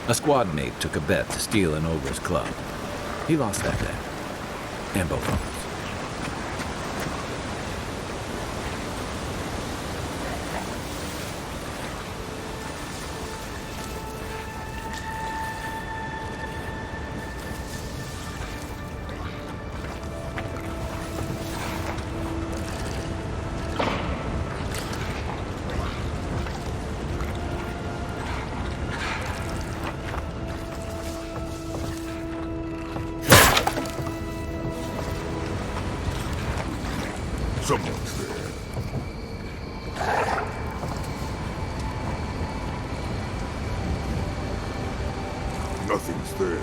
A squad mate took a bet to steal an ogre's club. He lost that bet. And both of us. Someone's there. Nothing's there.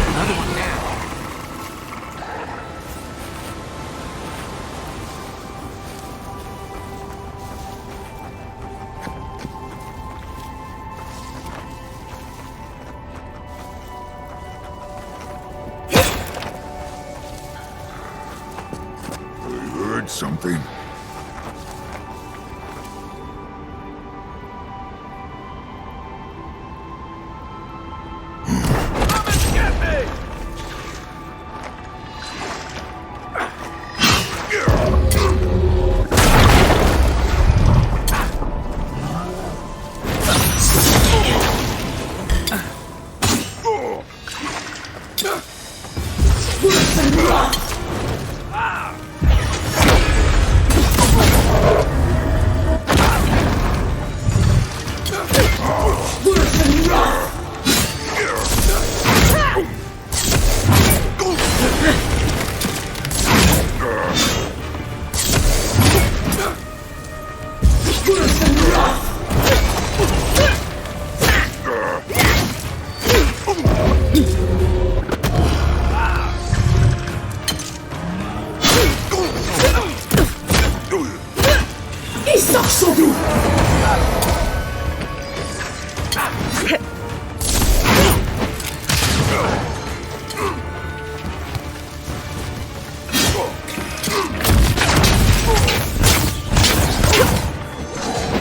Another one now. Something. Come and get me!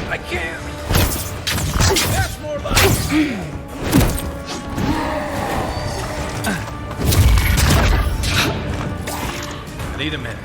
I can't! That's more like... I need a minute.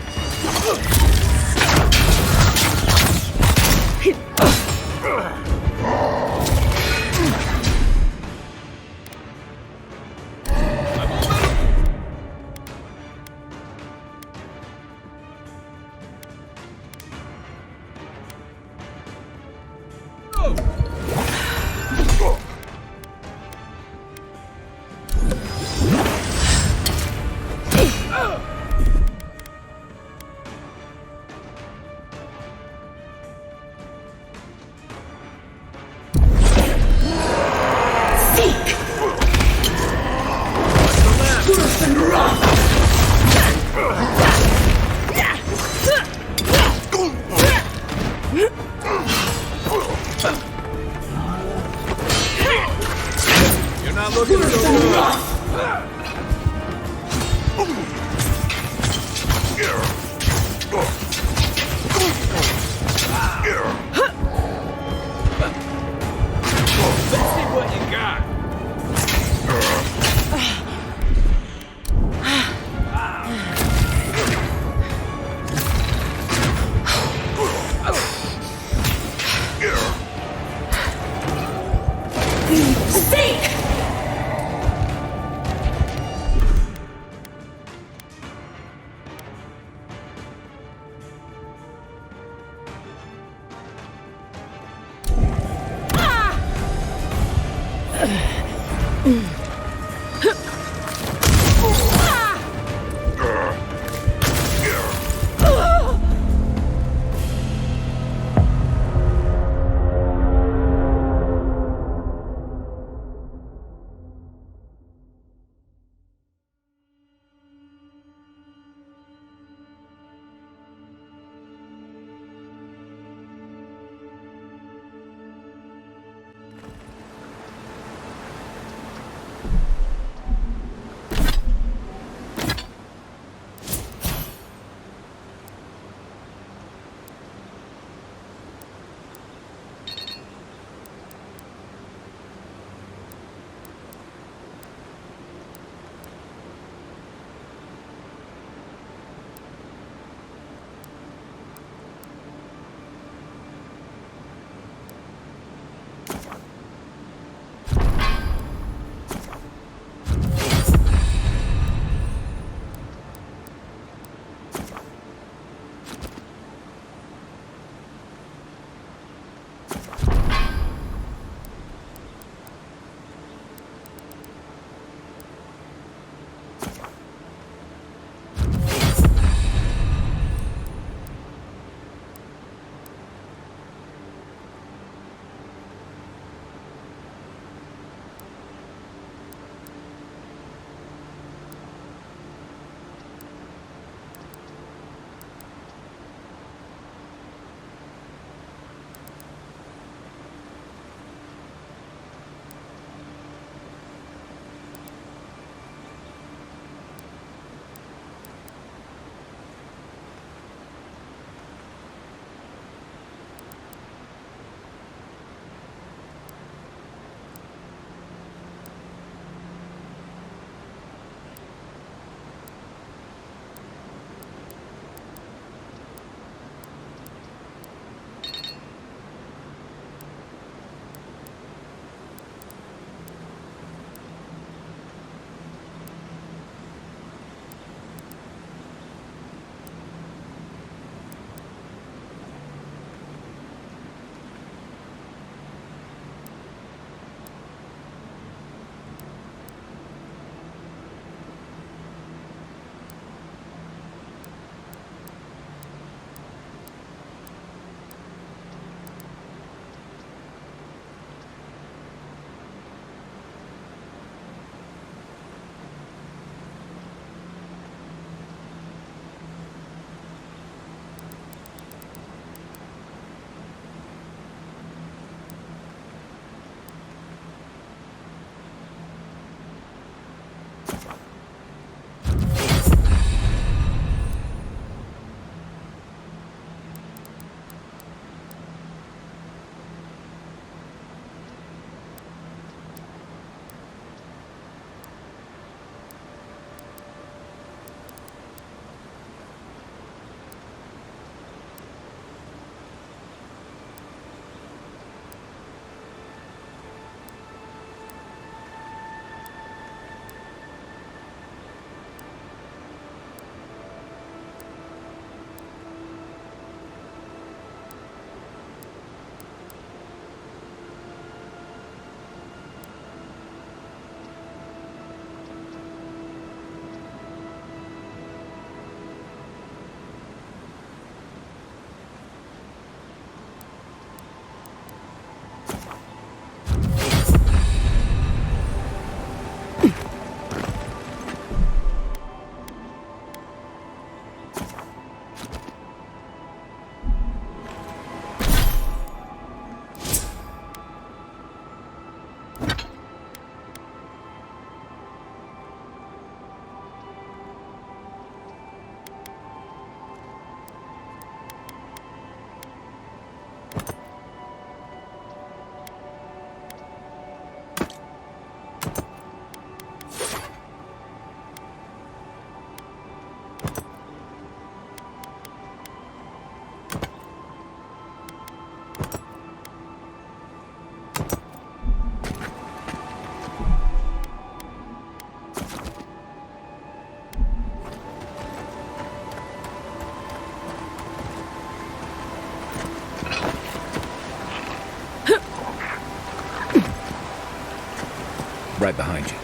behind you.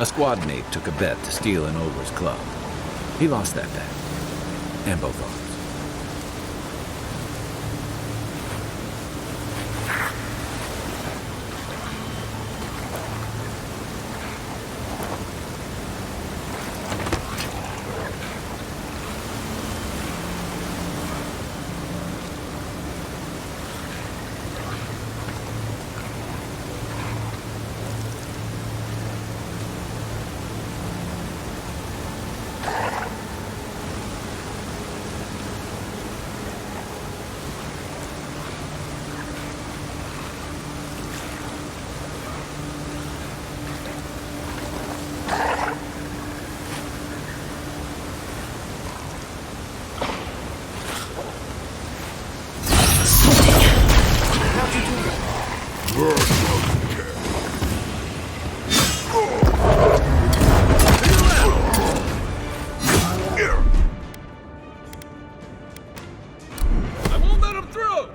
A squad mate took a bet to steal an ogre's club. He lost that bet. And both arms. I won't let him through!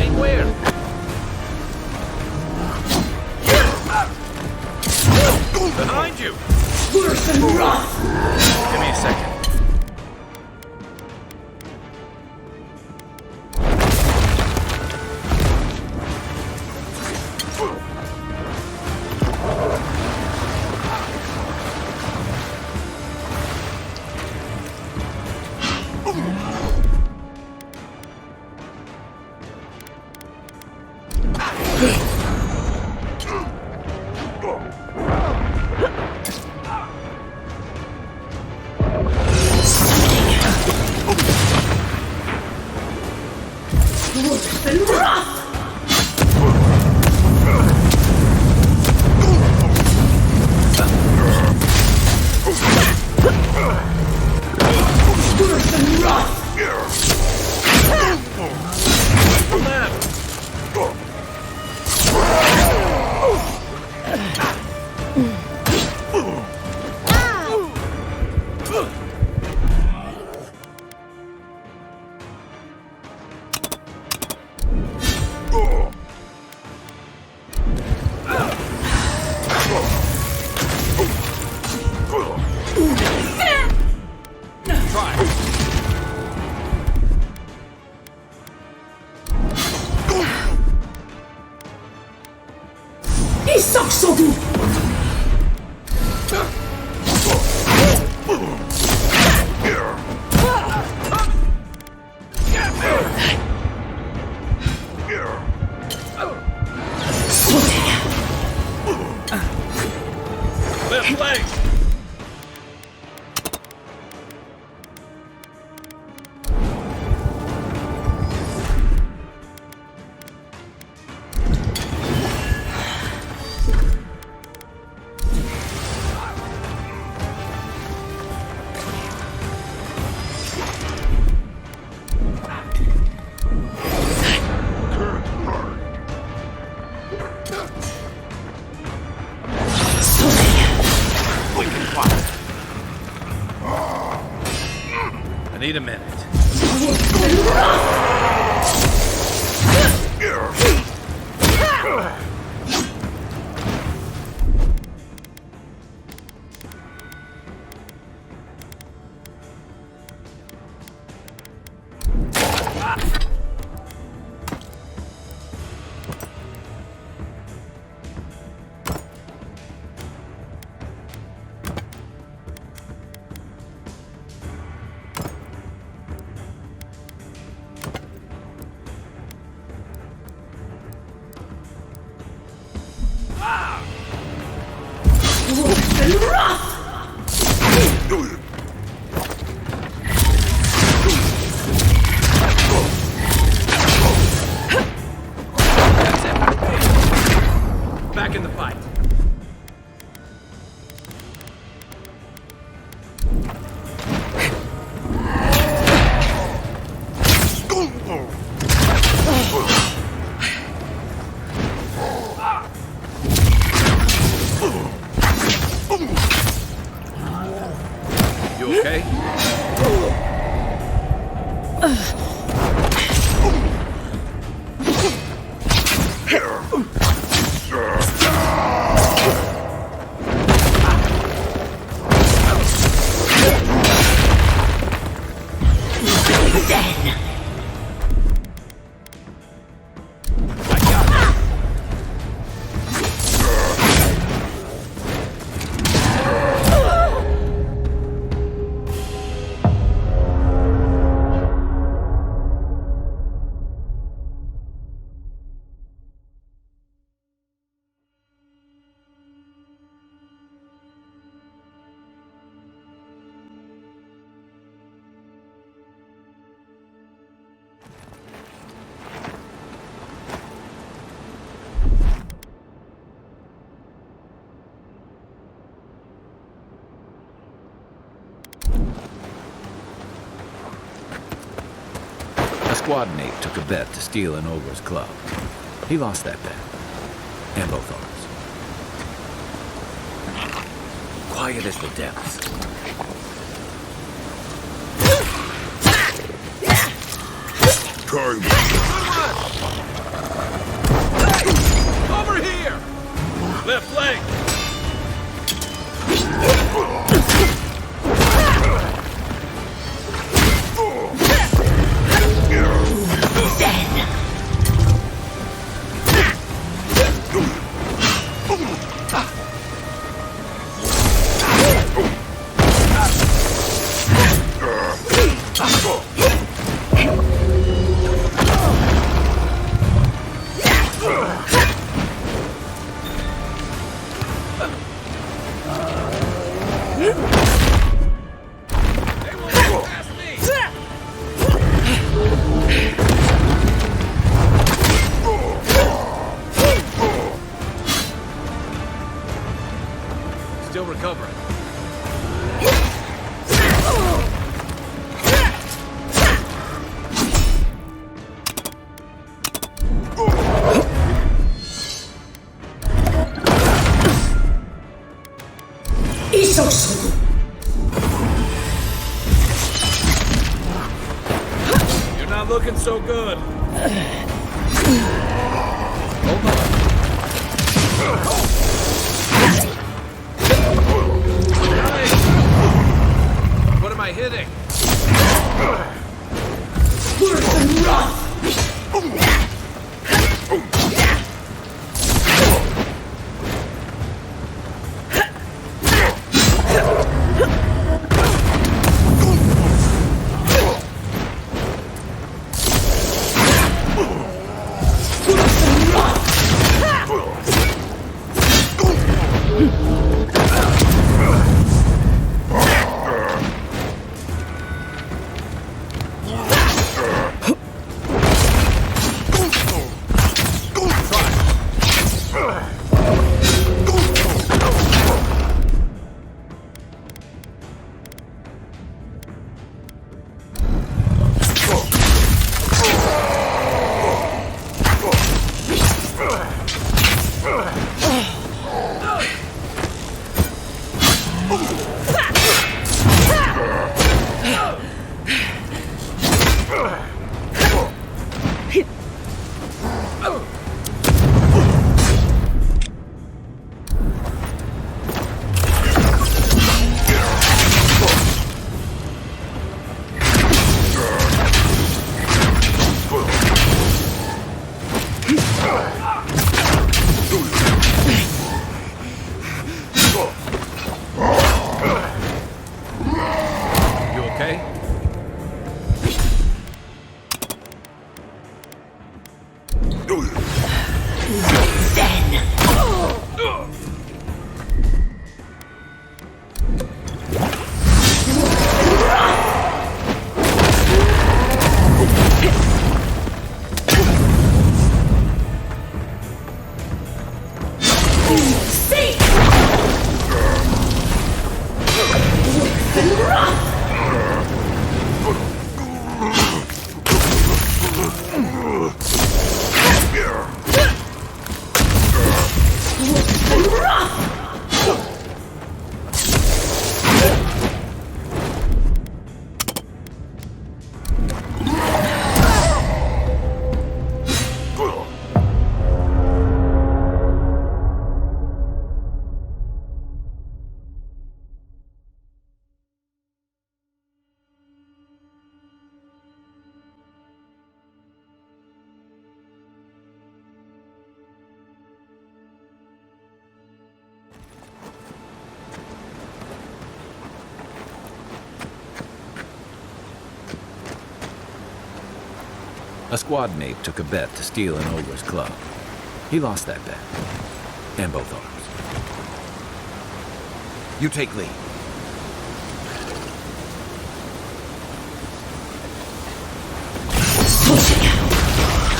Aim where? Behind you! Worse and rough! Give me a second. Worse and rough! Worse and rough! From that! Isak sodu! Left leg! I need a minute. Worse and rough! Back in the fight. squad mate took a bet to steal an ogre's club. He lost that bet. And both arms. Quiet as the depths. Time. Over here! Left leg! Still recovering. You're not looking so good. Hold on. What am I hitting? Worse than rough! You okay? A squad mate took a bet to steal an ogre's club. He lost that bet. And both arms. You take lead.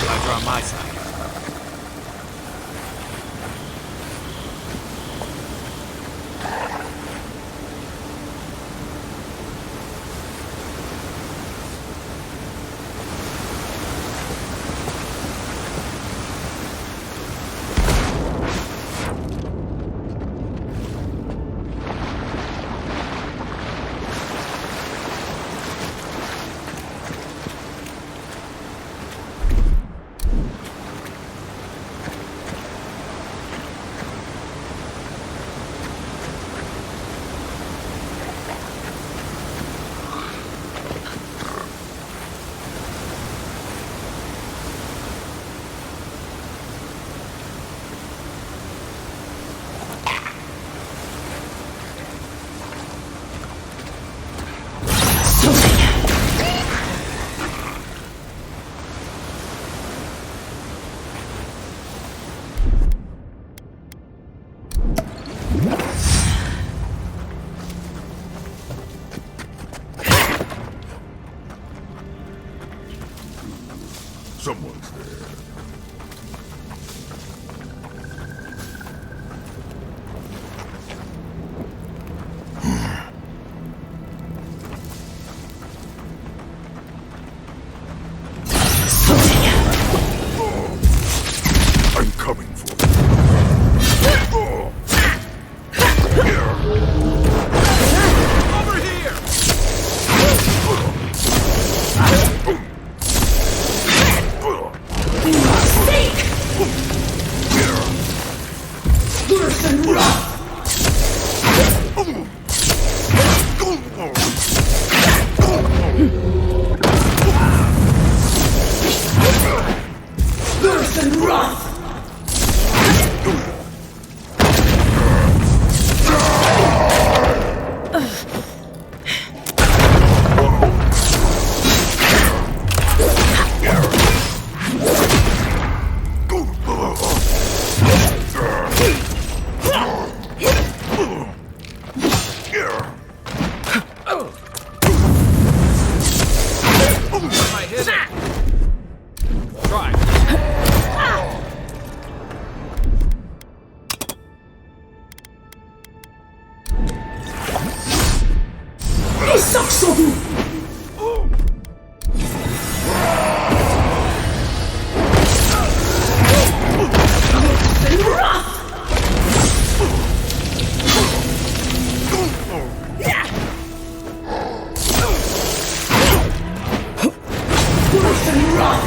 Glad you're on my side. Someone's there. I'm coming for you. Over here! Worse and rough! Worse and rough! What am I hitting? Try. Isaksoglu! Worse and rough! Worse and rough!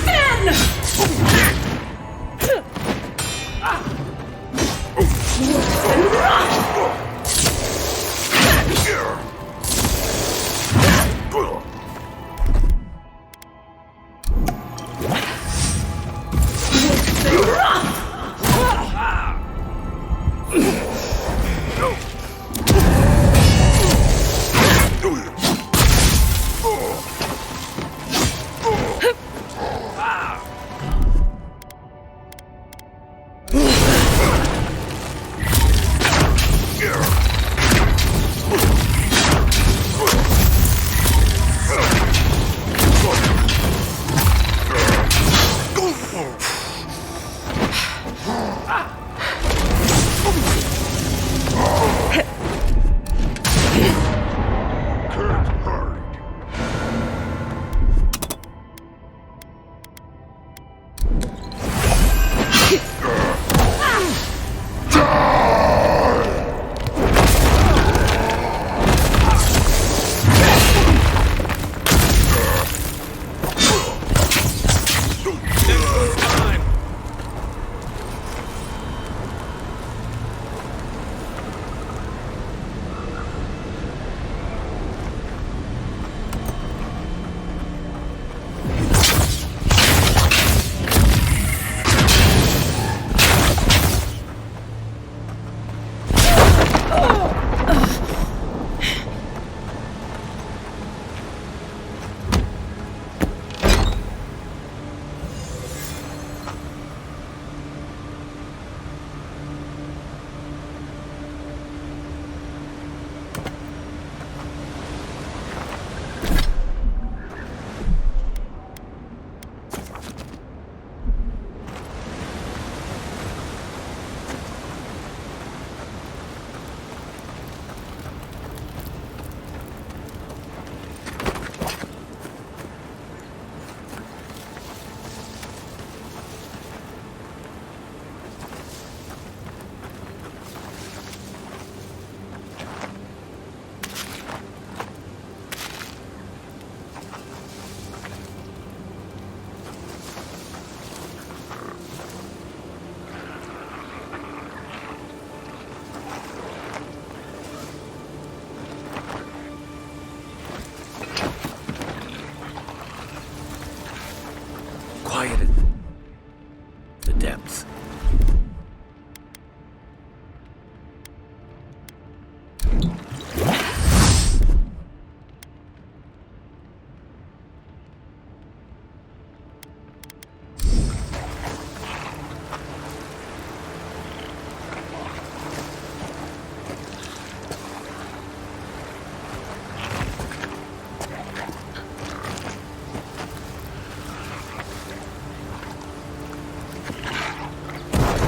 Then! Worse and rough! Worse and rough! Can't hide. Time. Quieted the depths.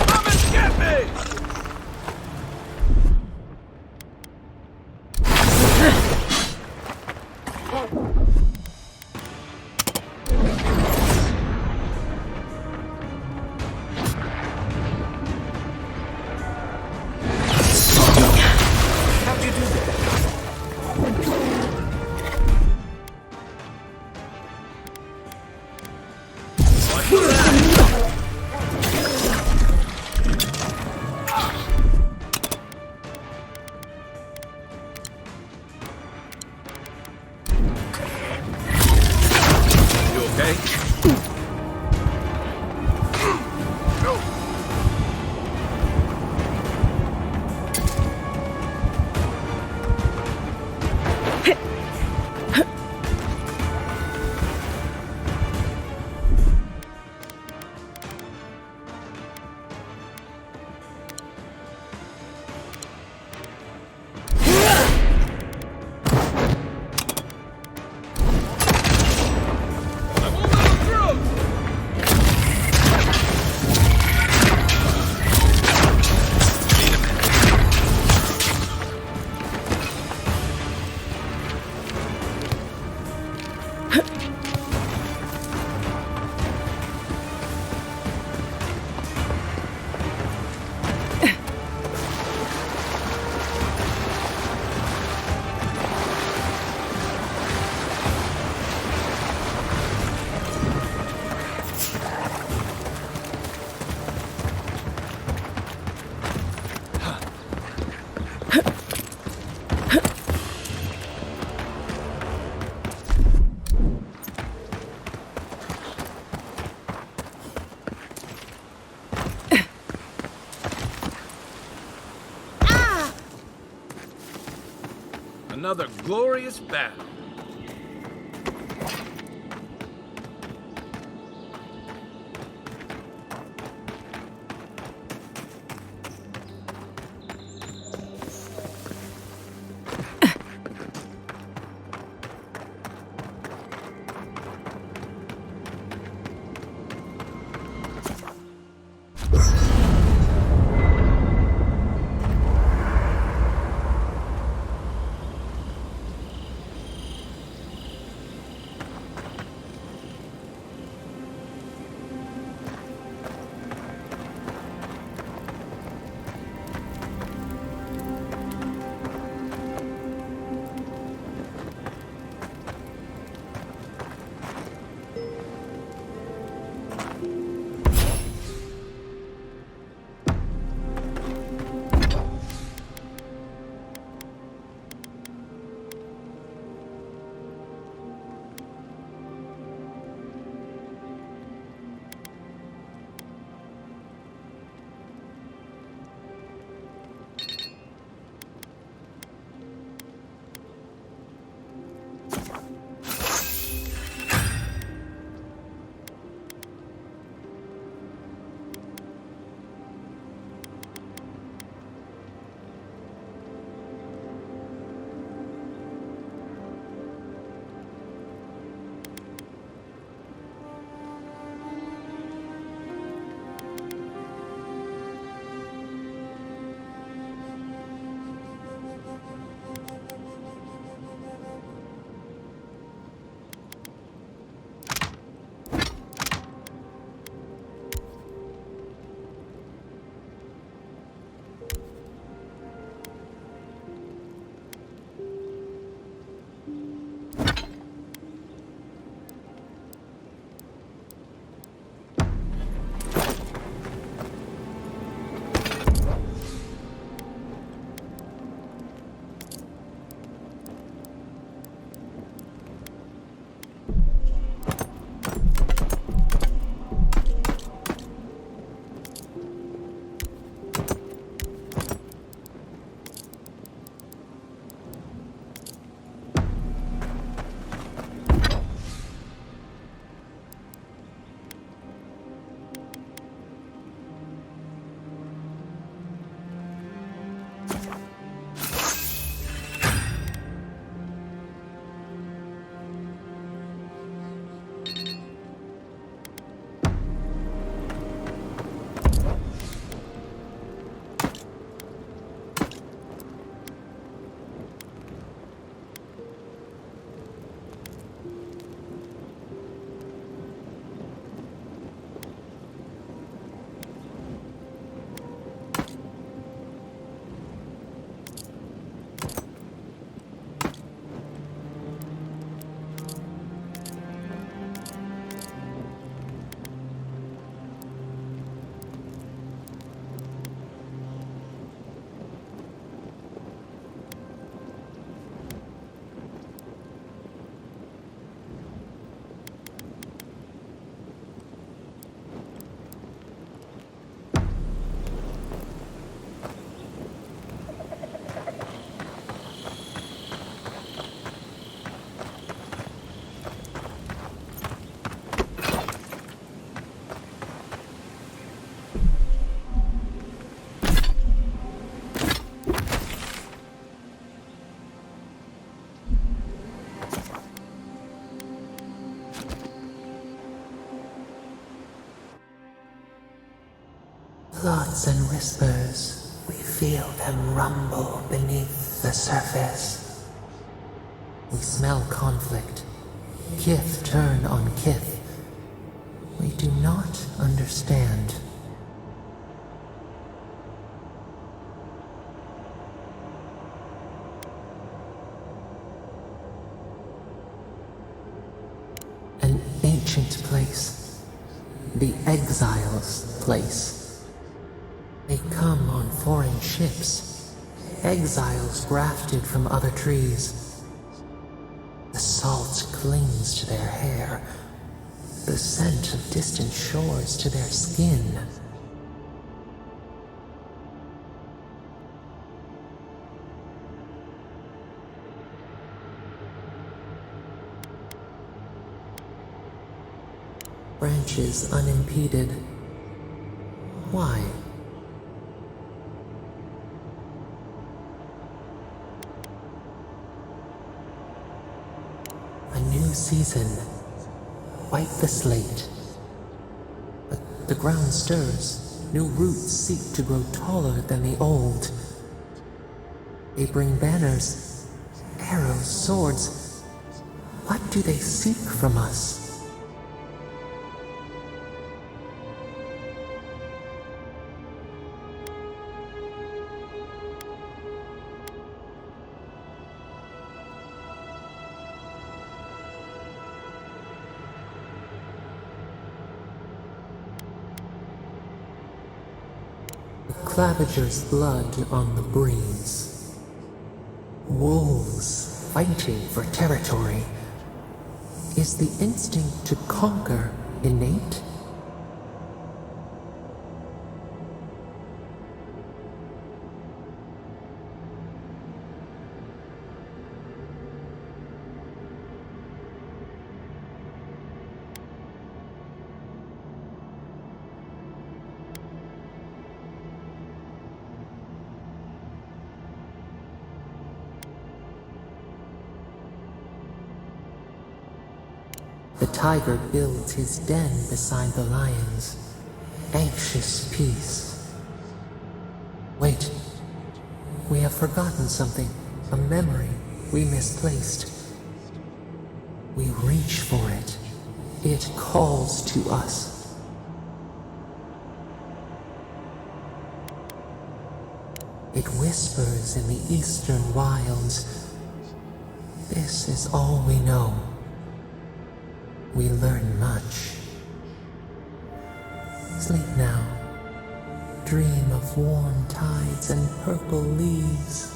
Come and get me! How'd you do that? You okay? I won't let him through! Another glorious battle. Thoughts and whispers, we feel them rumble beneath the surface. We smell conflict. Kith turn on kith. We do not understand. An ancient place. The exiles' place. They come on foreign ships, exiles grafted from other trees. The salt clings to their hair, the scent of distant shores to their skin. Branches unimpeded. Why? A new season. Wipe the slate. But the ground stirs. New roots seek to grow taller than the old. They bring banners, arrows, swords. What do they seek from us? Clavager's blood on the breeze. Wolves fighting for territory. Is the instinct to conquer innate? The tiger builds his den beside the lions. Anxious peace. Wait. We have forgotten something. A memory we misplaced. We reach for it. It calls to us. It whispers in the eastern wilds. This is all we know. We learn much. Sleep now. Dream of warm tides and purple leaves.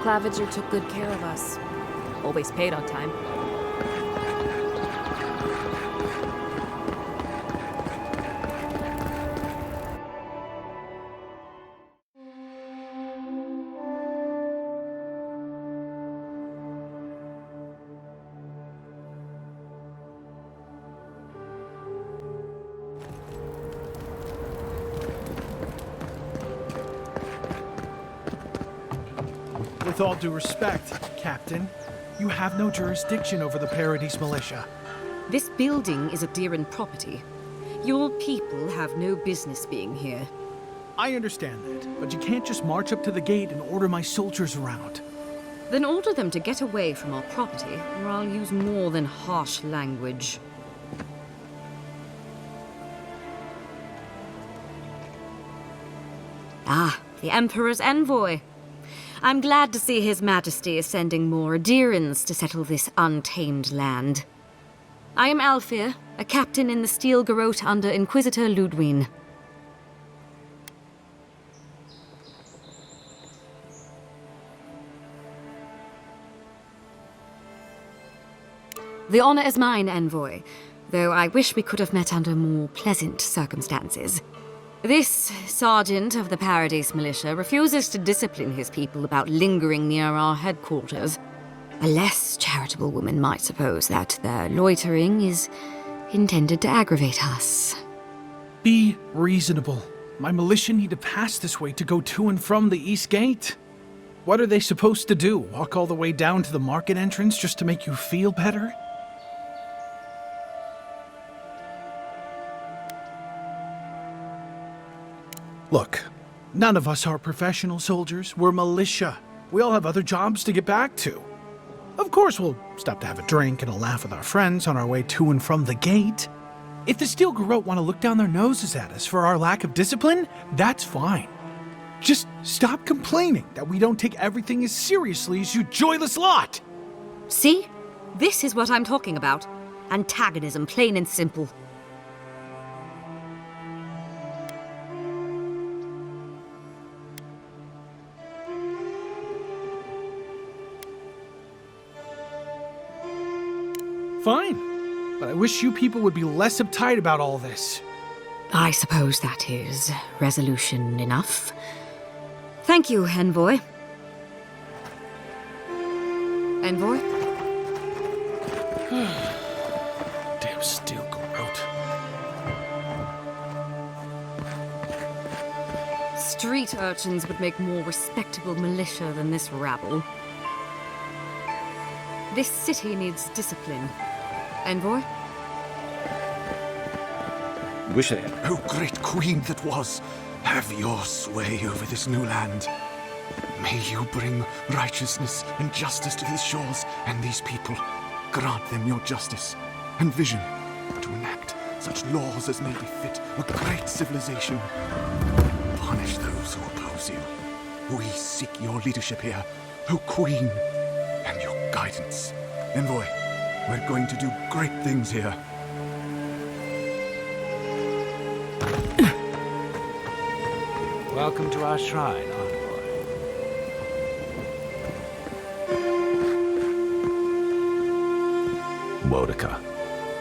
Clavager took good care of us. Always paid on time. With all due respect, Captain, you have no jurisdiction over the Paradise Militia. This building is a Diran property. Your people have no business being here. I understand that, but you can't just march up to the gate and order my soldiers around. Then order them to get away from our property, or I'll use more than harsh language. Ah, the Emperor's envoy. I'm glad to see His Majesty is sending more adherents to settle this untamed land. I am Alfir, a captain in the Steel Garrote under Inquisitor Ludwine. The honor is mine, envoy, though I wish we could have met under more pleasant circumstances. This sergeant of the Paradise Militia refuses to discipline his people about lingering near our headquarters. A less charitable woman might suppose that their loitering is intended to aggravate us. Be reasonable. My militia need to pass this way to go to and from the East Gate. What are they supposed to do? Walk all the way down to the market entrance just to make you feel better? Look, none of us are professional soldiers. We're militia. We all have other jobs to get back to. Of course, we'll stop to have a drink and a laugh with our friends on our way to and from the gate. If the Steel Garrote want to look down their noses at us for our lack of discipline, that's fine. Just stop complaining that we don't take everything as seriously as you joyless lot! See? This is what I'm talking about. Antagonism, plain and simple. Fine, but I wish you people would be less uptight about all this. I suppose that is resolution enough. Thank you, envoy. Envoy? Damn Steel Garrote. Street urchins would make more respectable militia than this rabble. This city needs discipline. Envoy? Wish I had. O great queen that was, have your sway over this new land. May you bring righteousness and justice to these shores and these people. Grant them your justice and vision to enact such laws as may befit a great civilization. Punish those who oppose you. We seek your leadership here, O queen, and your guidance. Envoy, we're going to do great things here. Welcome to our shrine, envoy. Boudica.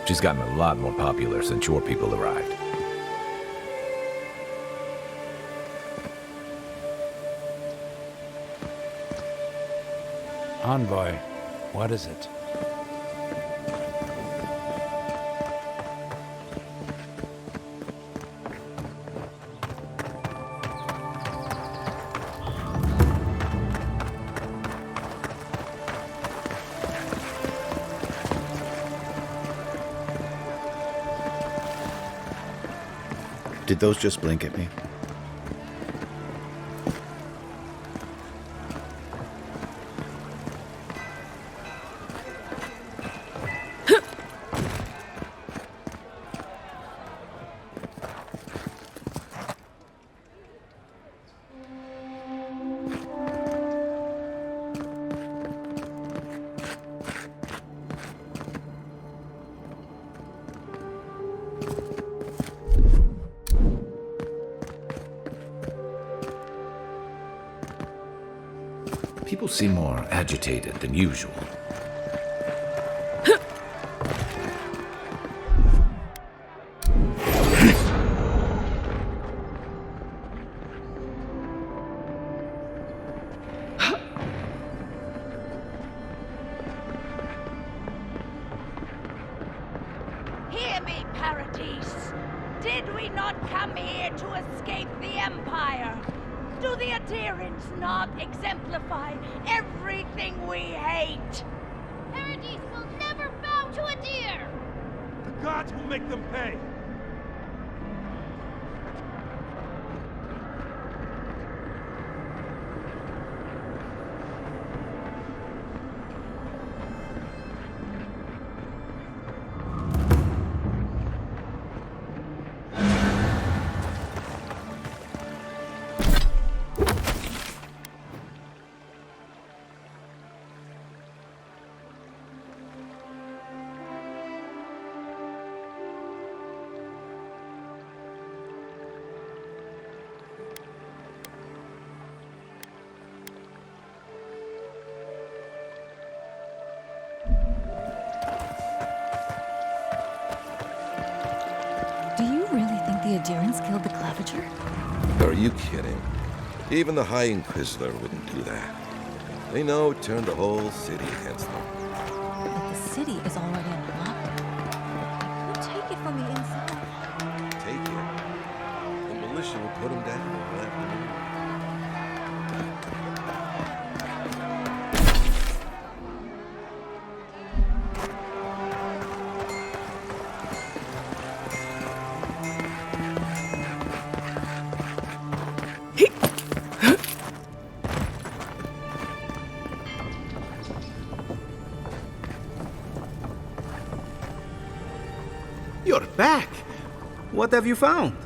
She's gotten a lot more popular since your people arrived. Envoy, what is it? Did those just blink at me? People seem more agitated than usual. Hear me, Paradise. Did we not come here to escape the Empire? Do the adherents not exemplify everything we hate? Paradise will never bow to a deer! The gods will make them pay. Adherents killed the Claviger? Are you kidding? Even the High Inquisitor wouldn't do that. They know it turned the whole city against them. But the city is already in lockdown. I could take it from the inside. Take it. The militia will put them down one afternoon. You're back! What have you found?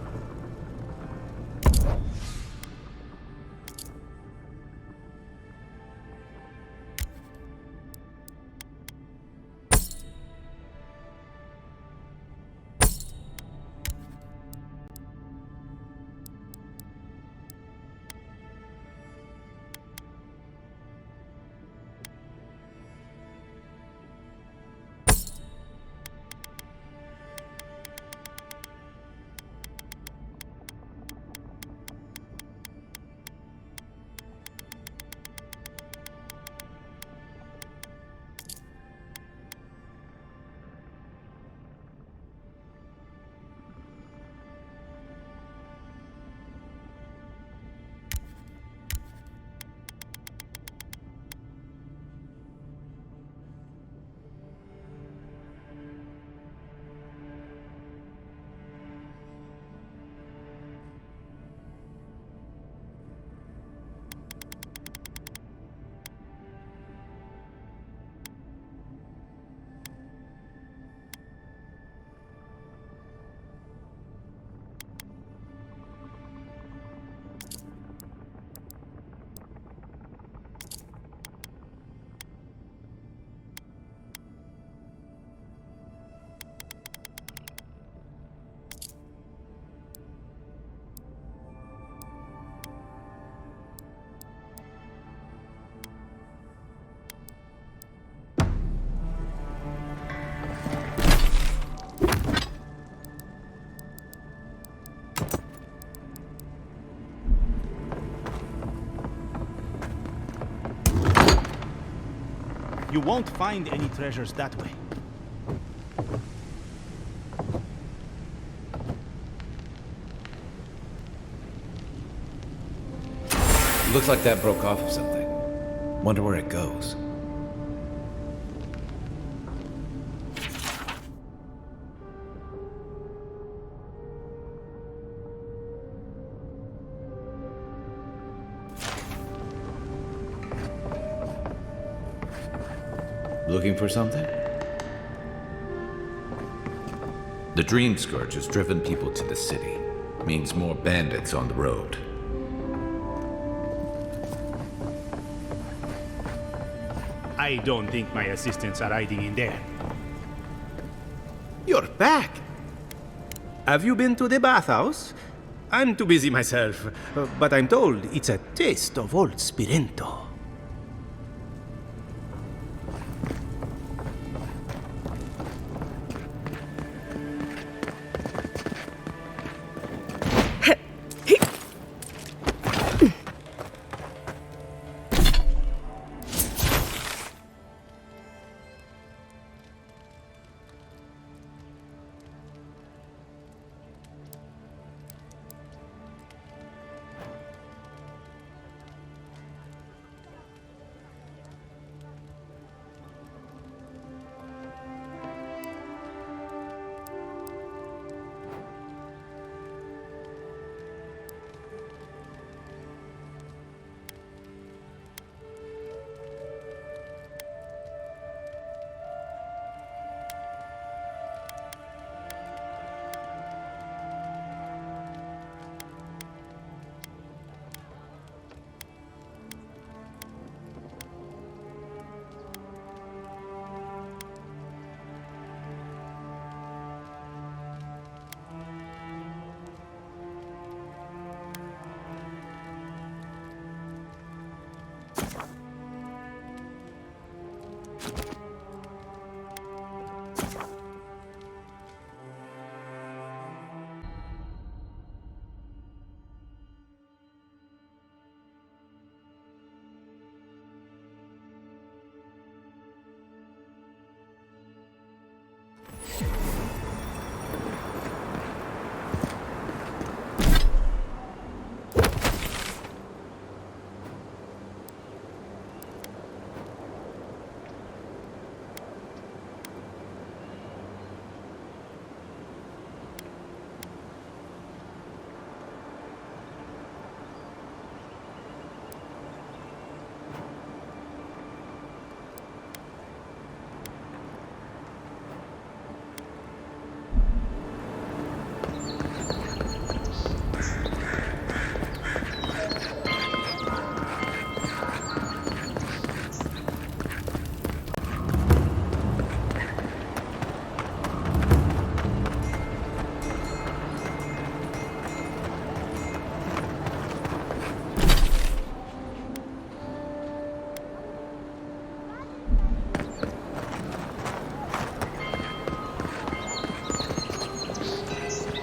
You won't find any treasures that way. Looks like that broke off of something. Wonder where it goes. Looking for something? The Dream Scourge has driven people to the city. Means more bandits on the road. I don't think my assistants are hiding in there. You're back! Have you been to the bathhouse? I'm too busy myself, but I'm told it's a taste of old Spirento.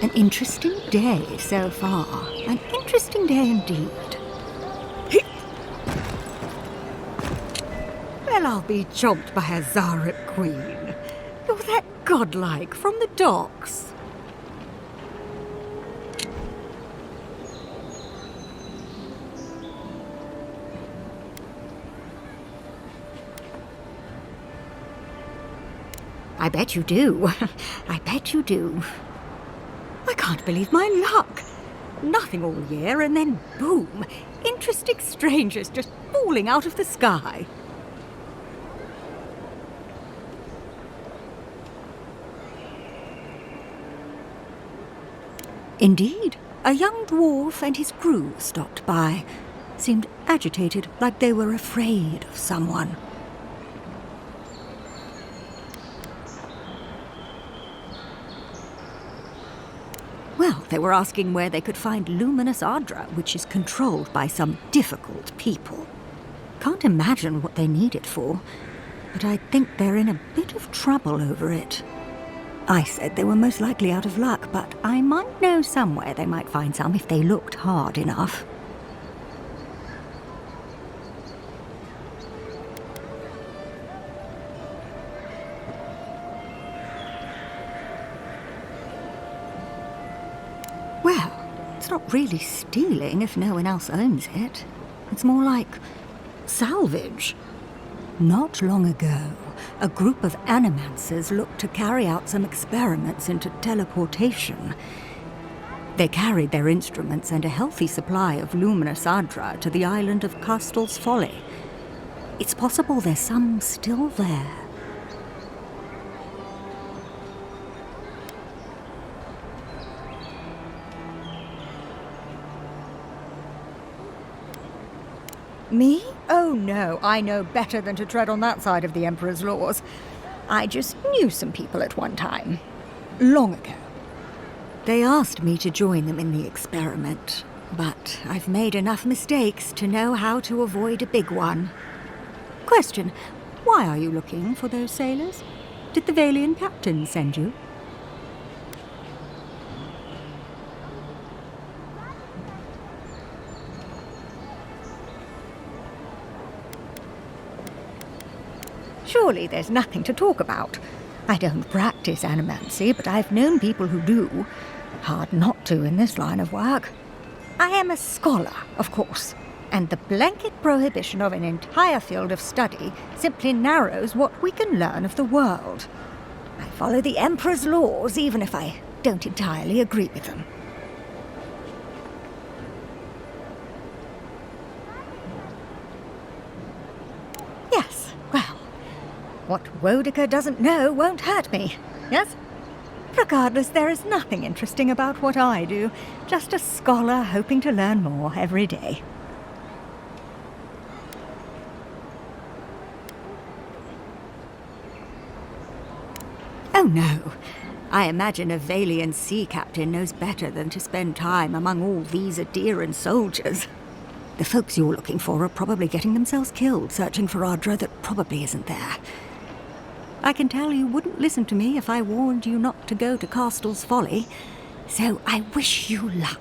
An interesting day so far. An interesting day indeed. Well, I'll be chomped by a Zarep queen. You're that godlike from the docks. I bet you do. I bet you do. I can't believe my luck. Nothing all year, and then boom, interesting strangers just falling out of the sky. Indeed, a young dwarf and his crew stopped by. Seemed agitated, like they were afraid of someone. Well, they were asking where they could find luminous Adra, which is controlled by some difficult people. Can't imagine what they need it for, but I think they're in a bit of trouble over it. I said they were most likely out of luck, but I might know somewhere they might find some if they looked hard enough. Well, it's not really stealing if no one else owns it. It's more like salvage. Not long ago, a group of animancers looked to carry out some experiments into teleportation. They carried their instruments and a healthy supply of luminous Adra to the island of Castel's Folly. It's possible there's some still there. Me? Oh no, I know better than to tread on that side of the Emperor's laws. I just knew some people at one time. Long ago. They asked me to join them in the experiment, but I've made enough mistakes to know how to avoid a big one. Question, why are you looking for those sailors? Did the Valian captain send you? Surely there's nothing to talk about. I don't practice animancy, but I've known people who do. Hard not to in this line of work. I am a scholar, of course, and the blanket prohibition of an entire field of study simply narrows what we can learn of the world. I follow the Emperor's laws, even if I don't entirely agree with them. Yes, well, what Wodica doesn't know won't hurt me, yes? Regardless, there is nothing interesting about what I do. Just a scholar hoping to learn more every day. Oh no. I imagine a Valian sea captain knows better than to spend time among all these Adiran soldiers. The folks you're looking for are probably getting themselves killed searching for Adra that probably isn't there. I can tell you wouldn't listen to me if I warned you not to go to Castel's Folly, so I wish you luck.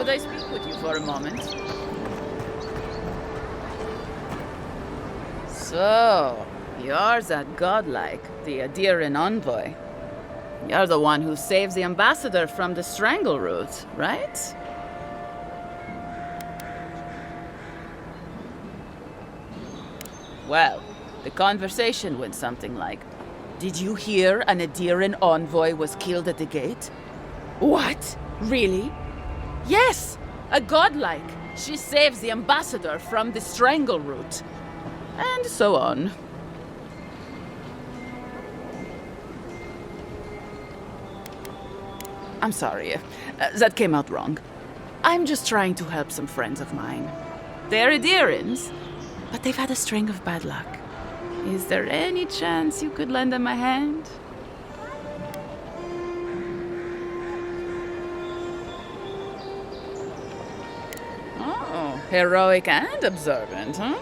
Could I speak with you for a moment? So, you're that godlike, the Adiran envoy. You're the one who saves the ambassador from the strangle root, right? Well, the conversation went something like, "Did you hear an Adiran envoy was killed at the gate?" "What? Really?" "Yes! A godlike! She saves the ambassador from the strangle root." And so on. I'm sorry, that came out wrong. I'm just trying to help some friends of mine. They're Adirans, but they've had a string of bad luck. Is there any chance you could lend them a hand? Oh, heroic and observant, huh?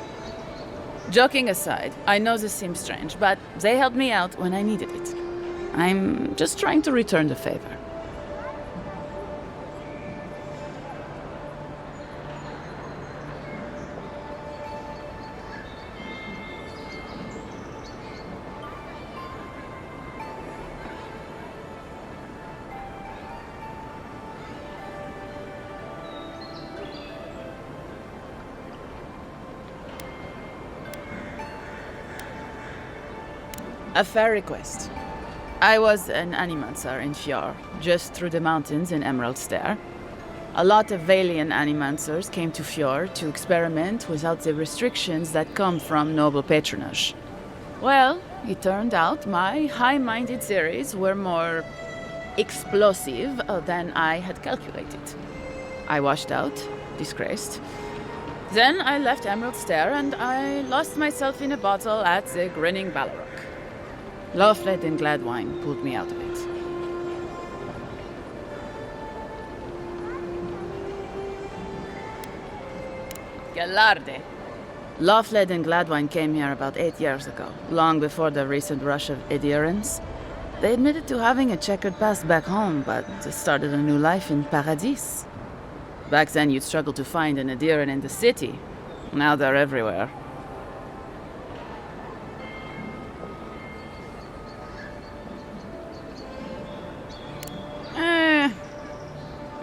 Joking aside, I know this seems strange, but they helped me out when I needed it. I'm just trying to return the favor. A fair request. I was an animancer in Fjord, just through the mountains in Emerald Stair. A lot of Valian animancers came to Fjord to experiment without the restrictions that come from noble patronage. Well, it turned out my high-minded theories were more explosive than I had calculated. I washed out, disgraced. Then I left Emerald Stair and I lost myself in a bottle at the Grinning Balrog. Loaflet and Gladwine pulled me out of it. Galarde. Loaflet and Gladwine came here about 8 years ago, long before the recent rush of Adirans. They admitted to having a checkered past back home, but started a new life in Paradis. Back then you'd struggle to find an Adiran in the city. Now they're everywhere.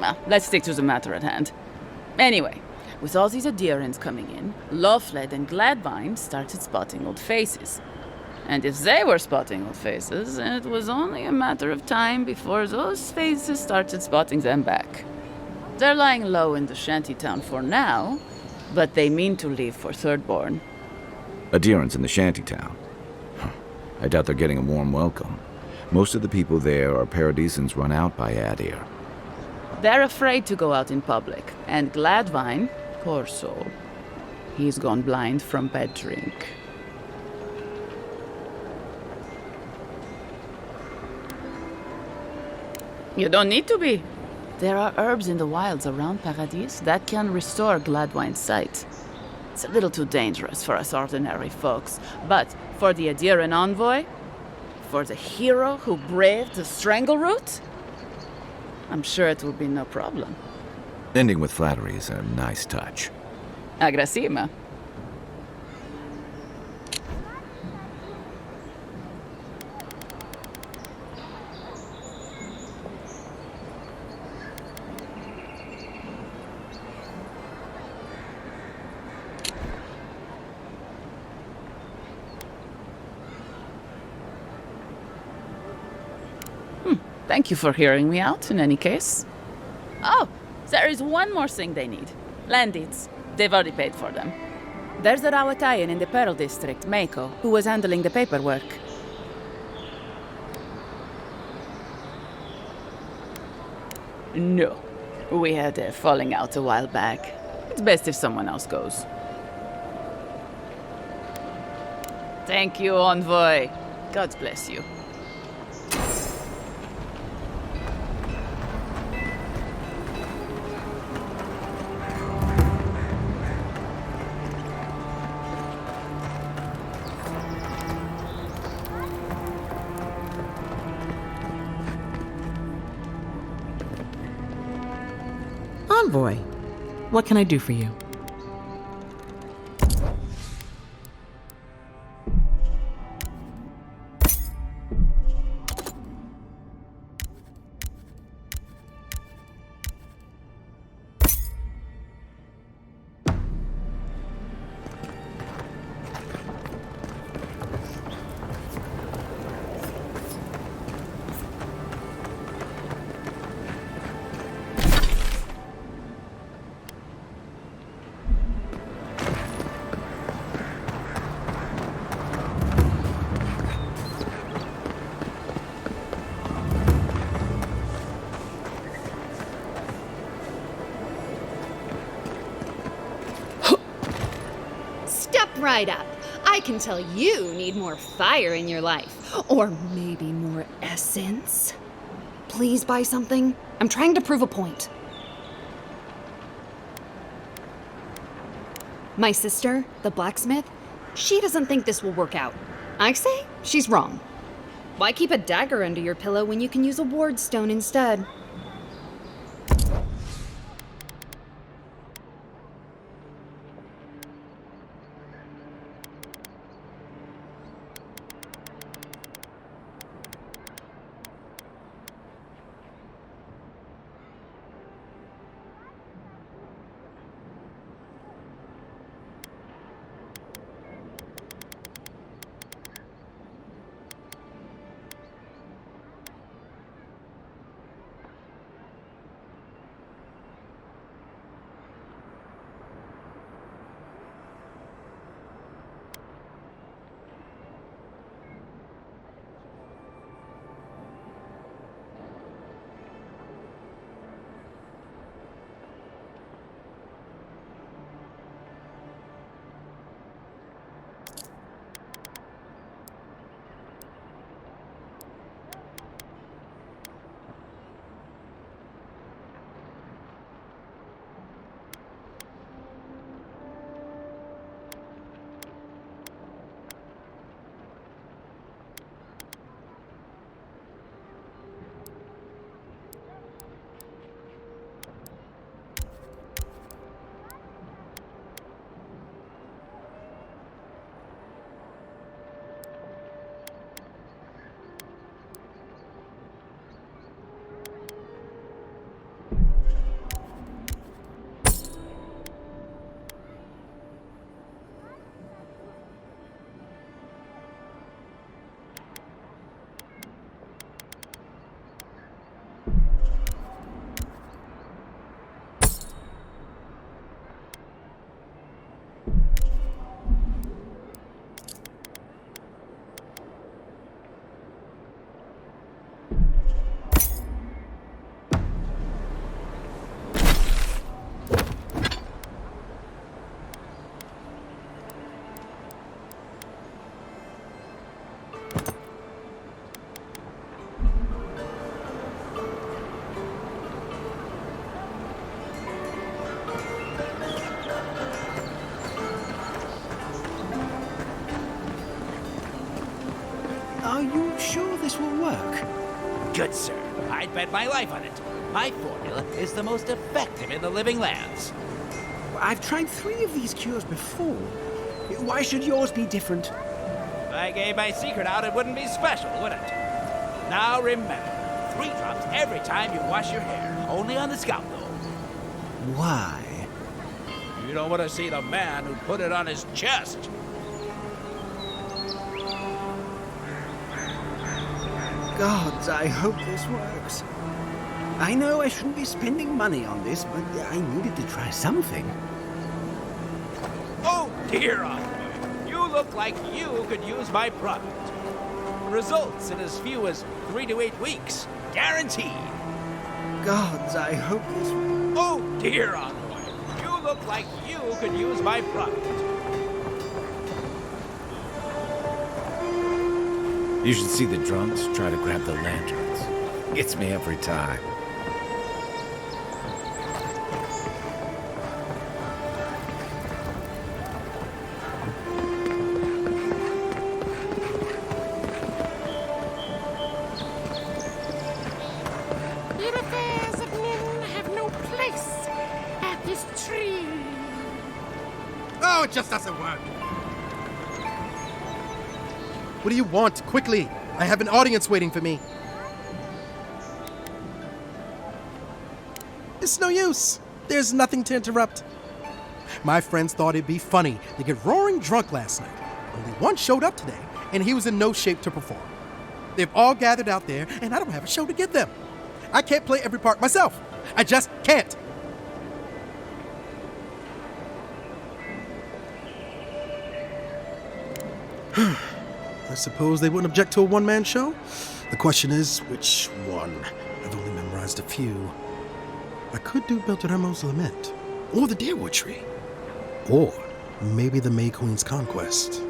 Well, let's stick to the matter at hand. Anyway, with all these Adirans coming in, Loaflet and Gladwine started spotting old faces. And if they were spotting old faces, it was only a matter of time before those faces started spotting them back. They're lying low in the shantytown for now, but they mean to leave for Thirdborn. Adirans in the shantytown. I doubt they're getting a warm welcome. Most of the people there are Paradisans run out by Adir. They're afraid to go out in public, and Gladwine, poor soul, he's gone blind from bad drink. You don't need to be. There are herbs in the wilds around Paradis that can restore Gladwine's sight. It's a little too dangerous for us ordinary folks, but for the Adiran envoy, for the hero who braved the strangle root, I'm sure it will be no problem. Ending with flattery is a nice touch. Agrasima. Thank you for hearing me out, in any case. Oh, there is one more thing they need. Land deeds. They've already paid for them. There's a Rawatayan in the Pearl District, Mako, who was handling the paperwork. No. We had a falling out a while back. It's best if someone else goes. Thank you, Envoy. God bless you. Avoy, what can I do for you? Step right up. I can tell you need more fire in your life. Or maybe more essence. Please buy something. I'm trying to prove a point. My sister, the blacksmith, she doesn't think this will work out. I say she's wrong. Why keep a dagger under your pillow when you can use a ward stone instead? Are you sure this will work? Good, sir. I'd bet my life on it. My formula is the most effective in the living lands. I've tried 3 of these cures before. Why should yours be different? If I gave my secret out, it wouldn't be special, would it? Now remember, 3 drops every time you wash your hair. Only on the scalp, though. Why? You don't want to see the man who put it on his chest. Gods, I hope this works. I know I shouldn't be spending money on this, but I needed to try something. Oh, dear Envoy. You look like you could use my product. Results in as few as 3 to 8 weeks. Guaranteed. Gods, I hope this... Oh, dear Envoy. You look like you could use my product. You should see the drunks try to grab the lanterns. Gets me every time. Your affairs of men have no place it just doesn't work. What do you want? Quickly! I have an audience waiting for me. It's no use. There's nothing to interrupt. My friends thought it'd be funny to get roaring drunk last night. Only one showed up today, and he was in no shape to perform. They've all gathered out there, and I don't have a show to give them. I can't play every part myself. I just can't. I suppose they wouldn't object to a one-man show? The question is, which one? I've only memorized a few. I could do Beltramo's Lament, or the Deerwood Tree, or maybe the May Queen's Conquest.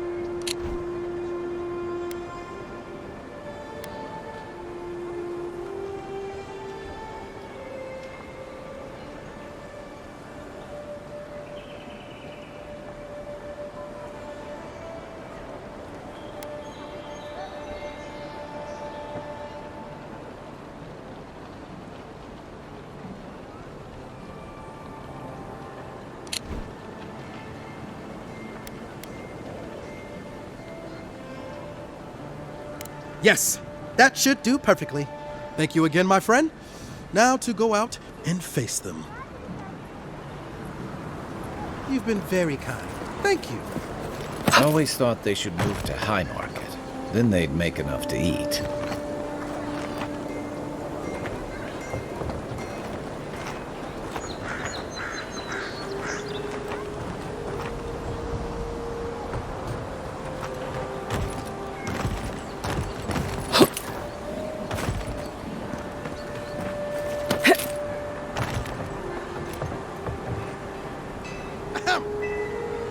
Yes, that should do perfectly. Thank you again, my friend. Now to go out and face them. You've been very kind. Thank you. I always thought they should move to High Market. Then they'd make enough to eat.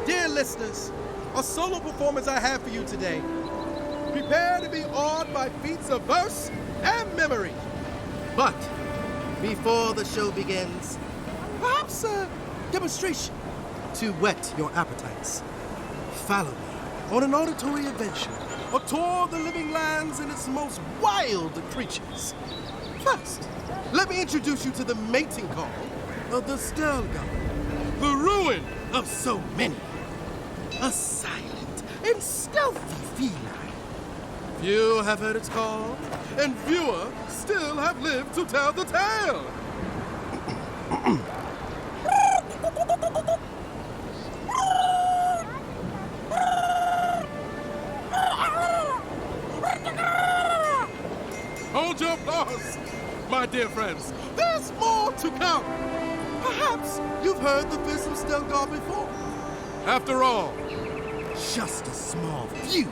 Dear listeners, a solo performance I have for you today. Prepare to be awed by feats of verse and memory. But before the show begins, perhaps a demonstration to whet your appetites. Follow me on an auditory adventure, a tour of the living lands and its most wild creatures. First, let me introduce you to the mating call of the Stelgar, the ruin of so many. A silent and stealthy feline. Few have heard its call, and fewer still have lived to tell the tale. Hold your applause, my dear friends. There's more to come. Perhaps you've heard the Fist of Stelgar before. After all, just a small few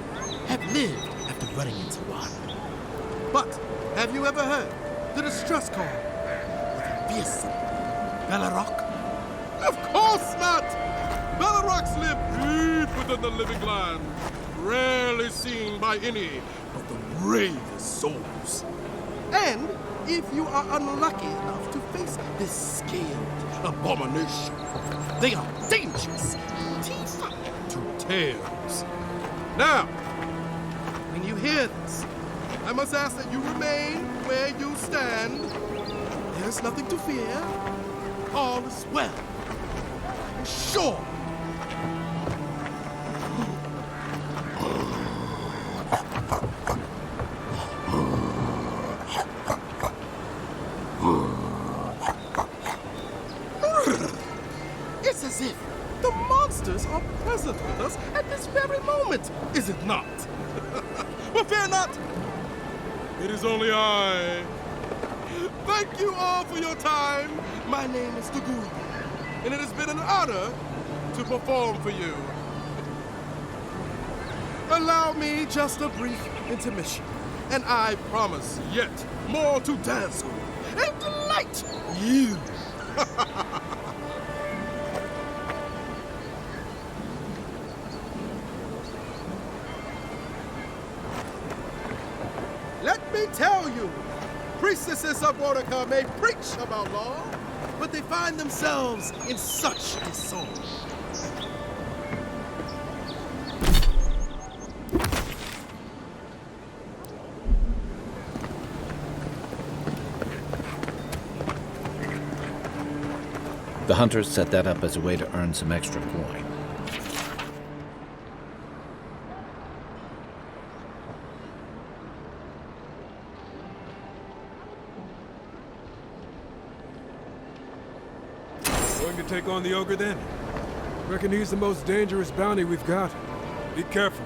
have lived after running into one. But have you ever heard the distress call of the fearsome Bellarok? Of course not! Bellaroks live deep within the living land, rarely seen by any of the bravest souls. And if you are unlucky enough to face this scaled abomination, they are dangerous, teeth to tails. Now, when you hear this, I must ask that you remain where you stand. There's nothing to fear. All is well. I'm sure. It's as if the monsters are present with us at this very moment, is it not? Well, fear not. It is only I. Thank you all for your time. My name is Tuguri, and it has been an honor to perform for you. Allow me just a brief intermission, and I promise yet more to dazzle and delight you. Let me tell you, priestesses of Mordecai may preach about law, but they find themselves in such disorder. The hunters set that up as a way to earn some extra coin. Going to take on the ogre then? Reckon he's the most dangerous bounty we've got. Be careful.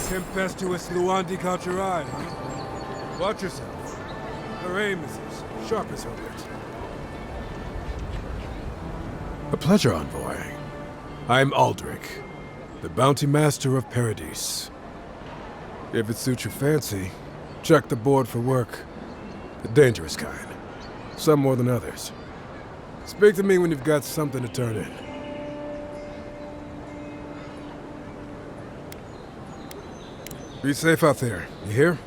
Tempestuous Luandi caught your eye, huh? Watch yourself. Her aim is as sharp as her wit. A pleasure, envoy. I'm Aldrich, the bounty master of Paradise. If it suits your fancy, check the board for work. The dangerous kind. Some more than others. Speak to me when you've got something to turn in. Be safe out there, you hear?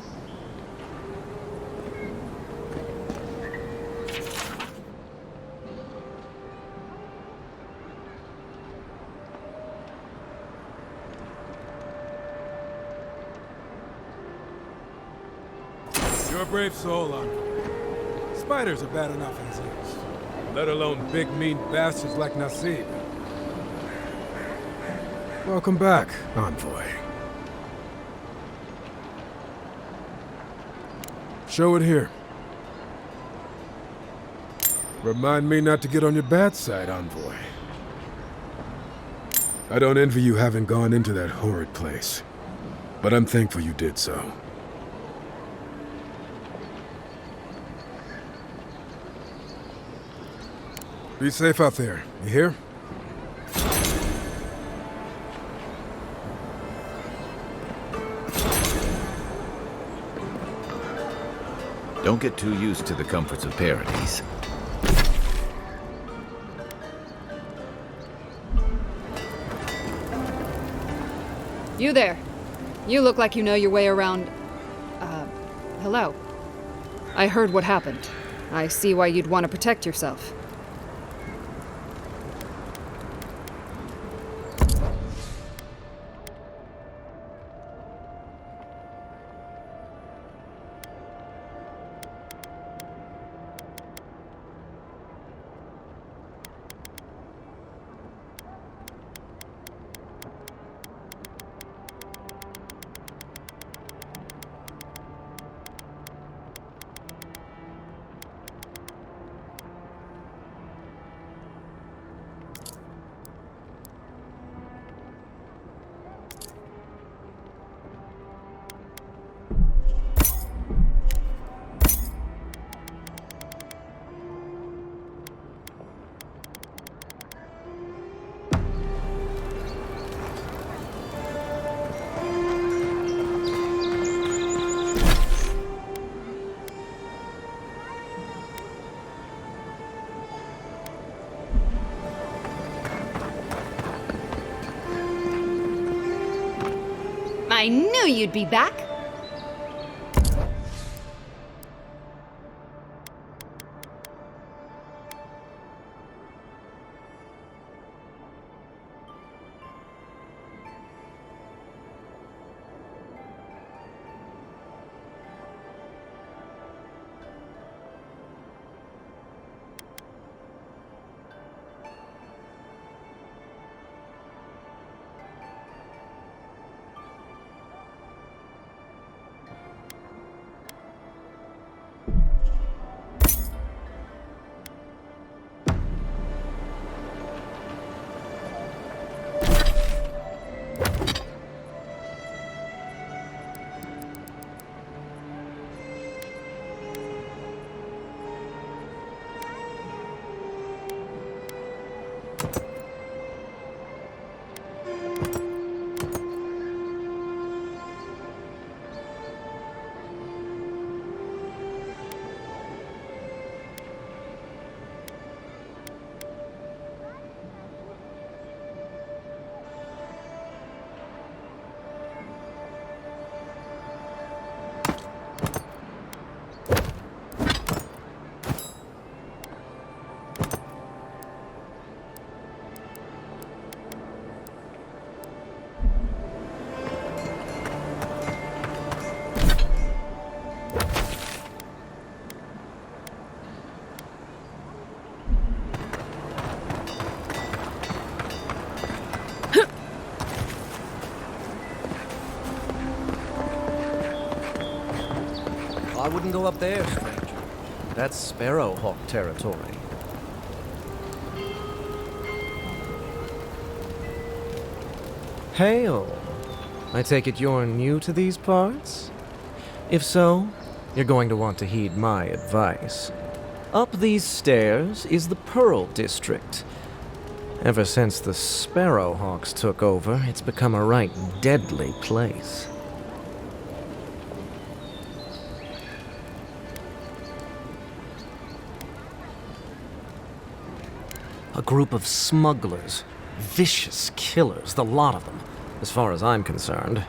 You're a brave soul, Envoy. Spiders are bad enough as is, let alone big, mean bastards like Nasib. Welcome back, Envoy. Show it here. Remind me not to get on your bad side, Envoy. I don't envy you having gone into that horrid place, but I'm thankful you did so. Be safe out there, you hear? Don't get too used to the comforts of Paradise. You there. You look like you know your way around... hello. I heard what happened. I see why you'd want to protect yourself. I knew you'd be back! I wouldn't go up there, stranger. That's Sparrowhawk territory. Hail. I take it you're new to these parts? If so, you're going to want to heed my advice. Up these stairs is the Pearl District. Ever since the Sparrowhawks took over, it's become a right deadly place. A group of smugglers. Vicious killers, the lot of them, as far as I'm concerned.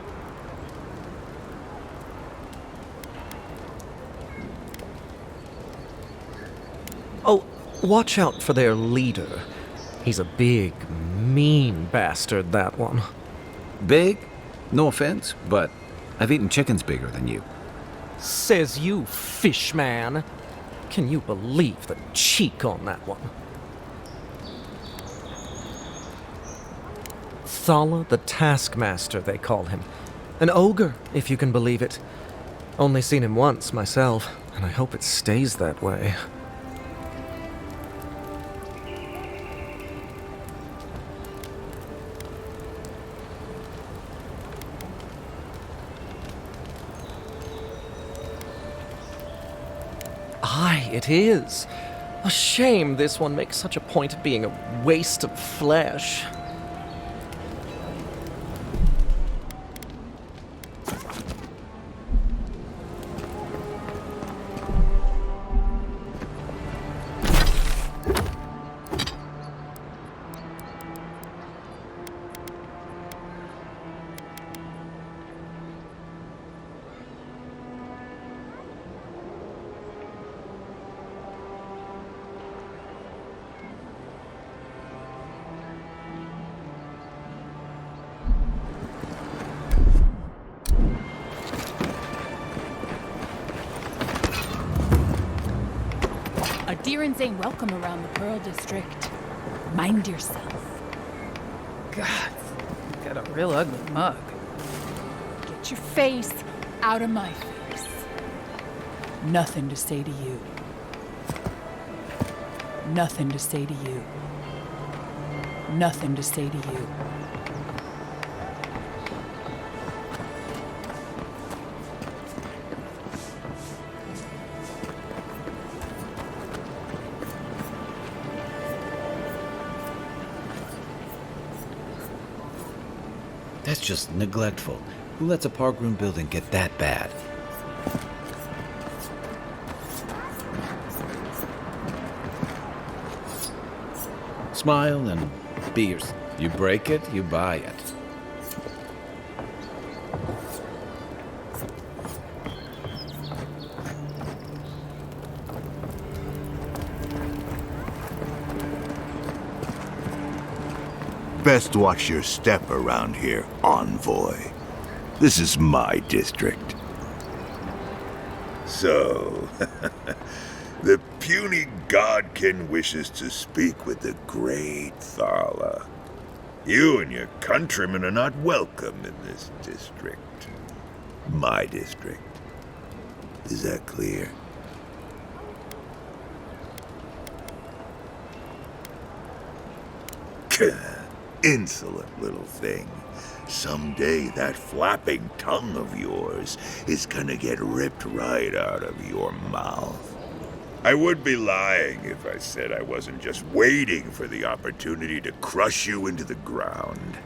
Oh, watch out for their leader. He's a big, mean bastard, that one. Big? No offense, but I've eaten chickens bigger than you. Says you, fish man. Can you believe the cheek on that one? Thala the Taskmaster, they call him. An ogre, if you can believe it. Only seen him once, myself, and I hope it stays that way. Aye, it is. A shame this one makes such a point of being a waste of flesh. Adherents ain't welcome around the Pearl District. Mind yourself. God, got a real ugly mug. Get your face out of my face. Nothing to say to you. Nothing to say to you. Nothing to say to you. That's just neglectful. Who lets a park room building get that bad? Smile and be yours. You break it, you buy it. Best watch your step around here, envoy. This is my district. So, the puny godkin wishes to speak with the great Thala. You and your countrymen are not welcome in this district. My district. Is that clear? Insolent little thing. Someday that flapping tongue of yours is gonna get ripped right out of your mouth. I would be lying if I said I wasn't just waiting for the opportunity to crush you into the ground.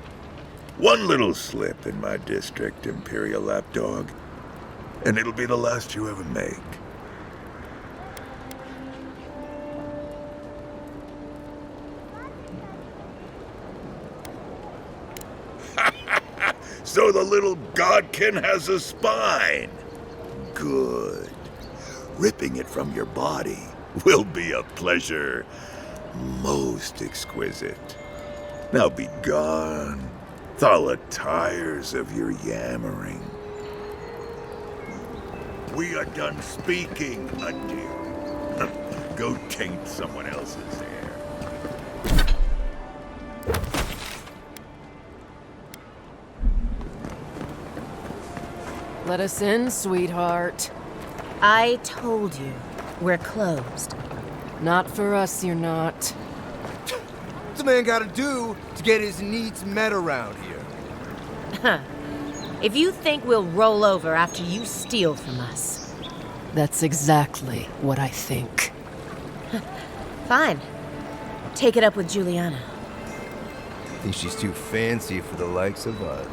One little slip in my district, Imperial Lapdog, and it'll be the last you ever make. So the little godkin has a spine. Good. Ripping it from your body will be a pleasure most exquisite. Now be gone. Thala tires of your yammering. We are done speaking, adieu. Go taint someone else's hair. Let us in, sweetheart. I told you, we're closed. Not for us, you're not. What's a man gotta do to get his needs met around here? If you think we'll roll over after you steal from us. That's exactly what I think. Fine. Take it up with Juliana. Think she's too fancy for the likes of us.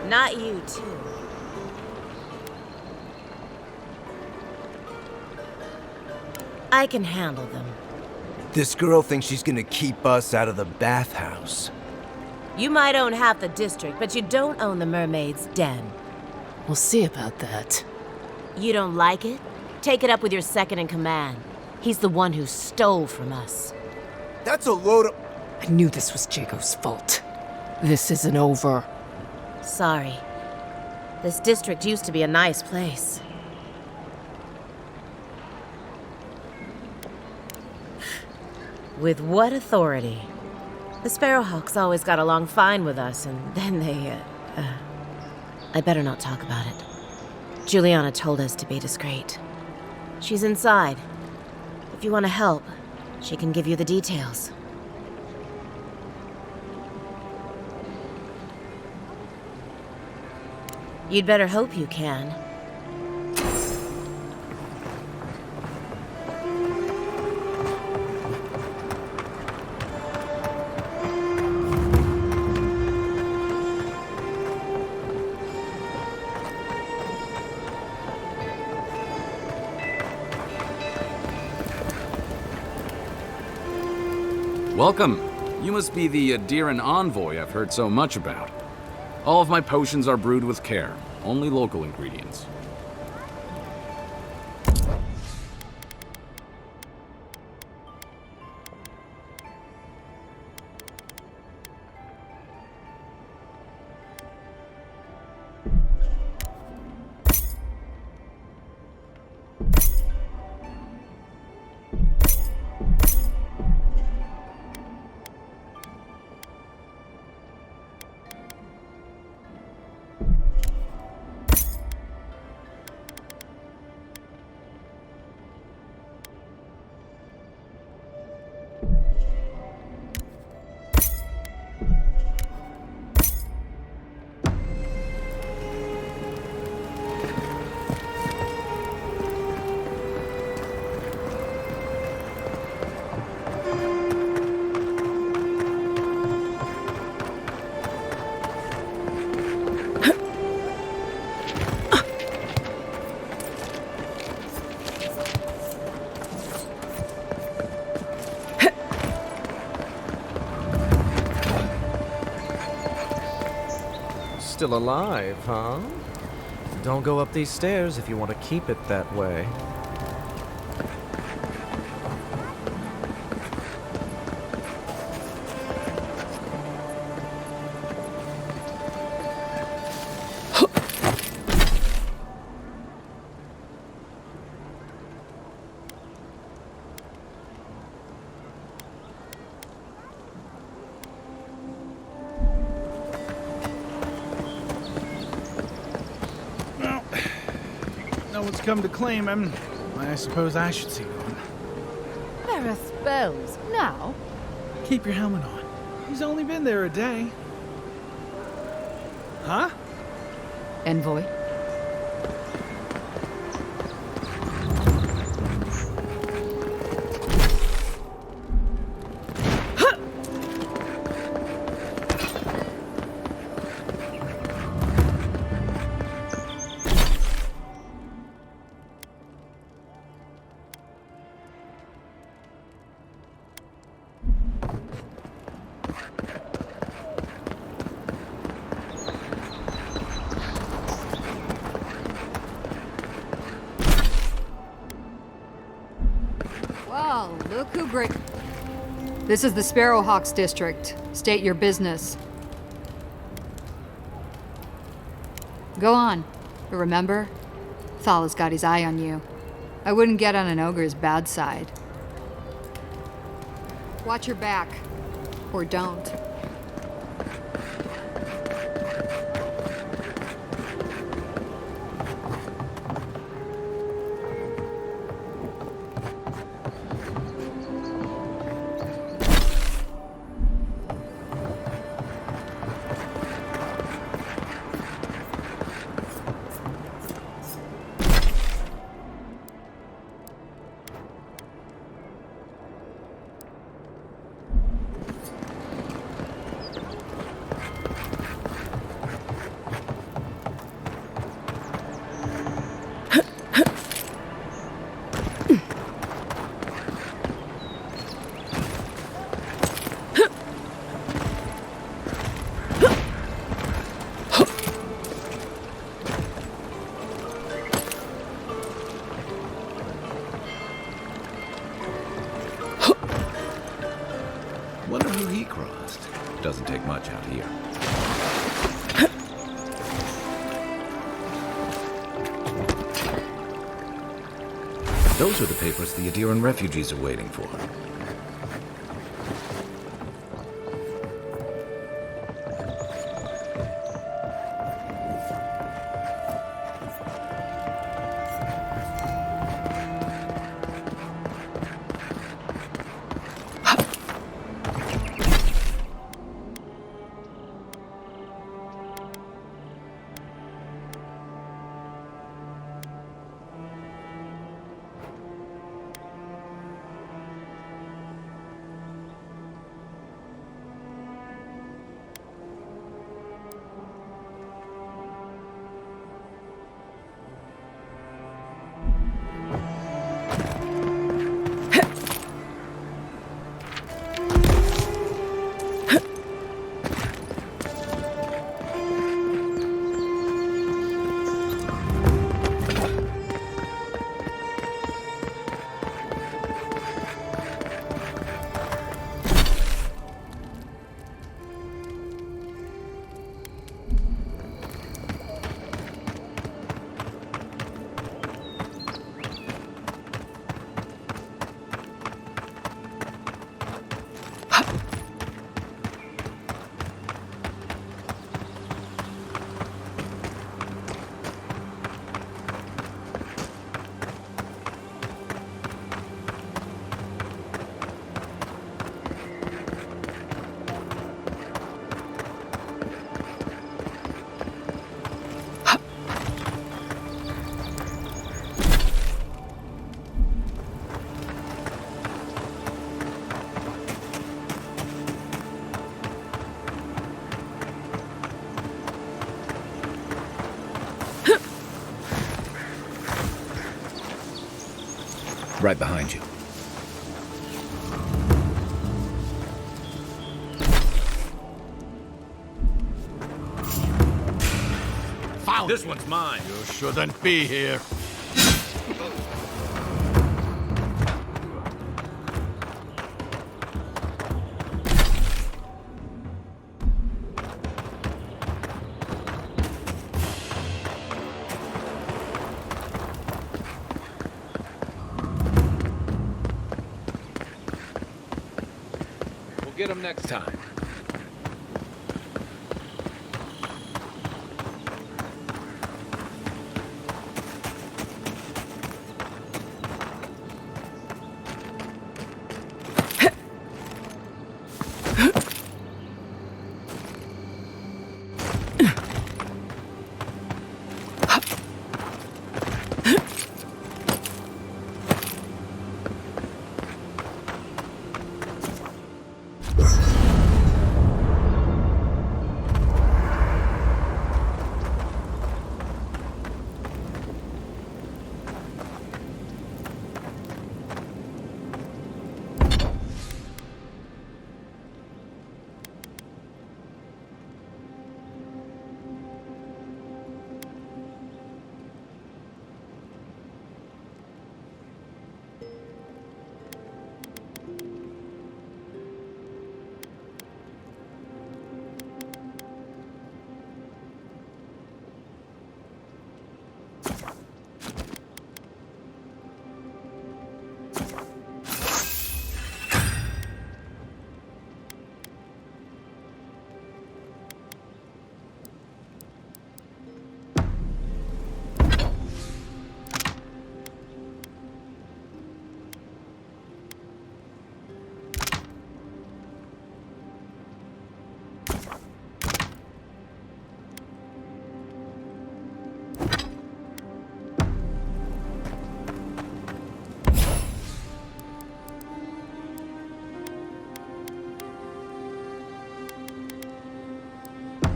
Not you, too. I can handle them. This girl thinks she's gonna keep us out of the bathhouse. You might own half the district, but you don't own the mermaid's den. We'll see about that. You don't like it? Take it up with your second in command. He's the one who stole from us. That's a load of... I knew this was Jago's fault. This isn't over. Sorry. This district used to be a nice place. With what authority? The Sparrowhawks always got along fine with us, and then they, I better not talk about it. Juliana told us to be discreet. She's inside. If you want to help, she can give you the details. You'd better hope you can. Welcome. You must be the Adiran envoy I've heard so much about. All of my potions are brewed with care, only local ingredients. Still alive, huh? Don't go up these stairs if you want to keep it that way. No one's come to claim him. I suppose I should see one. There are spells. Now? Keep your helmet on. He's only been there a day. Huh? Envoy? Well, look who break. This is the Sparrowhawks district. State your business. Go on. But remember, Thala's got his eye on you. I wouldn't get on an ogre's bad side. Watch your back. Or don't. Wonder who he crossed. Doesn't take much out here. Those are the papers the Adiran refugees are waiting for. Right behind you. Found this one's mine. You shouldn't be here. Get him next time.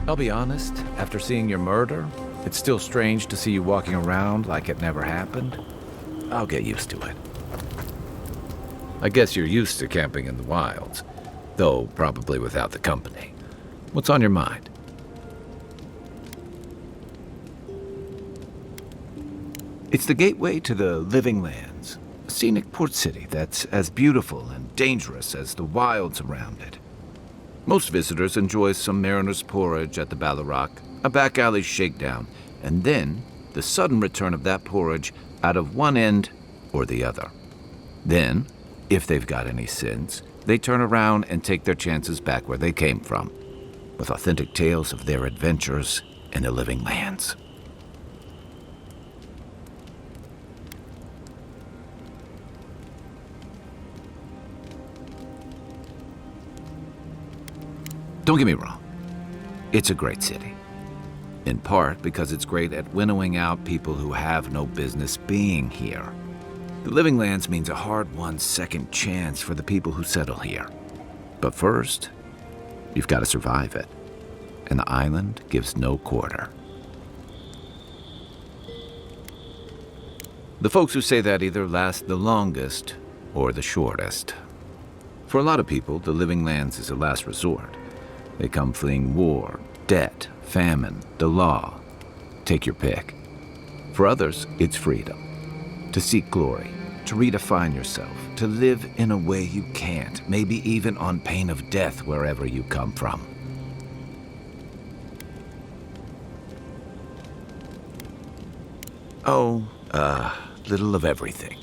I'll be honest, after seeing your murder, it's still strange to see you walking around like it never happened. I'll get used to it. I guess you're used to camping in the wilds, though probably without the company. What's on your mind? It's the gateway to the Living Lands, a scenic port city that's as beautiful and dangerous as the wilds around it. Most visitors enjoy some mariner's porridge at the Ballarrock, a back alley shakedown, and then the sudden return of that porridge out of one end or the other. Then, if they've got any sins, they turn around and take their chances back where they came from, with authentic tales of their adventures in the living lands. Don't get me wrong, it's a great city. In part because it's great at winnowing out people who have no business being here. The living lands means a hard-won second chance for the people who settle here. But first, you've got to survive it. And the island gives no quarter. The folks who say that either last the longest or the shortest. For a lot of people, the living lands is a last resort. They come fleeing war, debt, famine, the law. Take your pick. For others, it's freedom. To seek glory, to redefine yourself, to live in a way you can't, maybe even on pain of death wherever you come from. Oh, little of everything.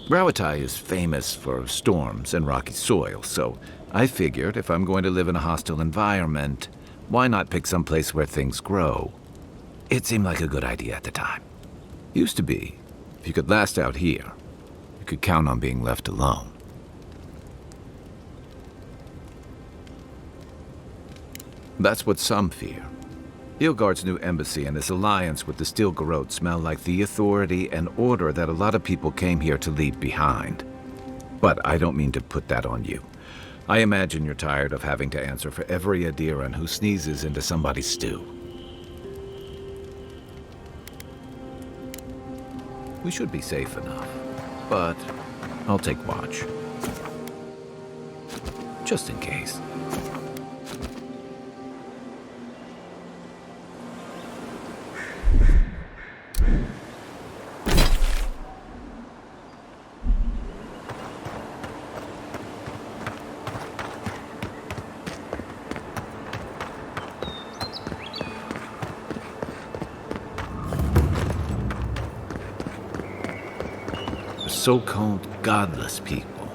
Rawatai is famous for storms and rocky soil, so I figured if I'm going to live in a hostile environment, why not pick some place where things grow? It seemed like a good idea at the time. Used to be, if you could last out here, you could count on being left alone. That's what some fear. Ilgard's new embassy and his alliance with the Steel Garrote smell like the authority and order that a lot of people came here to leave behind. But I don't mean to put that on you. I imagine you're tired of having to answer for every Adiran who sneezes into somebody's stew. We should be safe enough, but I'll take watch. Just in case. So-called godless people.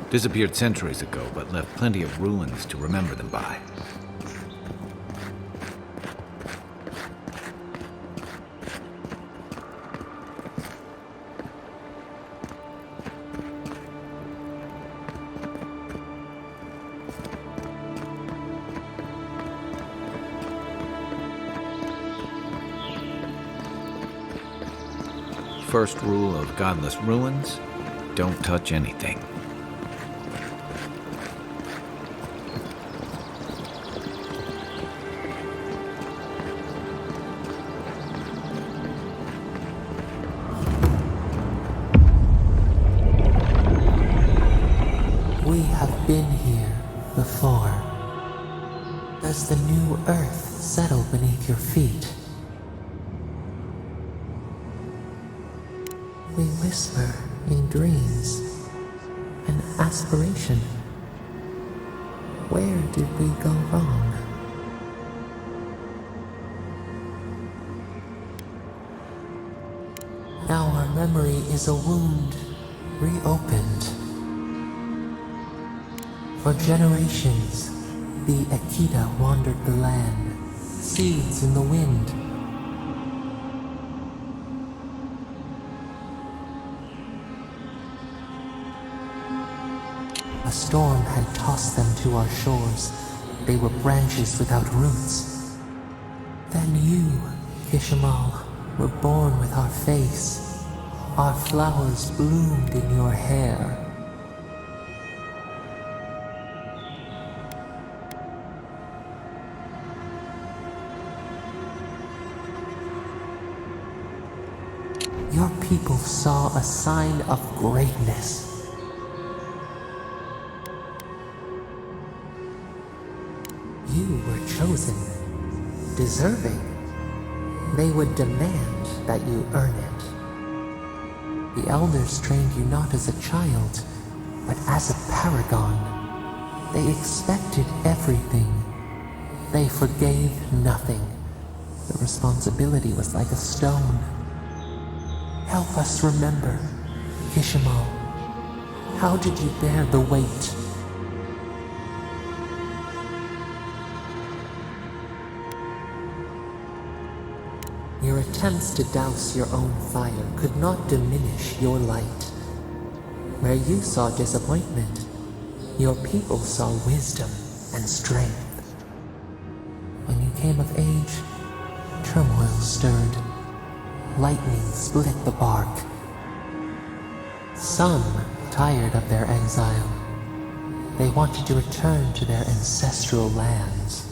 Disappeared centuries ago, but left plenty of ruins to remember them by. First rule of godless ruins, don't touch anything. We have been here before. Does the new earth settle beneath your feet? We whisper in dreams, an aspiration. Where did we go wrong? Now our memory is a wound reopened. For generations, the Akita wandered the land, seeds in the wind. A storm had tossed them to our shores. They were branches without roots. Then you, Kishimal, were born with our face. Our flowers bloomed in your hair. Your people saw a sign of greatness. You were chosen, deserving. They would demand that you earn it. The elders trained you not as a child, but as a paragon. They expected everything. They forgave nothing. The responsibility was like a stone. Help us remember, Kishimal. How did you bear the weight? Your attempts to douse your own fire could not diminish your light. Where you saw disappointment, your people saw wisdom and strength. When you came of age, turmoil stirred. Lightning split the bark. Some tired of their exile. They wanted to return to their ancestral lands.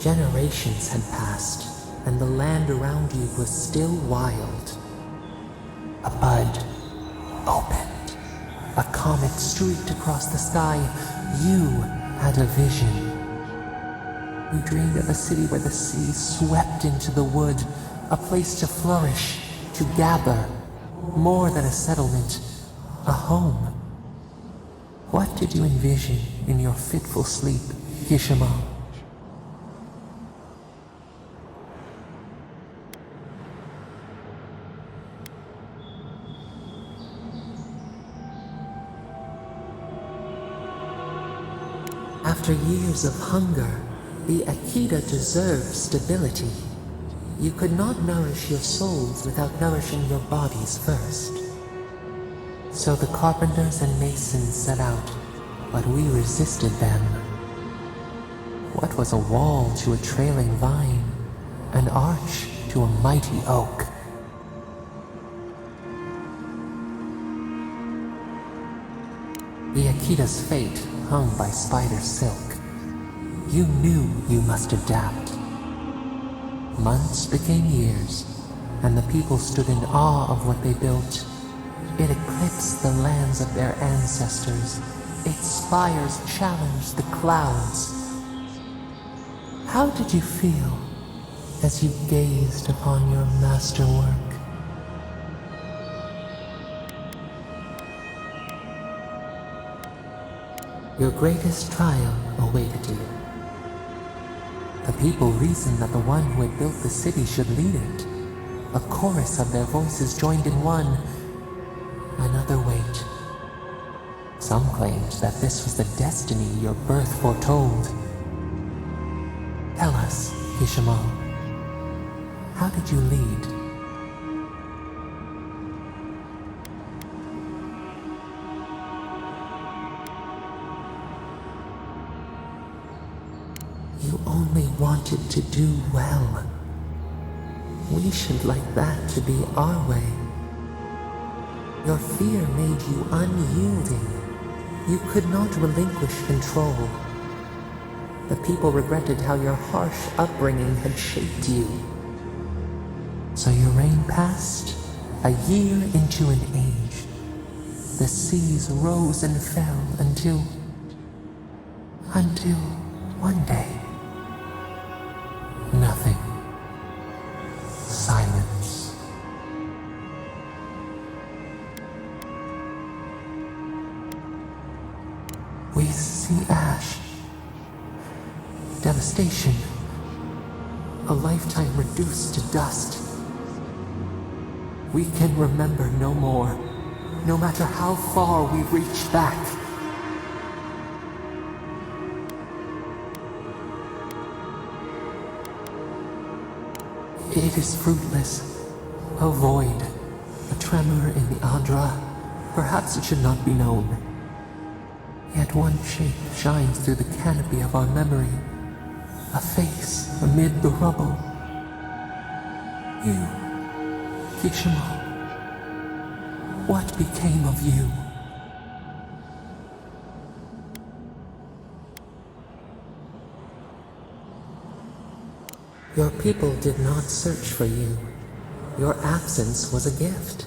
Generations had passed, and the land around you was still wild. A bud opened. A comet streaked across the sky. You had a vision. You dreamed of a city where the sea swept into the wood, a place to flourish, to gather, more than a settlement, a home. What did you envision in your fitful sleep, Kishimal? After years of hunger, the Akita deserved stability. You could not nourish your souls without nourishing your bodies first. So the carpenters and masons set out, but we resisted them. What was a wall to a trailing vine, an arch to a mighty oak? The Akita's fate hung by spider silk. You knew you must adapt. Months became years, and the people stood in awe of what they built. It eclipsed the lands of their ancestors. Its spires challenged the clouds. How did you feel as you gazed upon your masterwork? Your greatest trial awaited you. The people reasoned that the one who had built the city should lead it. A chorus of their voices joined in one. Another wait. Some claimed that this was the destiny your birth foretold. Tell us, Kishimal, how did you lead? You only wanted to do well. We should like that to be our way. Your fear made you unyielding. You could not relinquish control. The people regretted how your harsh upbringing had shaped you. So your reign passed, a year into an age. The seas rose and fell until one day. Nothing. Silence. We see ash. Devastation. A lifetime reduced to dust. We can remember no more, no matter how far we reach back. It is fruitless, a void, a tremor in the Adra. Perhaps it should not be known. Yet one shape shines through the canopy of our memory, a face amid the rubble. You, Kishimal, what became of you? Your people did not search for you. your absence was a gift.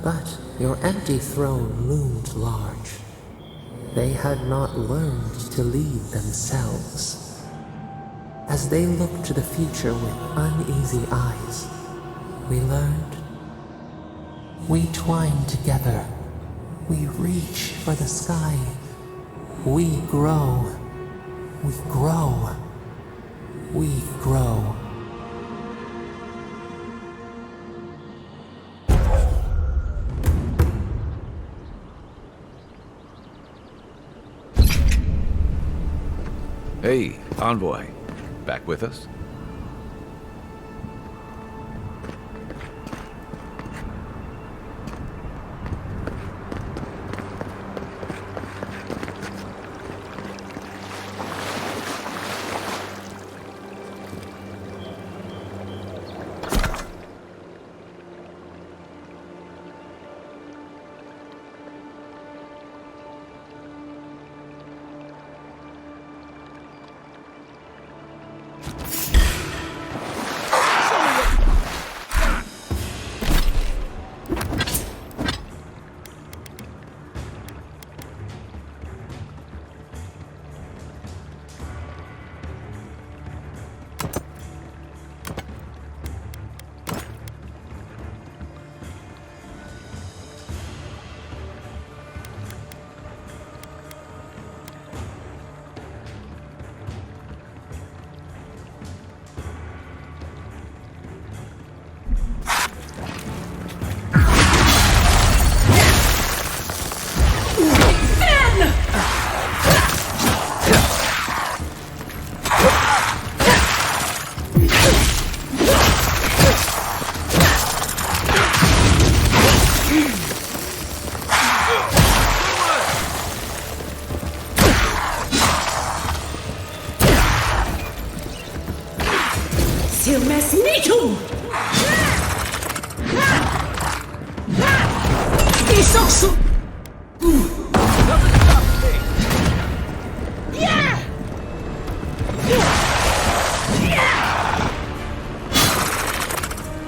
But your empty throne loomed large. They had not learned to lead themselves. As they looked to the future with uneasy eyes, we learned. We twine together. We reach for the sky. We grow. We grow. We grow. Hey, Envoy. Back with us?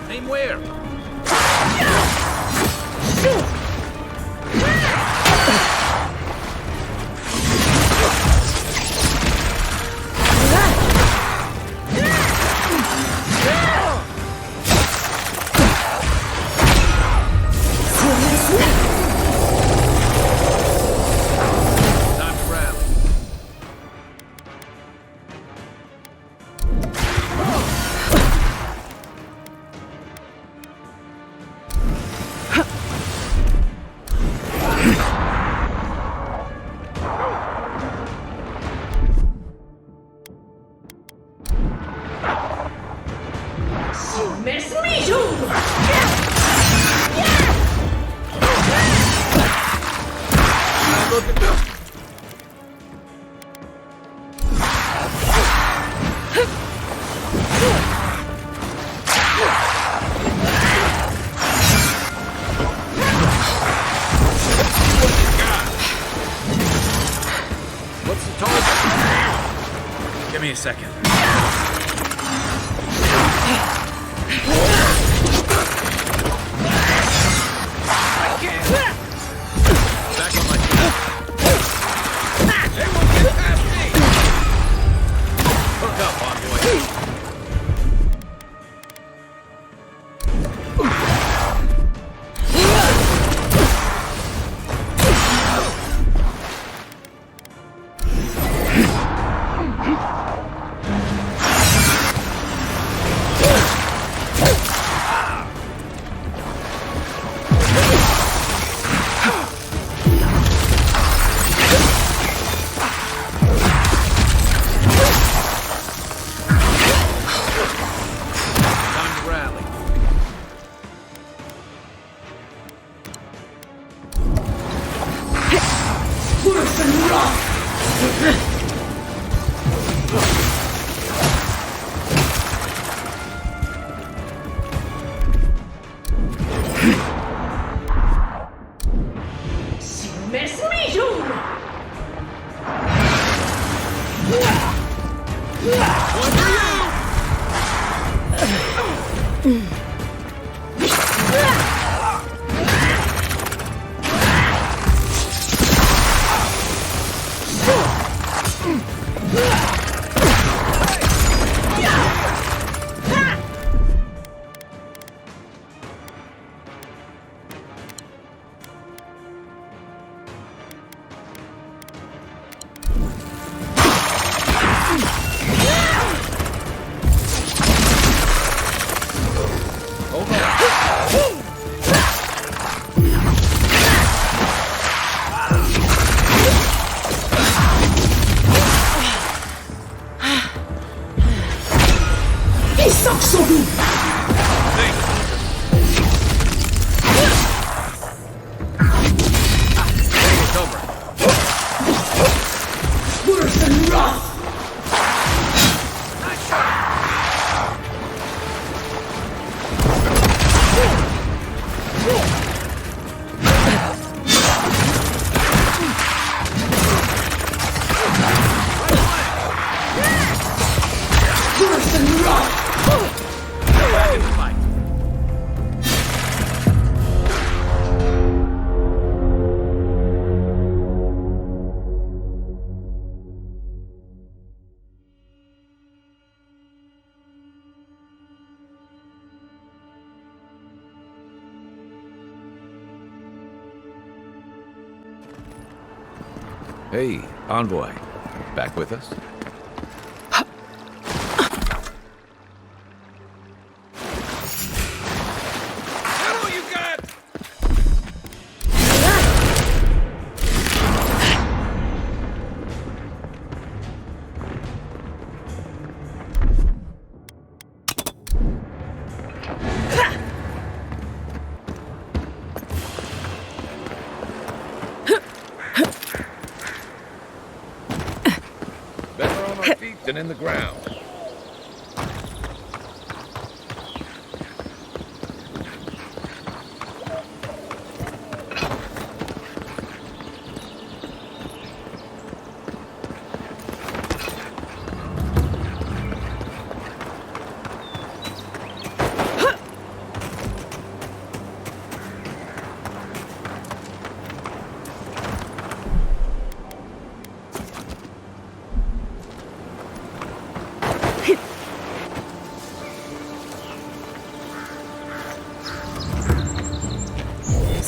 Aim where? What's the target? Give me a second. I can't. Back on my feet. They won't get past me. Hook up, Envoy. It's over. Worse than rough! Worse than rough! Back in the fight. Hey, Envoy. Back with us? Better on our feet than in the ground.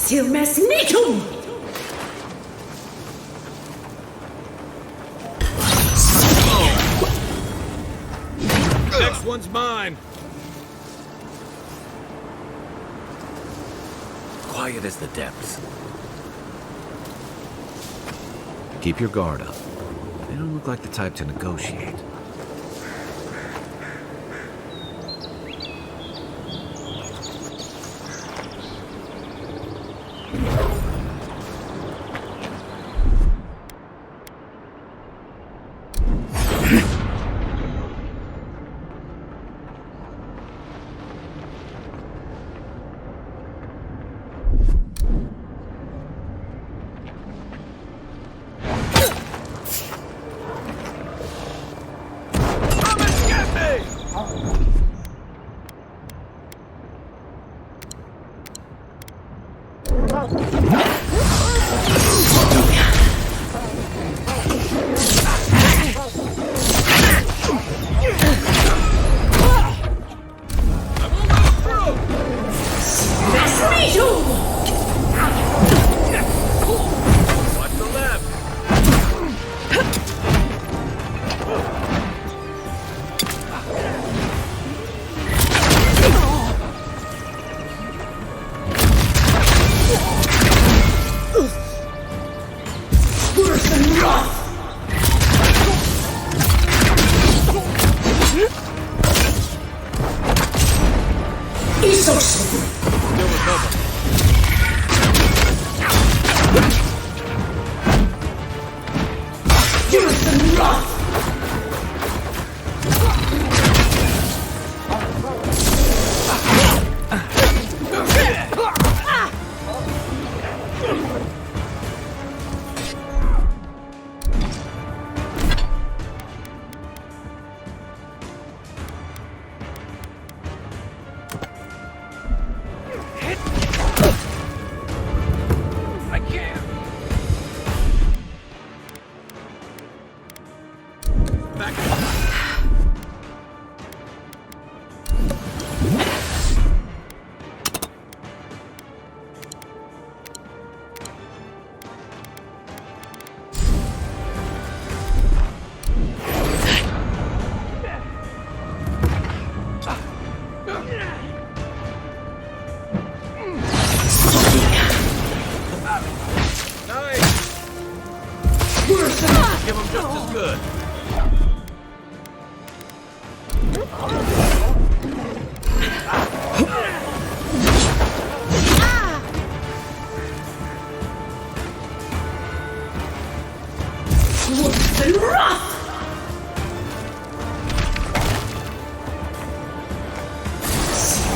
Silmesnitum! Next one's mine. Quiet as the depths. Keep your guard up. They don't look like the type to negotiate.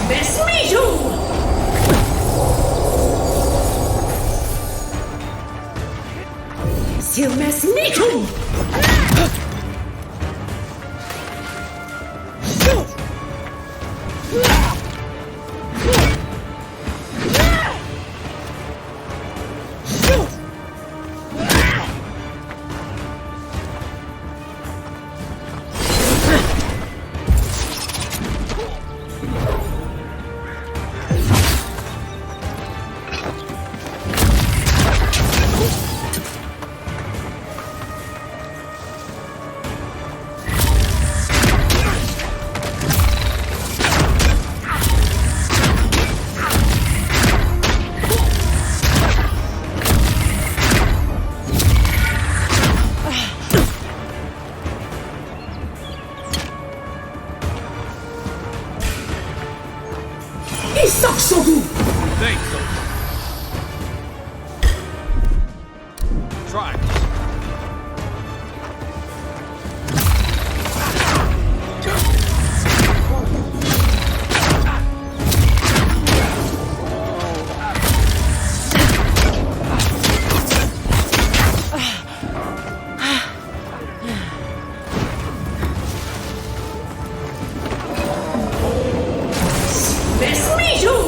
Best me too! Silmes me too! Thanks, Try. Best me too!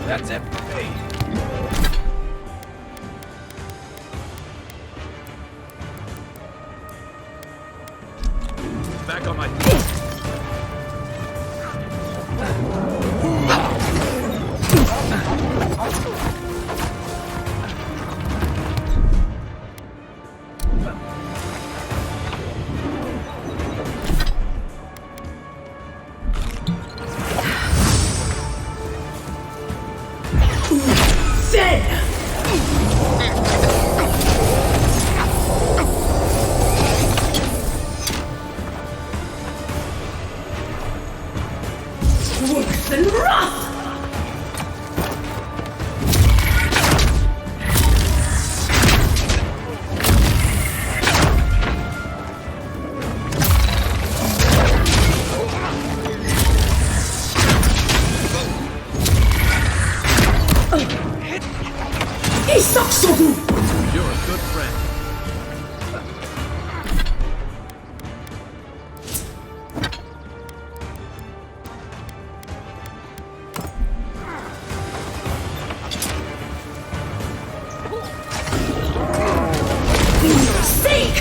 That's it for me. Back on my feet. Worse than rough! He sucks so good! You're a good friend. Mistake!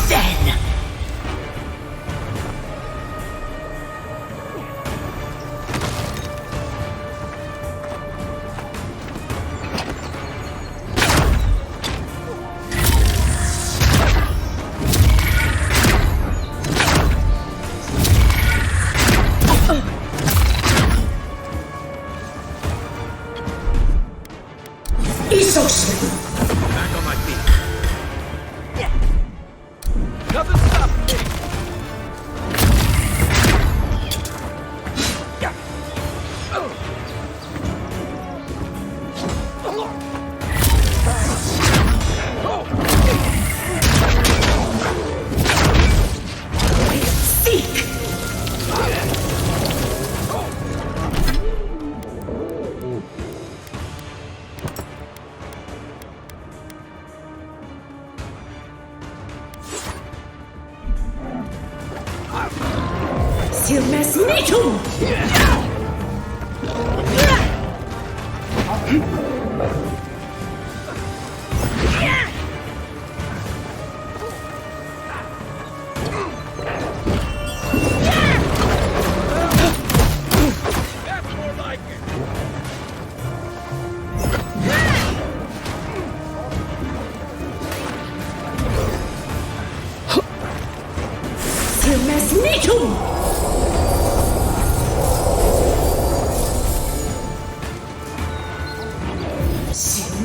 Then! He's so sweet! Back on my feet. Nothing stopping me. Seek! Mesnitum!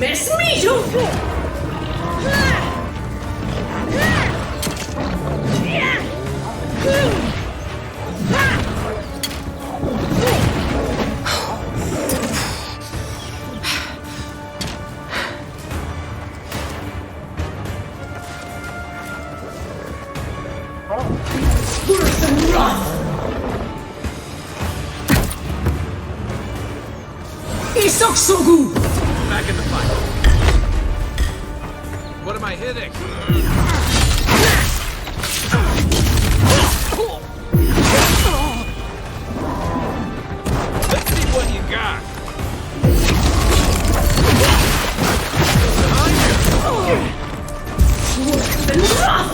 Mesnitum! Worse than wrath! Isoksogu! Back in the fight. What am I hitting? Let's see what you got. Worse than wrath!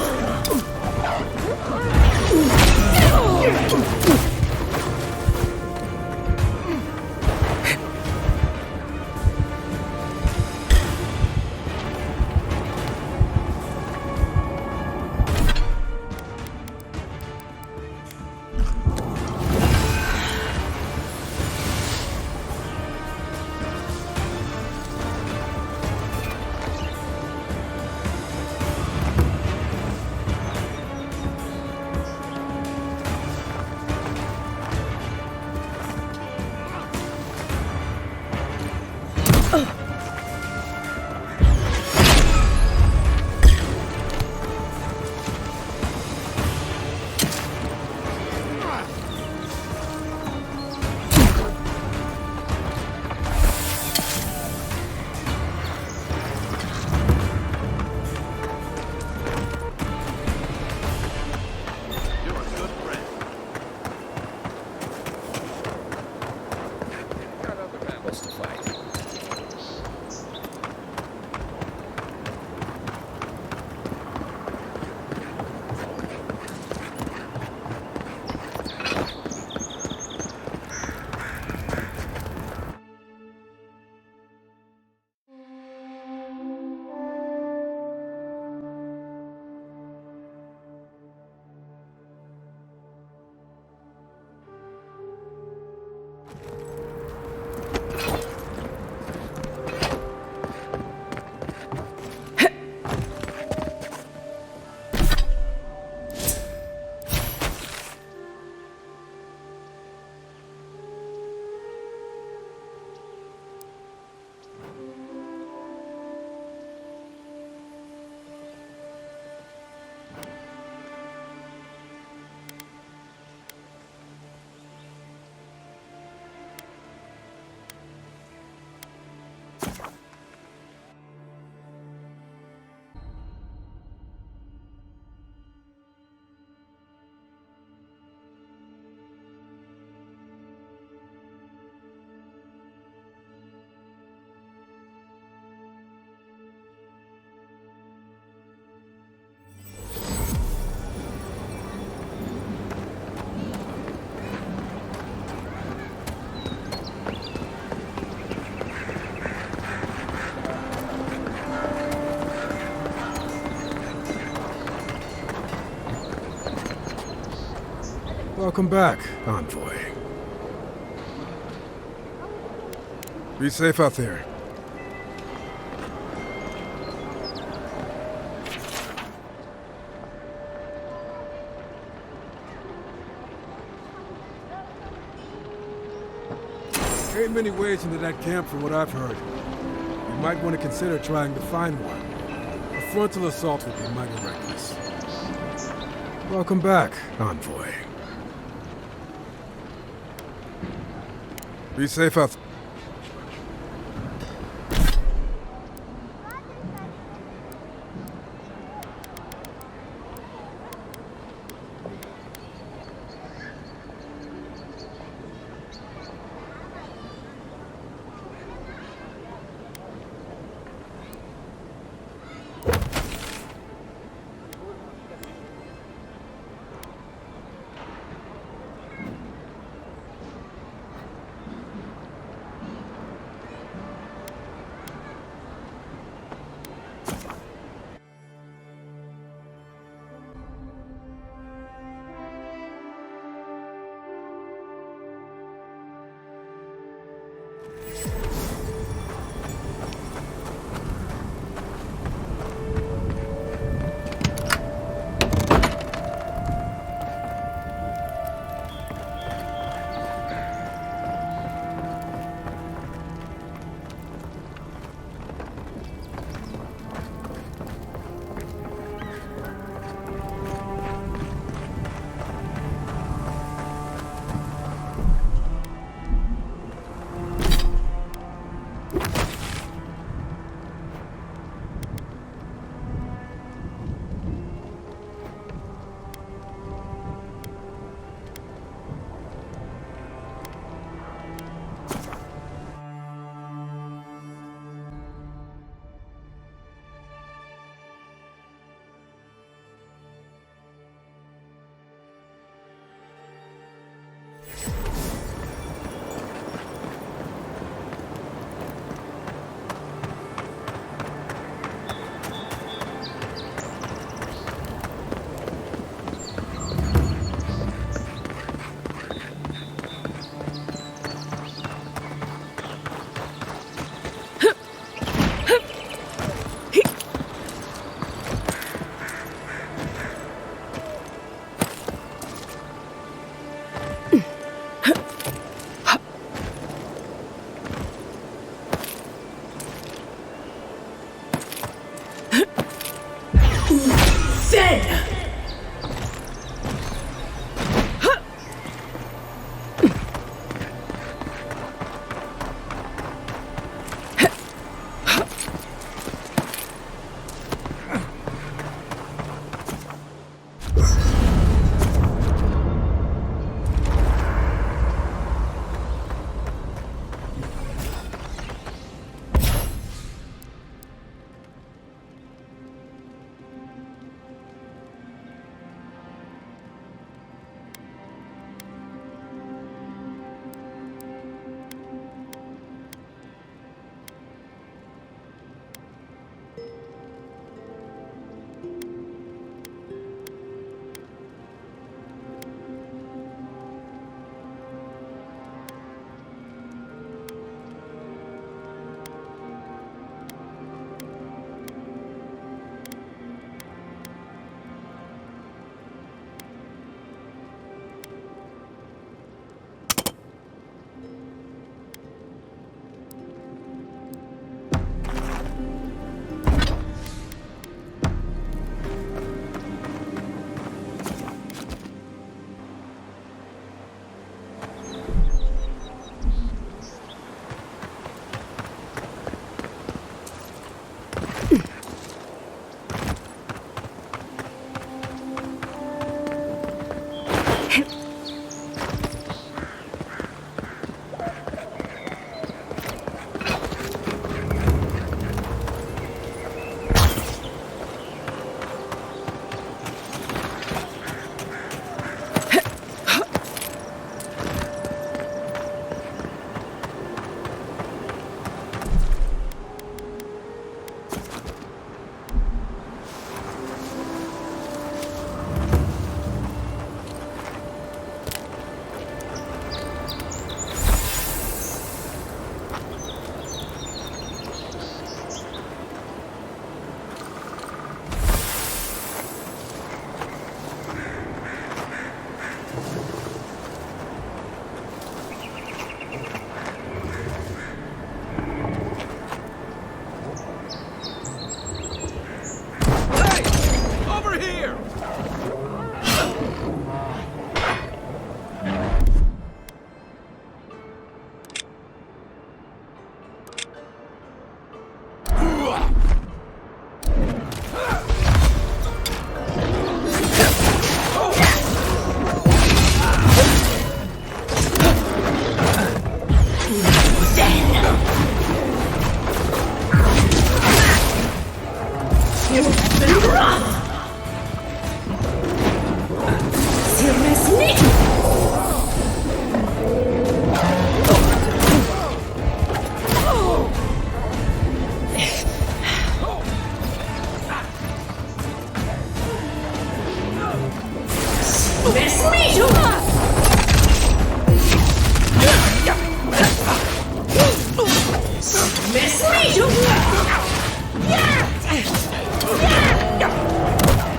What's the fight? Welcome back, Envoy. Be safe out there. Ain't many ways into that camp from what I've heard. You might want to consider trying to find one. A frontal assault would be mighty reckless. Welcome back, Envoy. Be safe out there.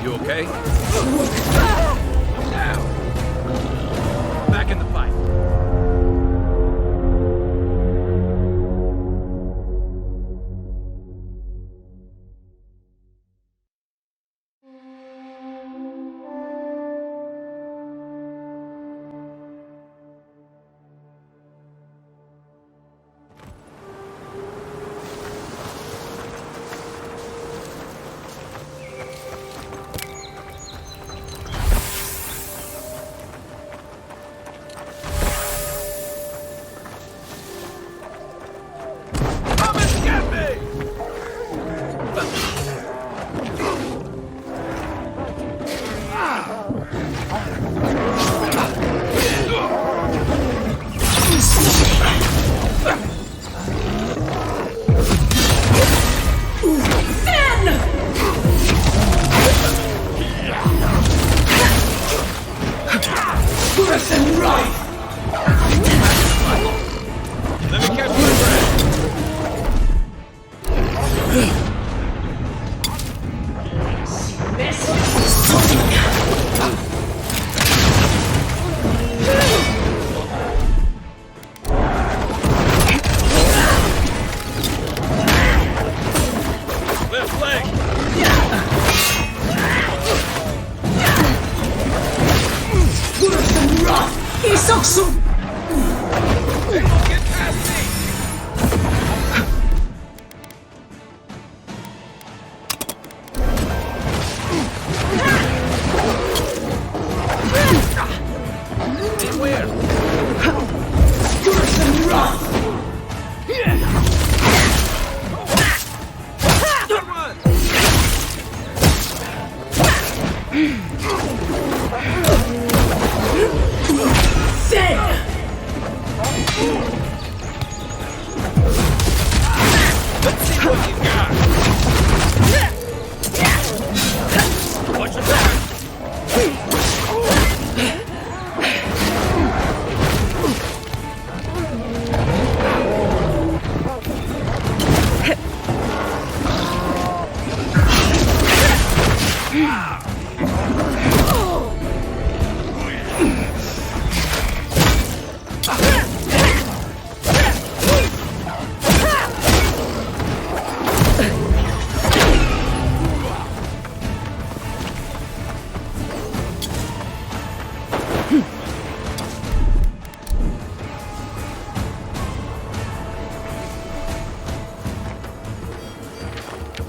You okay? Now, back in the fight.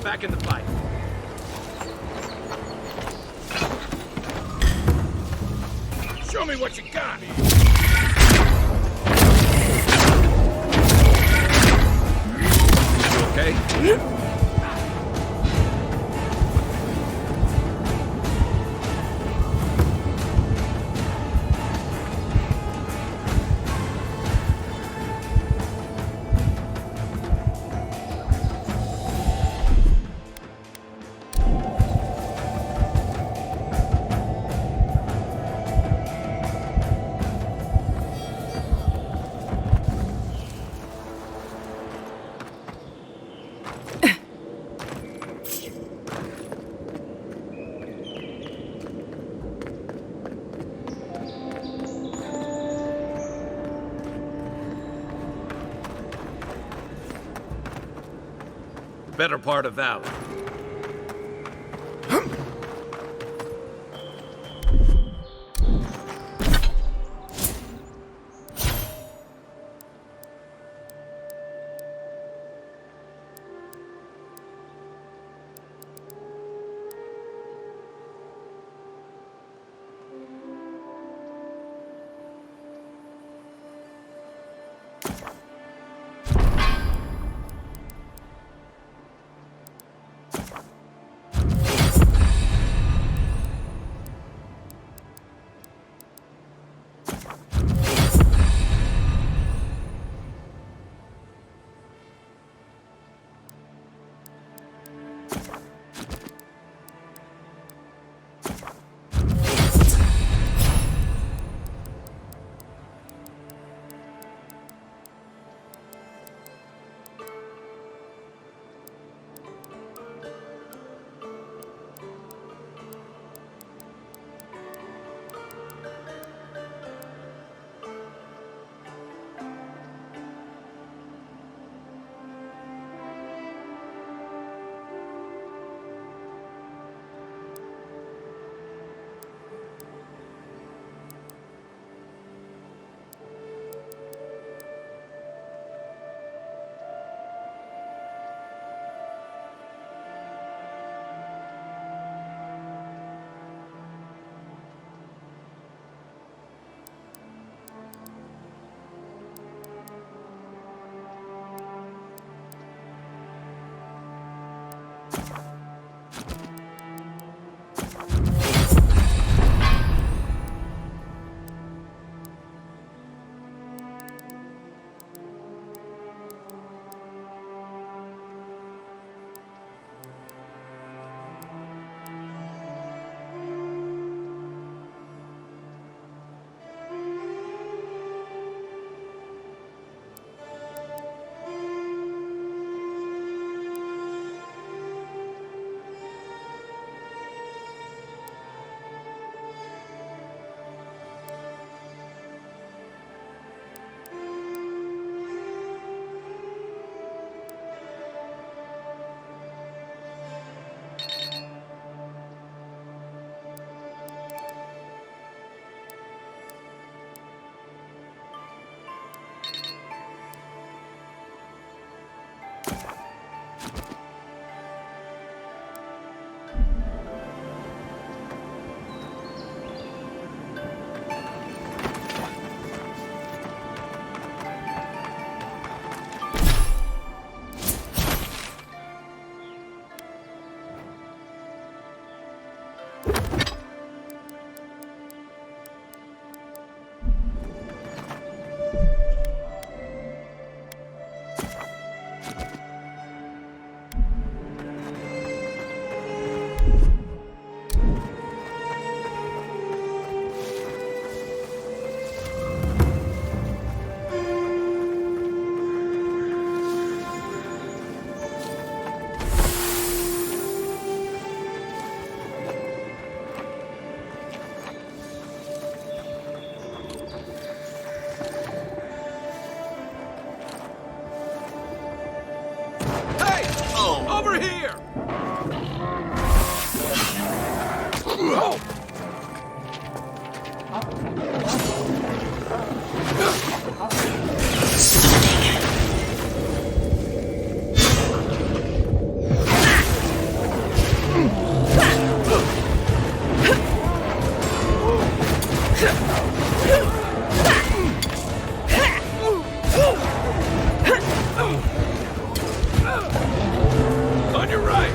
Back in the fight. Show me what you got. You okay? Better part of Avowed. here! On your right!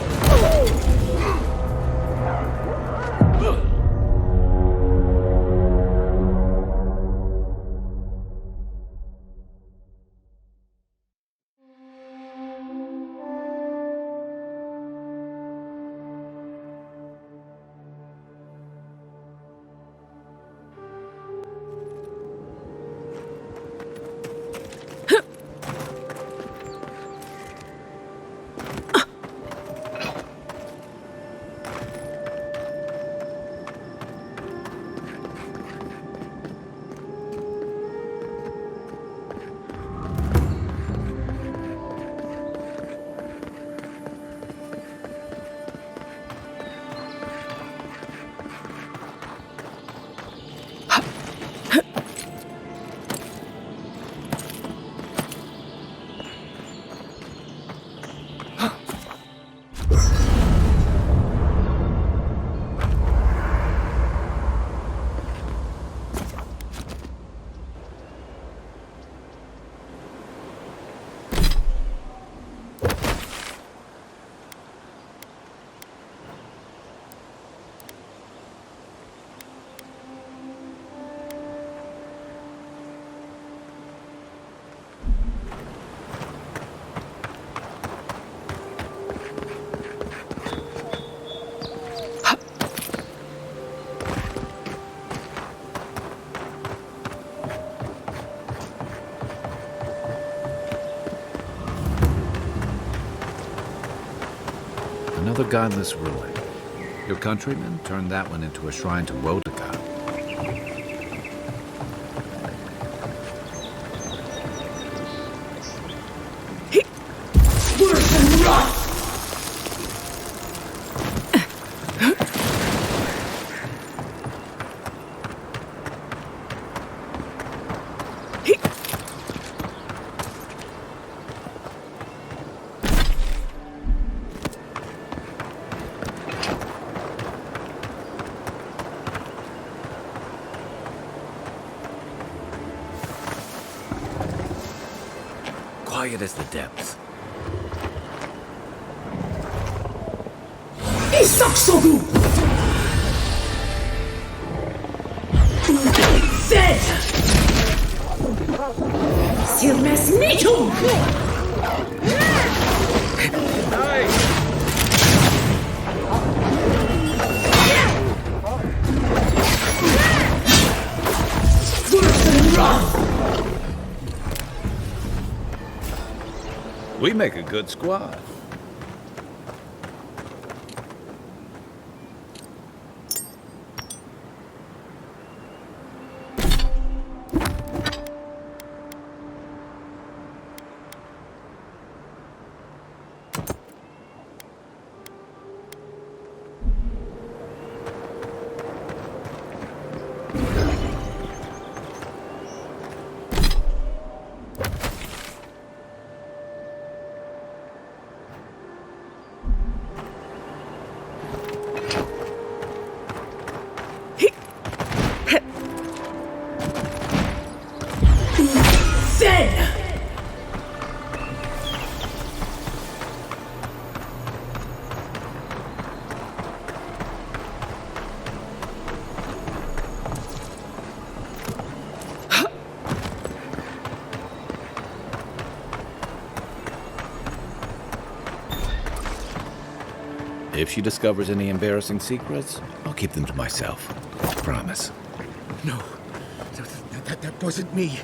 Another godless ruin. Your countrymen turned that one into a shrine to Wodagon. Worse than rot! Quiet as the depths. Isaksogu! Zed! Silmes Nitum! We make a good squad. If she discovers any embarrassing secrets, I'll keep them to myself. Promise. No, that wasn't me.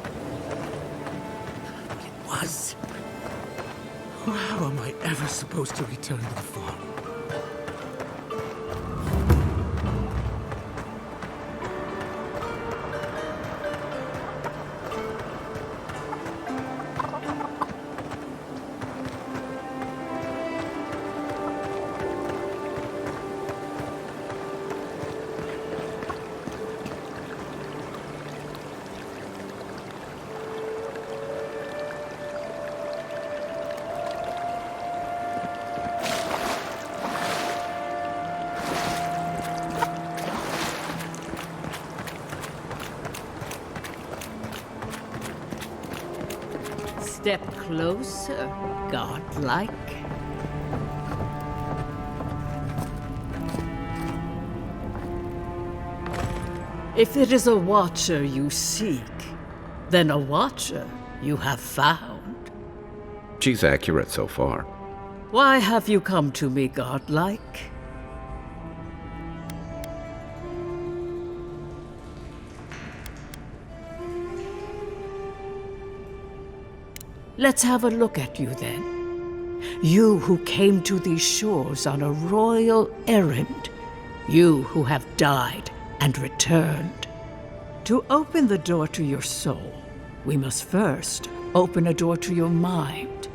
It was. How am I ever supposed to return to the farm? step closer, godlike. If it is a watcher you seek, then a watcher you have found. She's accurate so far. Why have you come to me, godlike? Let's have a look at you then. You who came to these shores on a royal errand. You who have died and returned. To open the door to your soul, we must first open a door to your mind.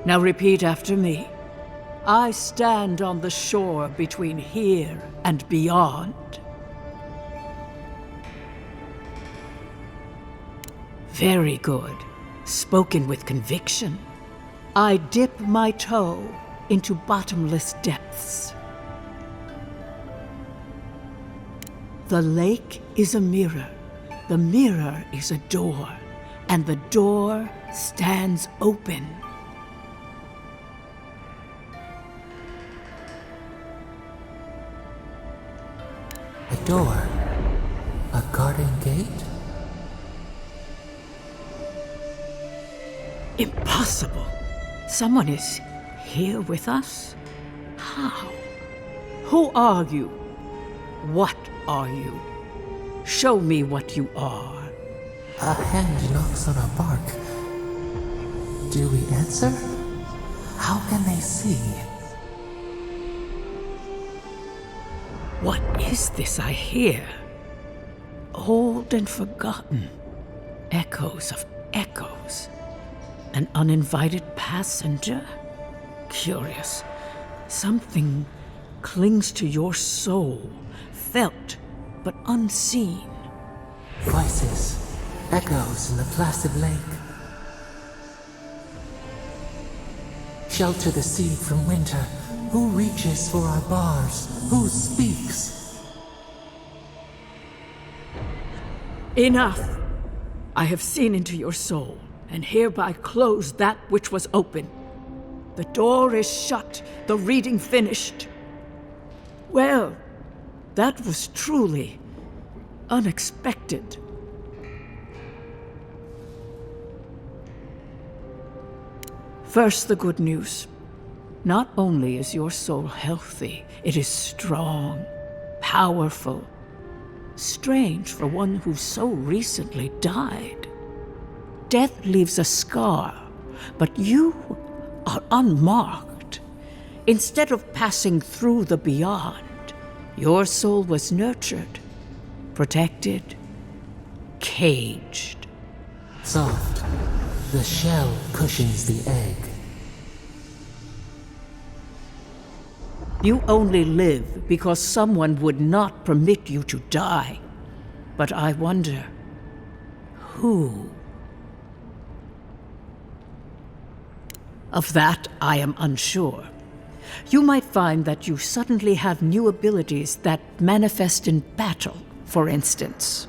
Now repeat after me. I stand on the shore between here and beyond. Very good. Spoken with conviction. I dip my toe into bottomless depths. The lake is a mirror, the mirror is a door, and the door stands open. A door? A garden gate? Impossible! Someone is here with us? How? Who are you? What are you? Show me what you are. A hand knocks on a bark. Do we answer? How can they see? What is this I hear? Old and forgotten. Echoes of echoes. An uninvited passenger? Curious. Something clings to your soul, felt but unseen. Voices, echoes in the placid lake. Shelter the seed from winter. Who reaches for our bars? Who speaks? Enough! I have seen into your soul, and hereby close that which was open. The door is shut, the reading finished. Well, that was truly unexpected. First, the good news. Not only is your soul healthy, it is strong, powerful. Strange for one who so recently died. Death leaves a scar, but you are unmarked. Instead of passing through the beyond, your soul was nurtured, protected, caged. Soft. The shell cushions the egg. You only live because someone would not permit you to die. But I wonder, who? Of that, I am unsure. You might find that you suddenly have new abilities that manifest in battle, for instance.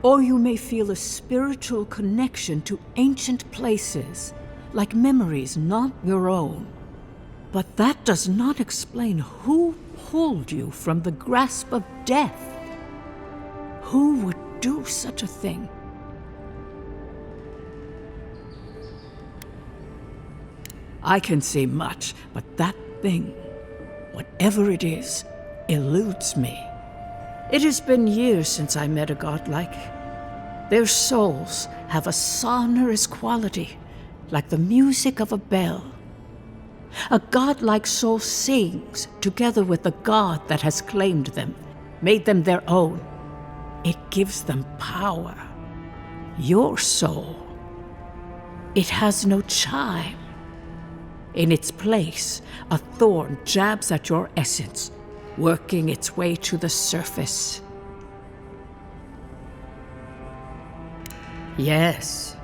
Or you may feel a spiritual connection to ancient places, like memories not your own. But that does not explain who pulled you from the grasp of death. Who would do such a thing? I can say much, but that thing, whatever it is, eludes me. It has been years since I met a godlike. Their souls have a sonorous quality, like the music of a bell. A godlike soul sings together with the god that has claimed them, made them their own. It gives them power. Your soul, it has no chime. In its place, a thorn jabs at your essence, working its way to the surface. Yes,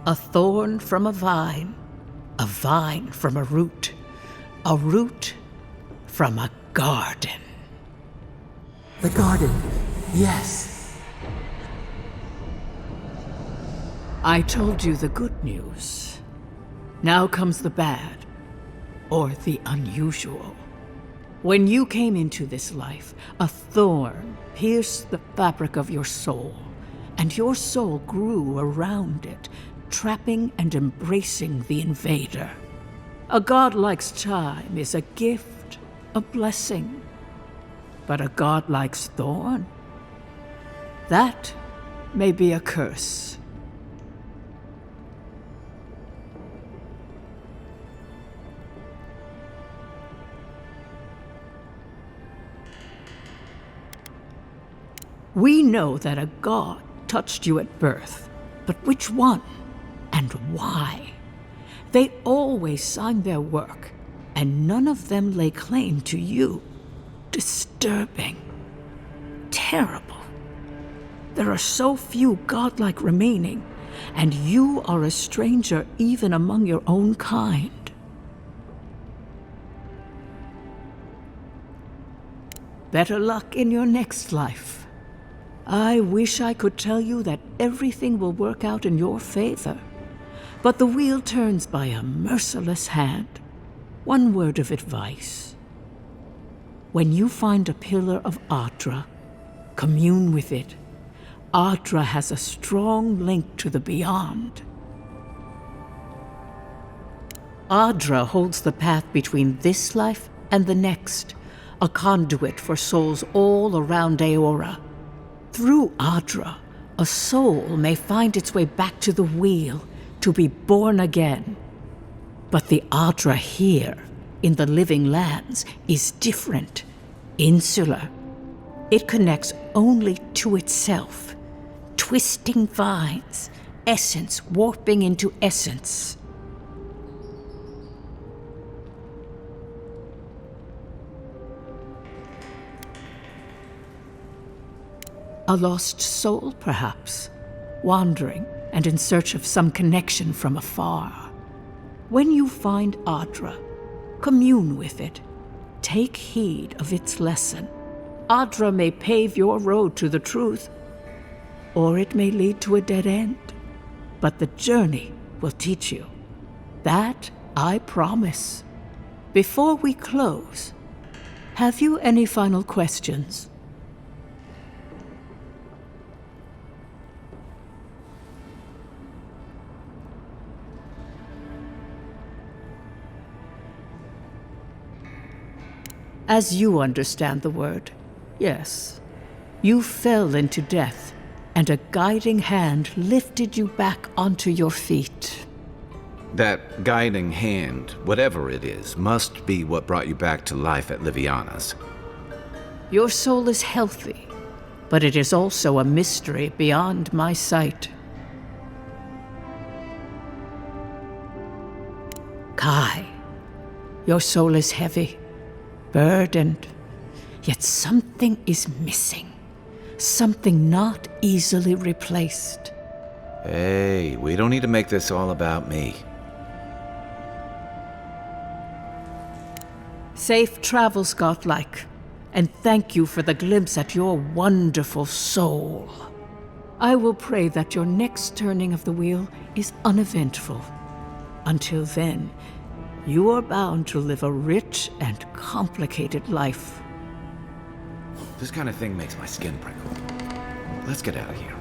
a thorn from a vine from a root from a garden. The garden, yes. I told you the good news. Now comes the bad, or the unusual. When you came into this life, a thorn pierced the fabric of your soul, and your soul grew around it, trapping and embracing the invader. A godlike's time is a gift, a blessing. But a godlike's thorn? That may be a curse. We know that a god touched you at birth, but which one and why? They always signed their work, and none of them lay claim to you. Disturbing. Terrible. There are so few godlike remaining, and you are a stranger even among your own kind. Better luck in your next life. I wish I could tell you that everything will work out in your favor, but the wheel turns by a merciless hand. One word of advice. When you find a pillar of Adra, commune with it. Adra has a strong link to the beyond. Adra holds the path between this life and the next, a conduit for souls all around Aora. Through Adra, a soul may find its way back to the wheel to be born again. But the Adra here, in the living lands, is different, insular. It connects only to itself, twisting vines, essence warping into essence. A lost soul, perhaps, wandering and in search of some connection from afar. When you find Adra, commune with it. Take heed of its lesson. Adra may pave your road to the truth, or it may lead to a dead end. But the journey will teach you. That I promise. Before we close, have you any final questions? As you understand the word, yes. You fell into death, and a guiding hand lifted you back onto your feet. That guiding hand, whatever it is, must be what brought you back to life at Liviana's. Your soul is healthy, but it is also a mystery beyond my sight. Kai, your soul is heavy, burdened, yet something is missing. Something not easily replaced. Hey, we don't need to make this all about me. Safe travels, godlike, and thank you for the glimpse at your wonderful soul. I will pray that your next turning of the wheel is uneventful. Until then, you are bound to live a rich and complicated life. This kind of thing makes my skin prickle. Let's get out of here.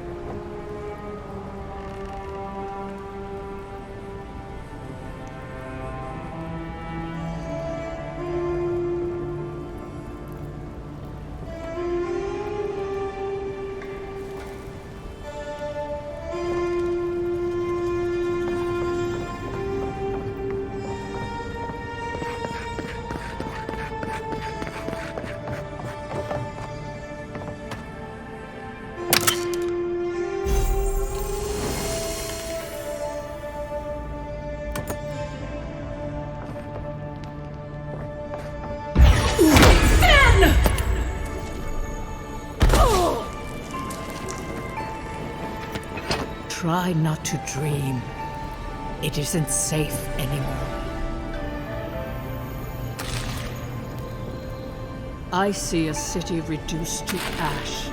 Try not to dream. It isn't safe anymore. I see a city reduced to ash,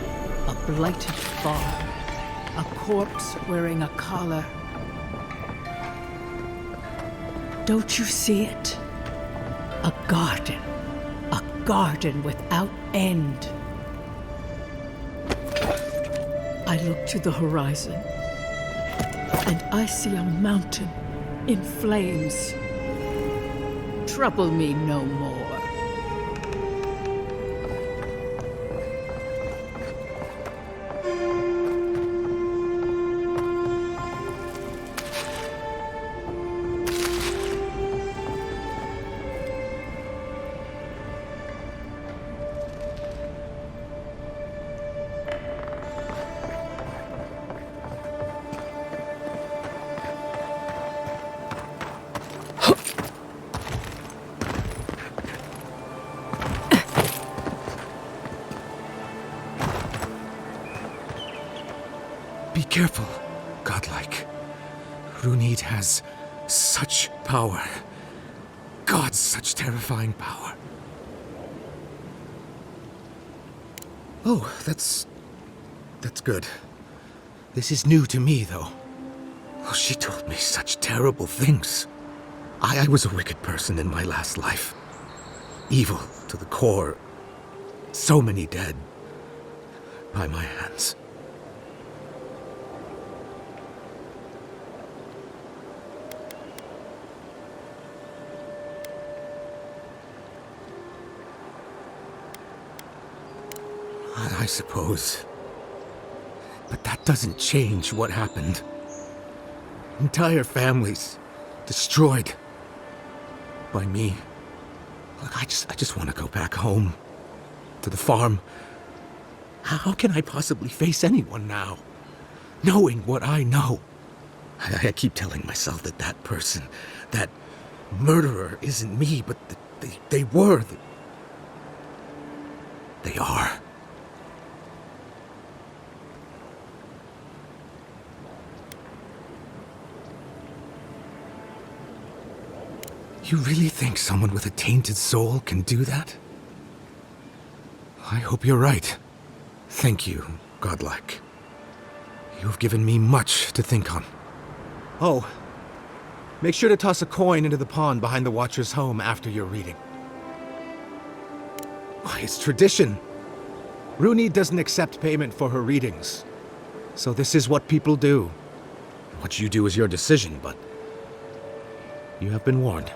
a blighted farm. A corpse wearing a collar. Don't you see it? A garden. A garden without end. I look to the horizon, and I see a mountain in flames. Trouble me no more. Be careful, godlike. Runid has such power. God, such terrifying power. Oh, that's good. This is new to me, though. Oh, she told me such terrible things. I was a wicked person in my last life. Evil to the core. So many dead. By my hands. I suppose. But that doesn't change what happened. Entire families destroyed by me. Look, I just want to go back home to the farm. How can I possibly face anyone now, knowing what I know? I keep telling myself that that person, that murderer isn't me, but they were. They are. You really think someone with a tainted soul can do that? I hope you're right. Thank you, godlike. You have given me much to think on. Oh, make sure to toss a coin into the pond behind the Watcher's home after your reading. Why, it's tradition. Runid doesn't accept payment for her readings. So this is what people do. What you do is your decision, but you have been warned.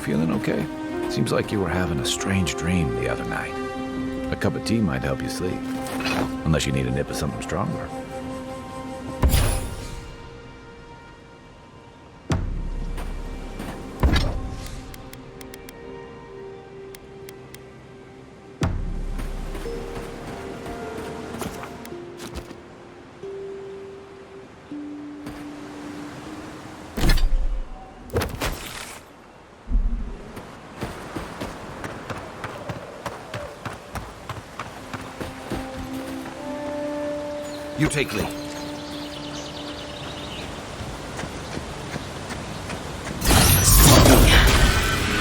feeling okay? Seems like you were having a strange dream the other night. A cup of tea might help you sleep. Unless you need a nip of something stronger. You take lead. You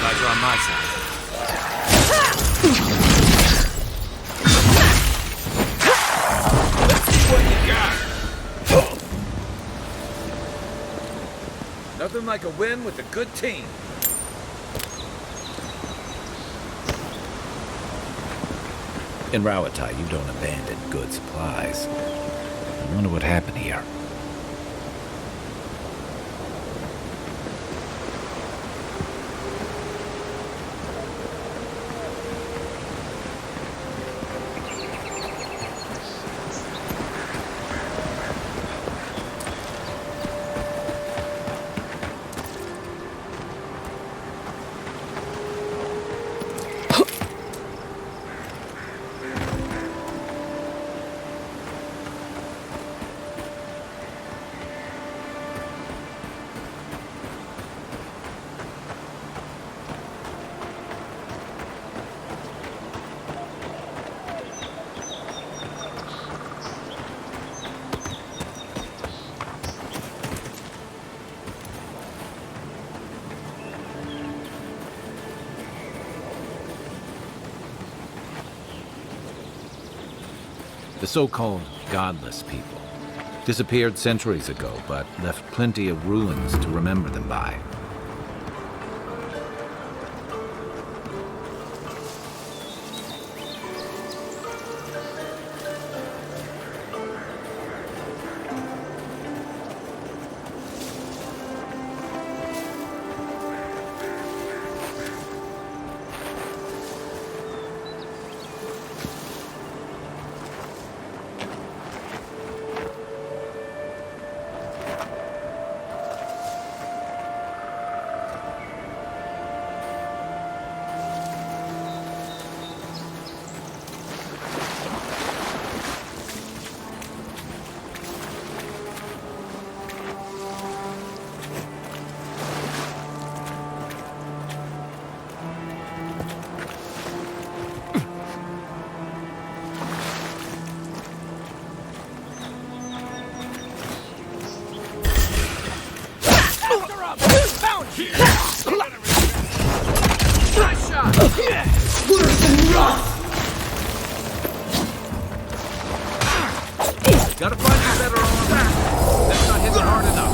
guys are on my side. Let's see what you got. Nothing like a win with a good team. In Rawatai, you don't abandon good supplies. I wonder what happened here. The so-called godless people disappeared centuries ago, but left plenty of ruins to remember them by. Nice shot! Worse than rough! Gotta find you better armor. That's not hitting hard enough.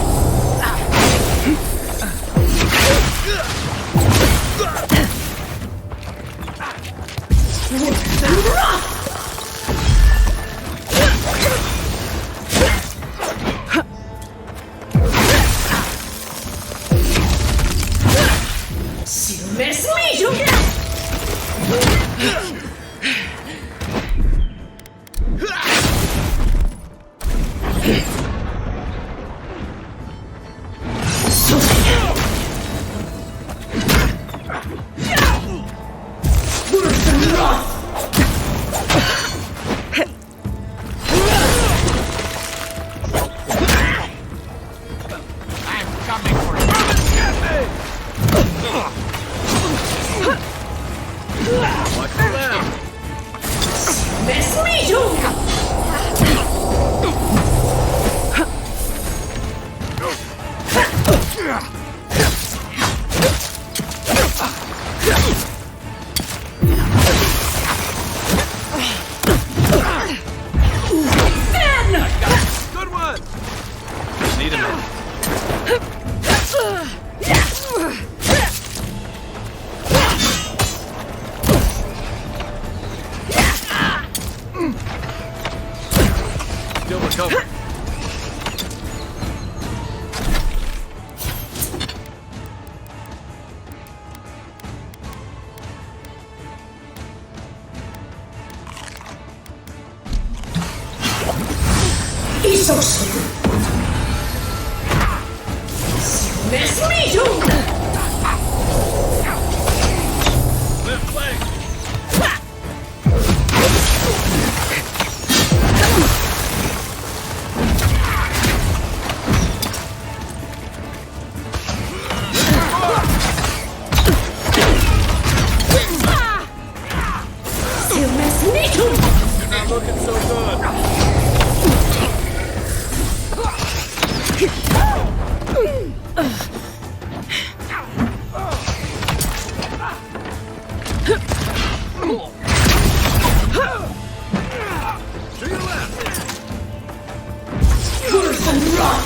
Worse than rough! Silmes Legion! Worse than rough! I'm coming for you. Watch the left. Silmes Legion! Good one. Need a minute. Still recovering. be so soon. Mess me too! Left leg! You're not looking so good. To your left. Curse and run.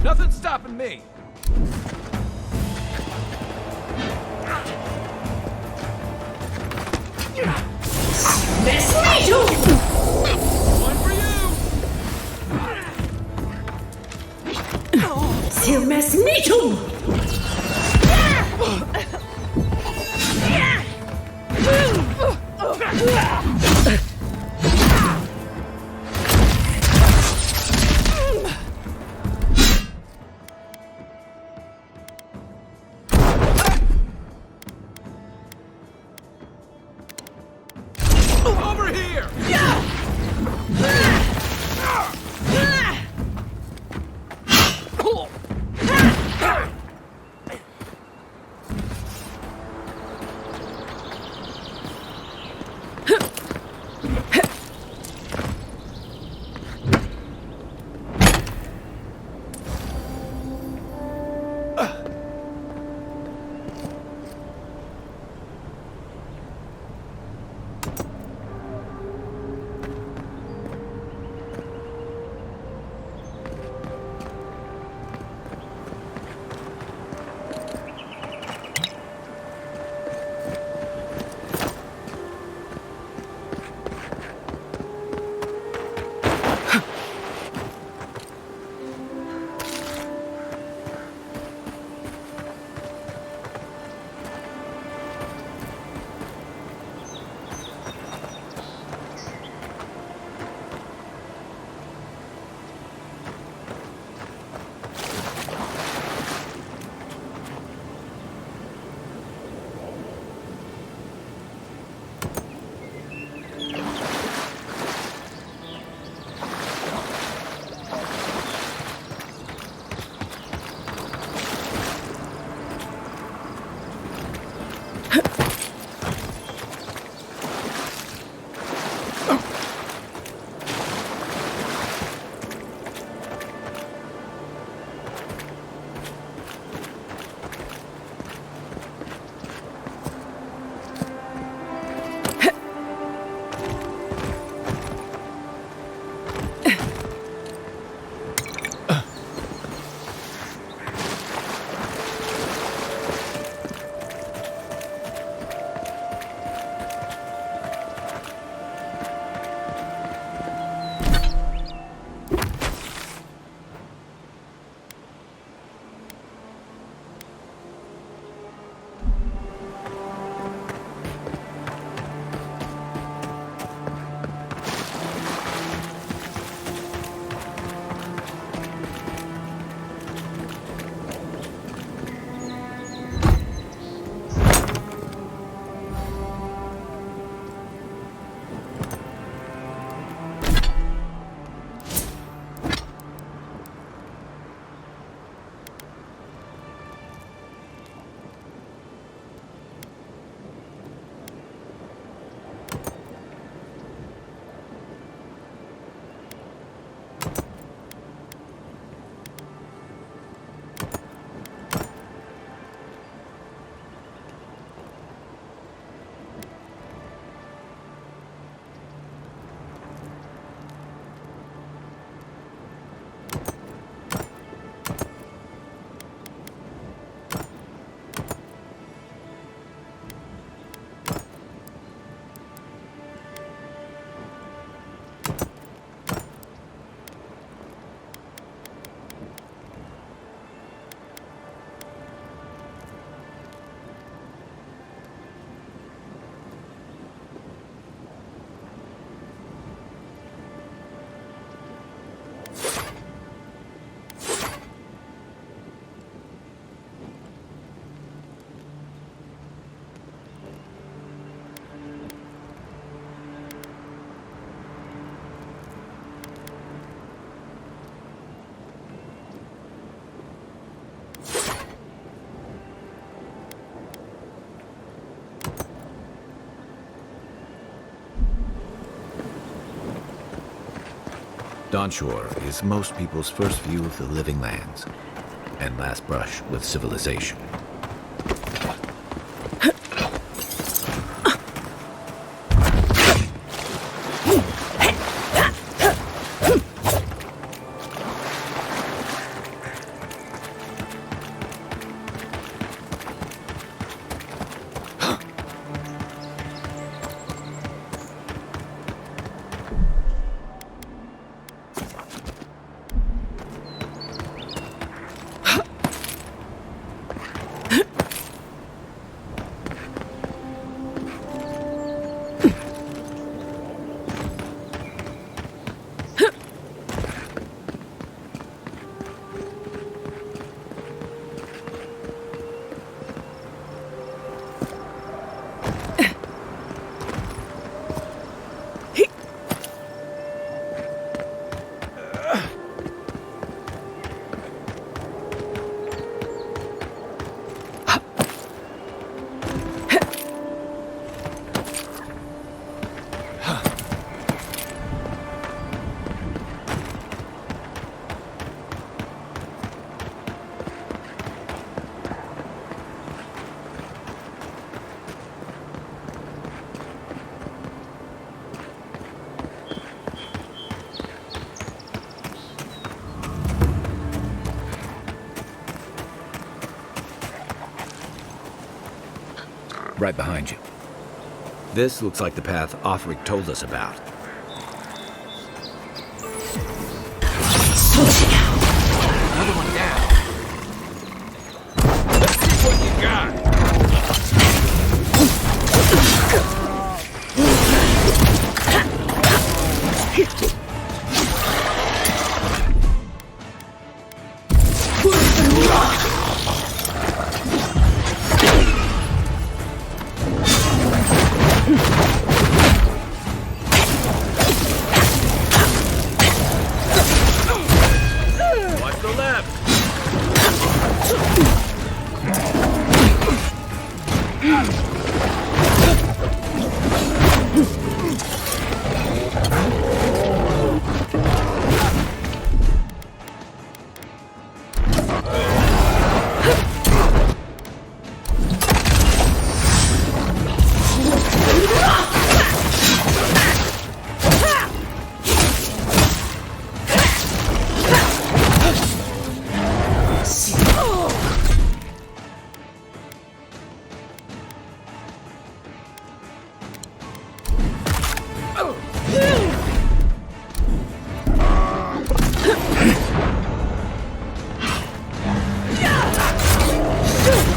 Nothing's stopping me. Mess me too. One for you. Still mess me too. Over here. Dawnshore is most people's first view of the living lands and last brush with civilization. Right behind you. This looks like the path Offric told us about. Another one down. Let's see what you got. Watch the left!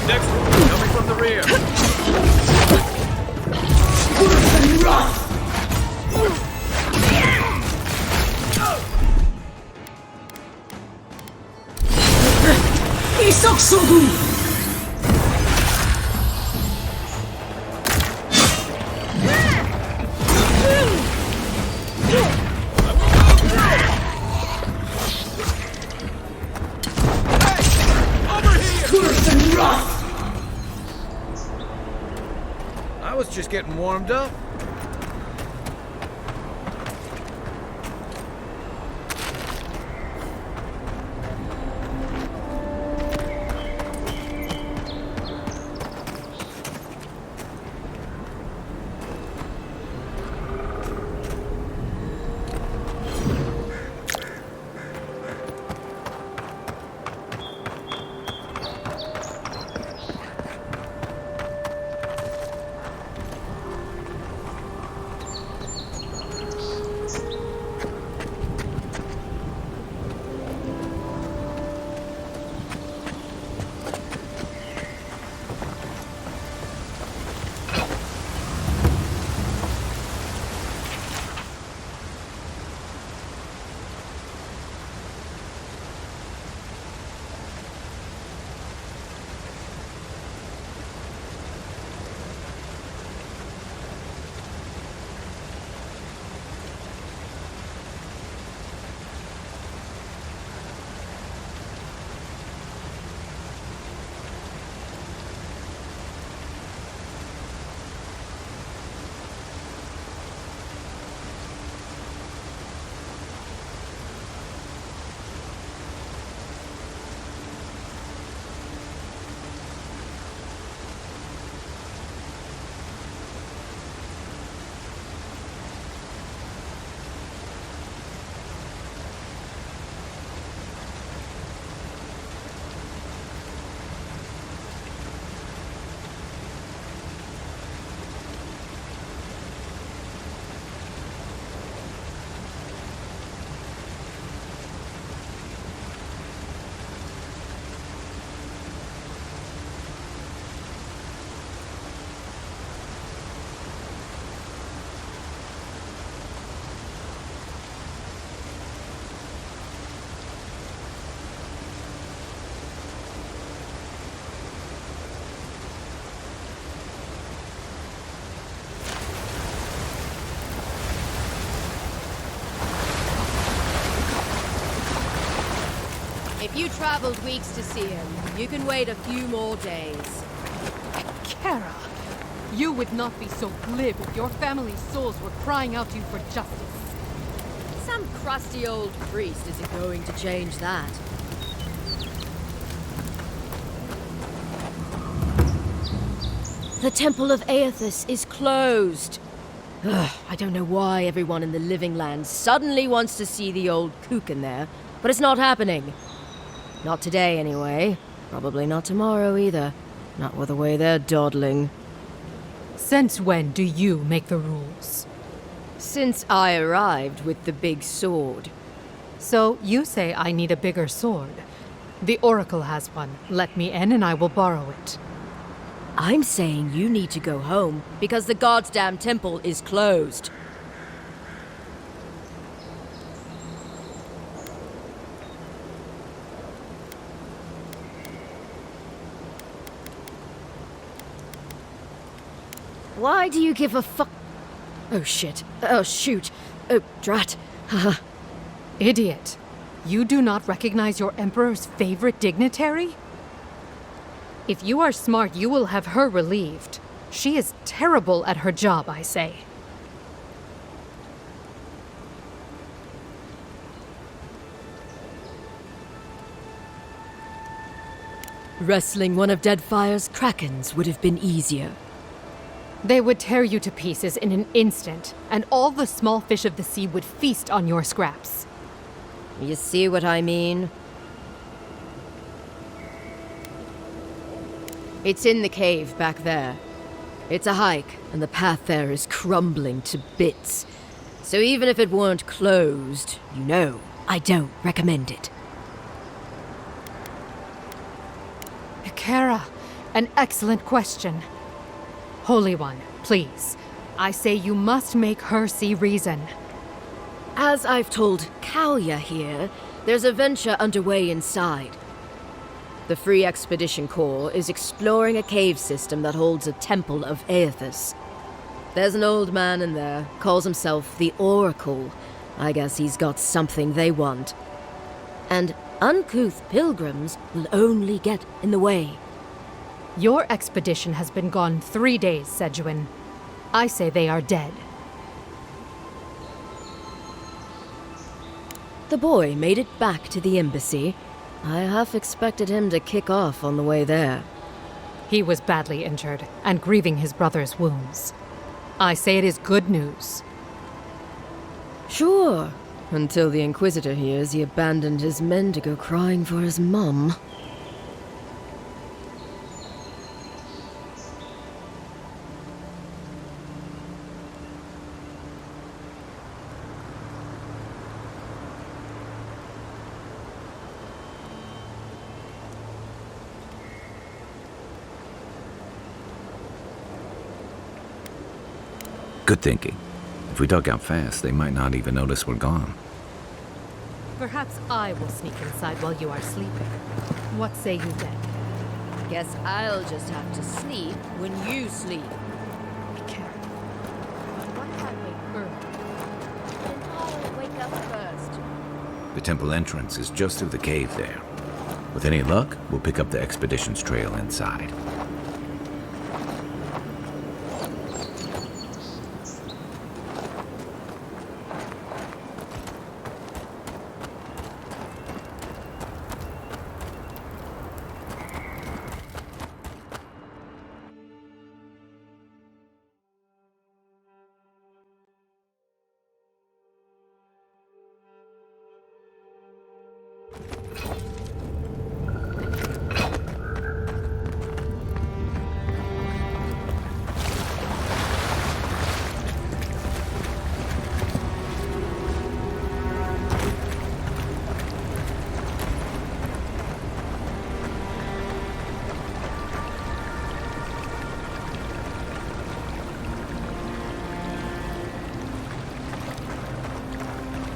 Next one, coming from the rear. I was just getting warmed up. If you traveled weeks to see him, you can wait a few more days. Kara, you would not be so glib if your family's souls were crying out to you for justice. Some crusty old priest isn't going to change that. The Temple of Aethys is closed. Ugh, I don't know why everyone in the Living Land suddenly wants to see the old kook in there, but it's not happening. Not today, anyway. Probably not tomorrow, either. Not with the way they're dawdling. Since when do you make the rules? Since I arrived with the big sword. So you say I need a bigger sword. The Oracle has one. Let me in and I will borrow it. I'm saying you need to go home because the goddamn temple is closed. Why do you give a fuck? Oh shit. Oh shoot. Oh drat. Haha. Idiot. You do not recognize your Emperor's favorite dignitary? If you are smart, you will have her relieved. She is terrible at her job, I say. Wrestling one of Deadfire's krakens would have been easier. They would tear you to pieces in an instant, and all the small fish of the sea would feast on your scraps. You see what I mean? It's in the cave back there. It's a hike, and the path there is crumbling to bits. So even if it weren't closed, you know, I don't recommend it. Kara, an excellent question. Holy One, please. I say you must make her see reason. As I've told Kalya here, there's a venture underway inside. The Free Expedition Corps is exploring a cave system that holds a temple of Aethys. There's an old man in there, calls himself the Oracle. I guess he's got something they want. And uncouth pilgrims will only get in the way. Your expedition has been gone 3 days, Sejuan. I say they are dead. The boy made it back to the embassy. I half expected him to kick off on the way there. He was badly injured and grieving his brother's wounds. I say it is good news. Sure, until the Inquisitor hears he abandoned his men to go crying for his mum. Good thinking. If we dug out fast, they might not even notice we're gone. Perhaps I will sneak inside while you are sleeping. What say you then? Guess I'll just have to sleep when you sleep. What if I wake early? Then I'll wake up first. The temple entrance is just through the cave there. With any luck, we'll pick up the expedition's trail inside.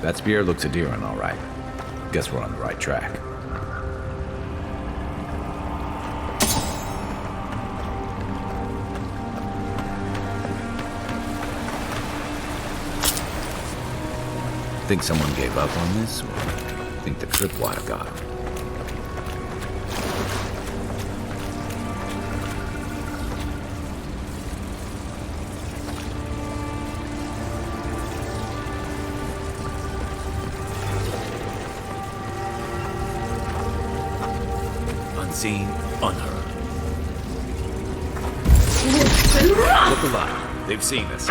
That spear looks Adiran, all right. Guess we're on the right track. Think someone gave up on this, or think the tripwire got him? unseen, unheard. Look alive. They've seen us.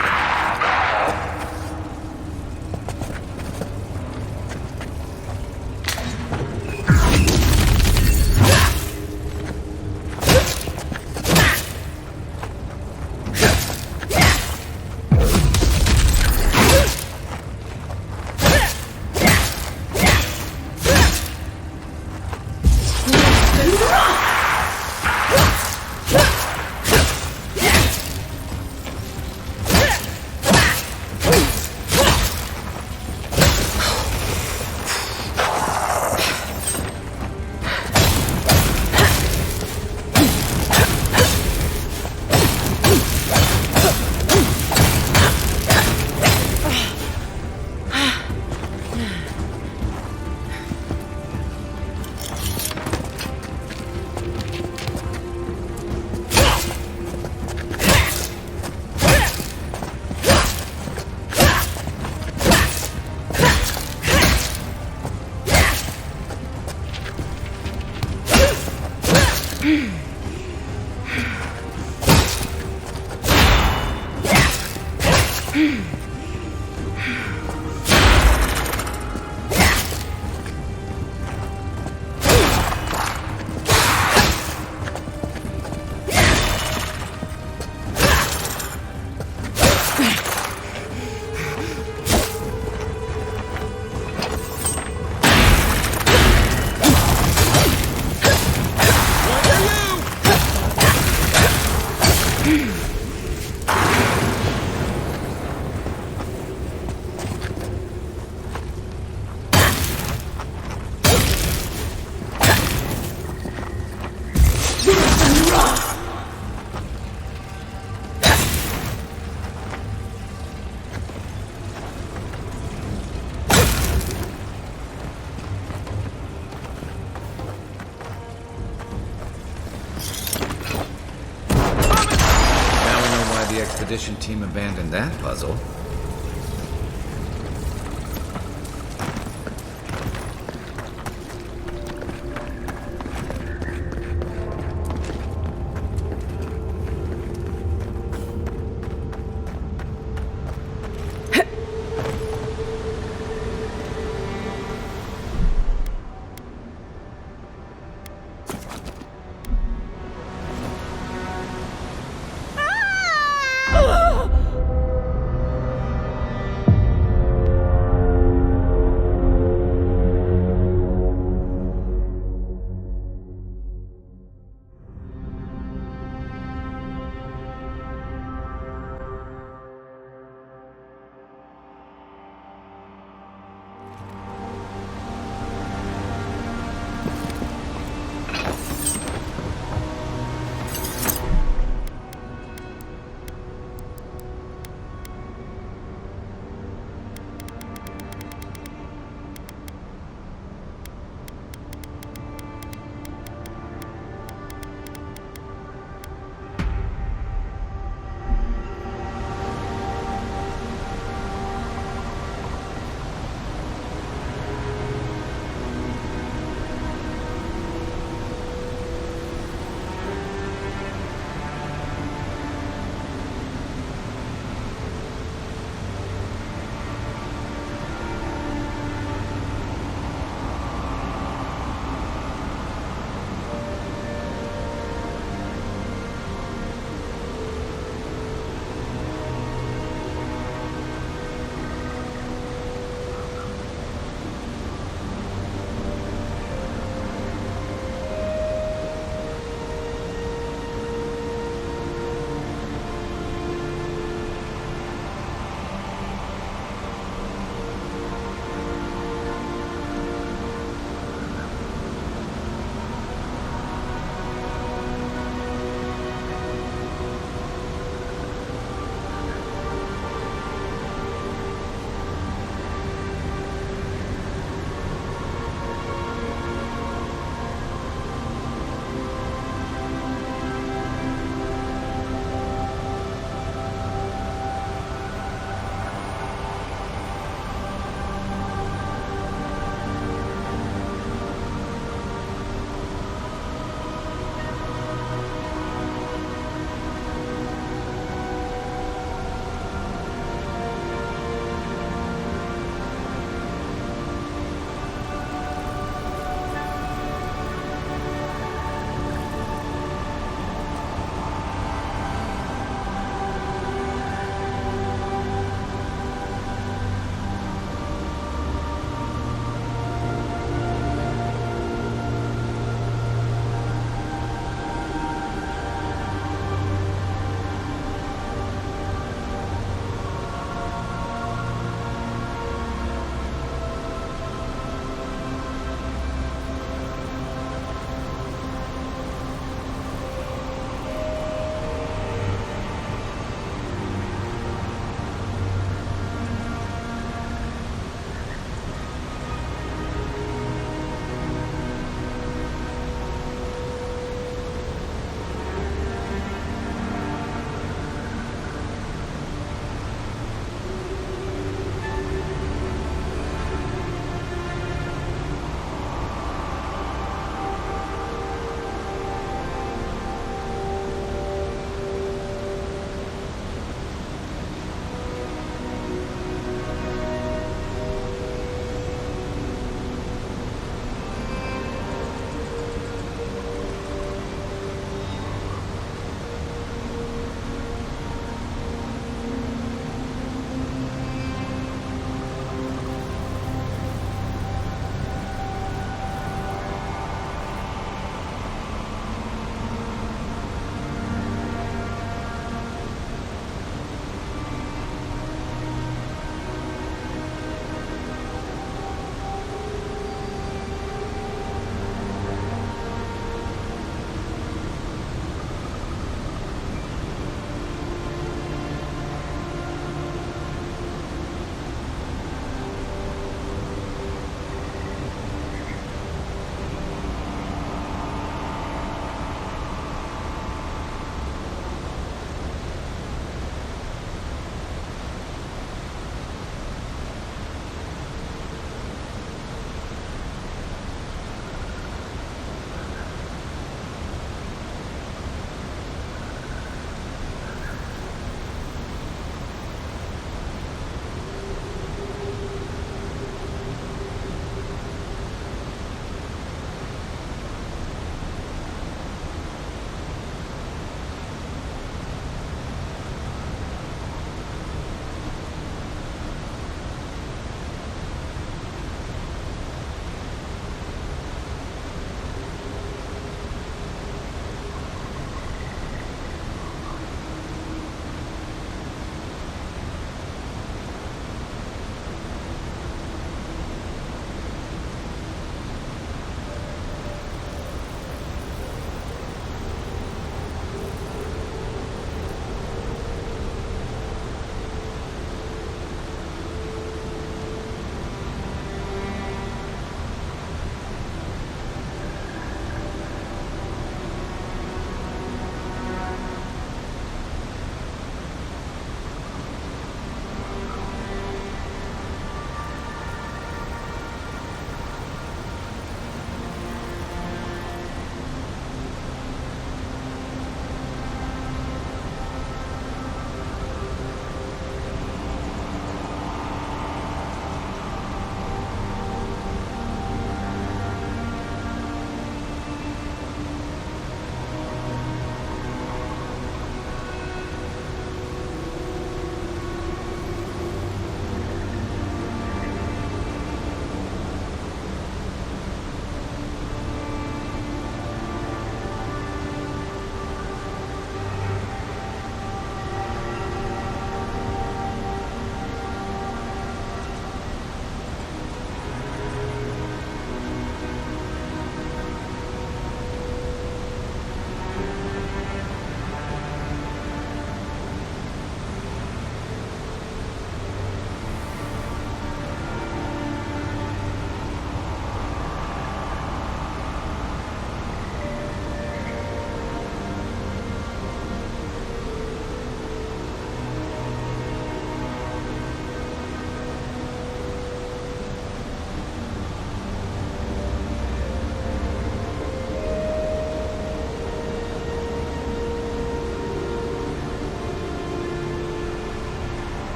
The expedition team abandoned that puzzle.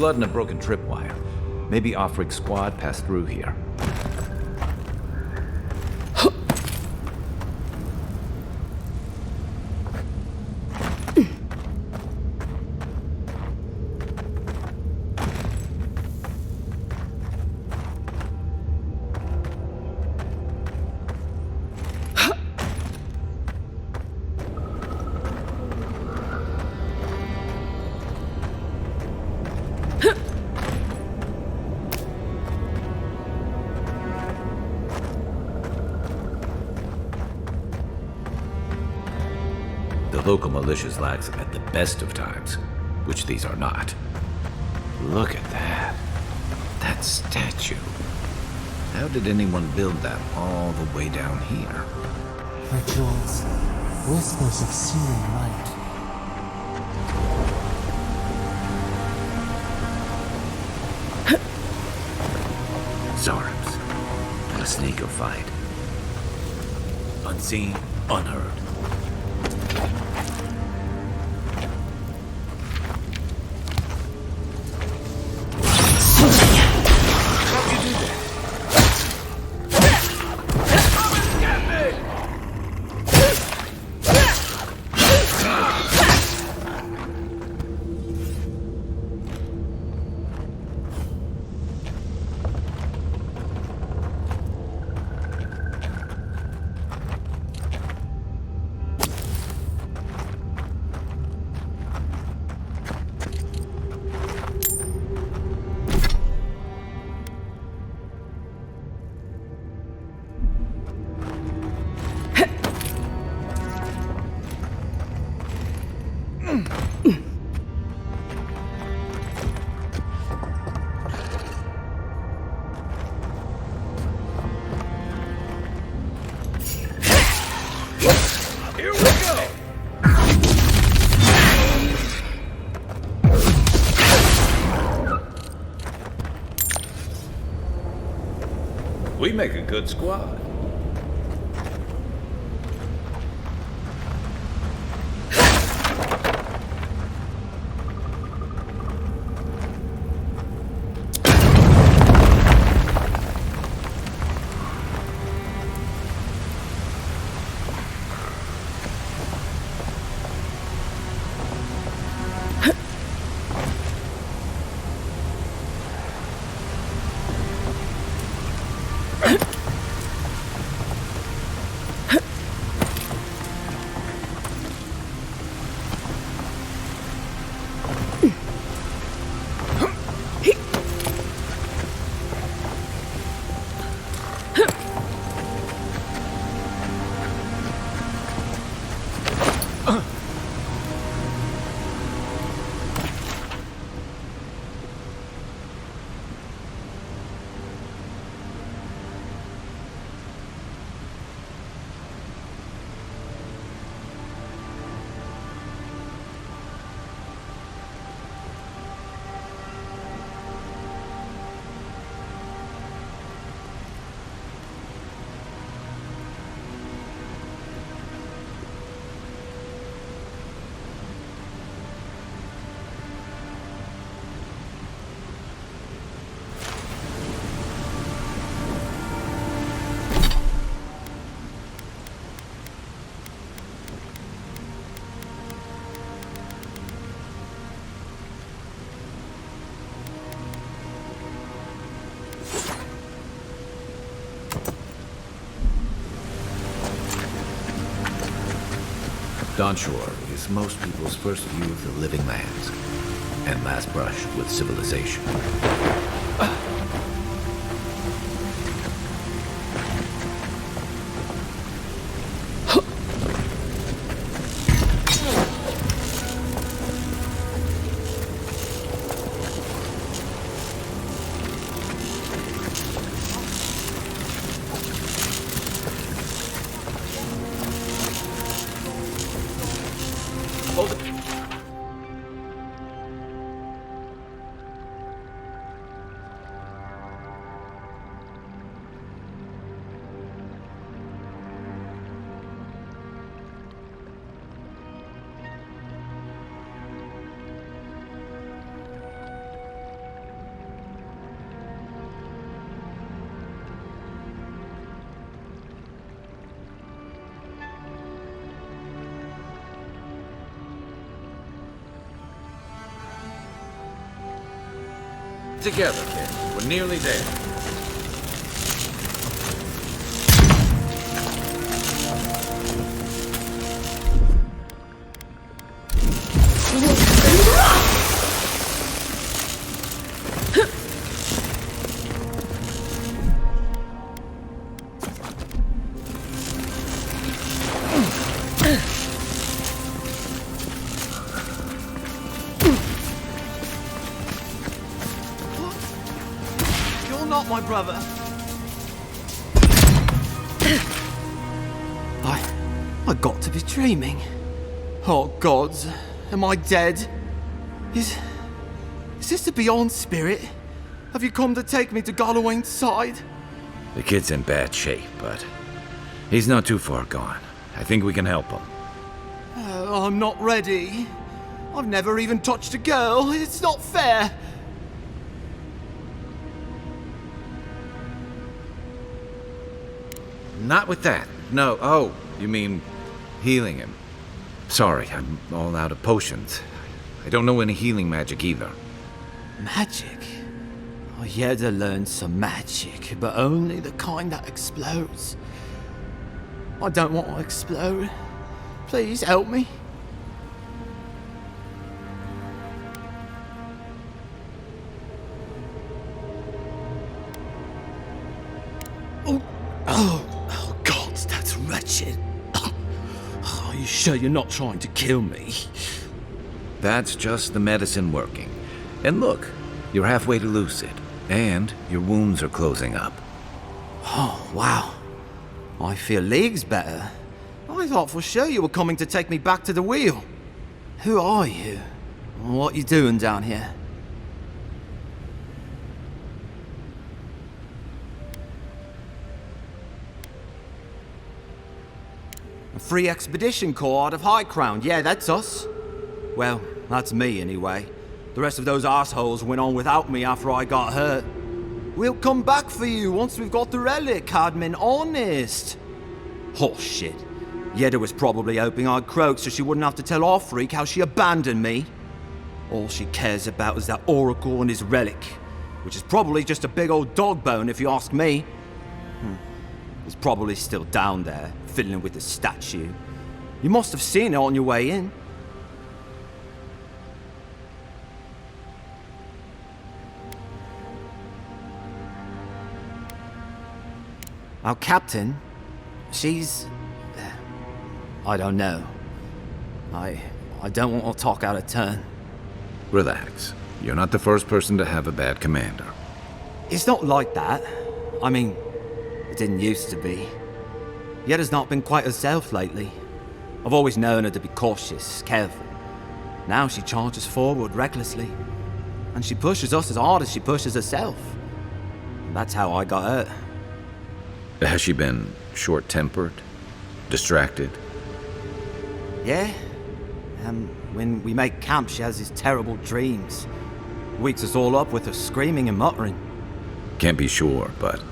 blood and a broken tripwire. Maybe off-rig squad passed through here. The local militias lax at the best of times, which these are not. Look at that. That statue. How did anyone build that all the way down here? Rituals, whispers of searing light. Zarms. A sneaker fight. Unseen, unheard. Here we go! We make a good squad. Dawnshore is most people's first view of the living lands, and last brush with civilization. together, kid. We're nearly there. You're not my brother. I got to be dreaming. Oh gods, am I dead? Is this the Beyond Spirit? Have you come to take me to Galloway's side? The kid's in bad shape, but he's not too far gone. I think we can help him. I'm not ready. I've never even touched a girl. It's not fair. Not with that. No. Oh, you mean healing him. Sorry, I'm all out of potions. I don't know any healing magic either. Magic? I had to learn some magic, but only the kind that explodes. I don't want to explode. Please help me. Oh, God, that's wretched. Are you sure you're not trying to kill me? That's just the medicine working. And look, you're halfway to lucid, and your wounds are closing up. Oh, wow. I feel leagues better. I thought for sure you were coming to take me back to the wheel. Who are you? What you doing down here? A free expedition corps out of High Crown. Yeah, that's us. Well, that's me anyway. The rest of those assholes went on without me after I got hurt. We'll come back for you once we've got the relic, Cadman, honest. Oh, shit. Yeda was probably hoping I'd croak so she wouldn't have to tell our freak how she abandoned me. All she cares about is that Oracle and his relic, which is probably just a big old dog bone if you ask me. It's probably still down there, fiddling with the statue. You must have seen it on your way in. Our captain, she's... I don't know. I don't want to talk out of turn. Relax. You're not the first person to have a bad commander. It's not like that. I mean, it didn't used to be. Yeda's not been quite herself lately. I've always known her to be cautious, careful. Now she charges forward recklessly. And she pushes us as hard as she pushes herself. And that's how I got hurt. Has she been short-tempered? Distracted? Yeah. When we make camp, she has these terrible dreams. Wakes us all up with her screaming and muttering. Can't be sure, but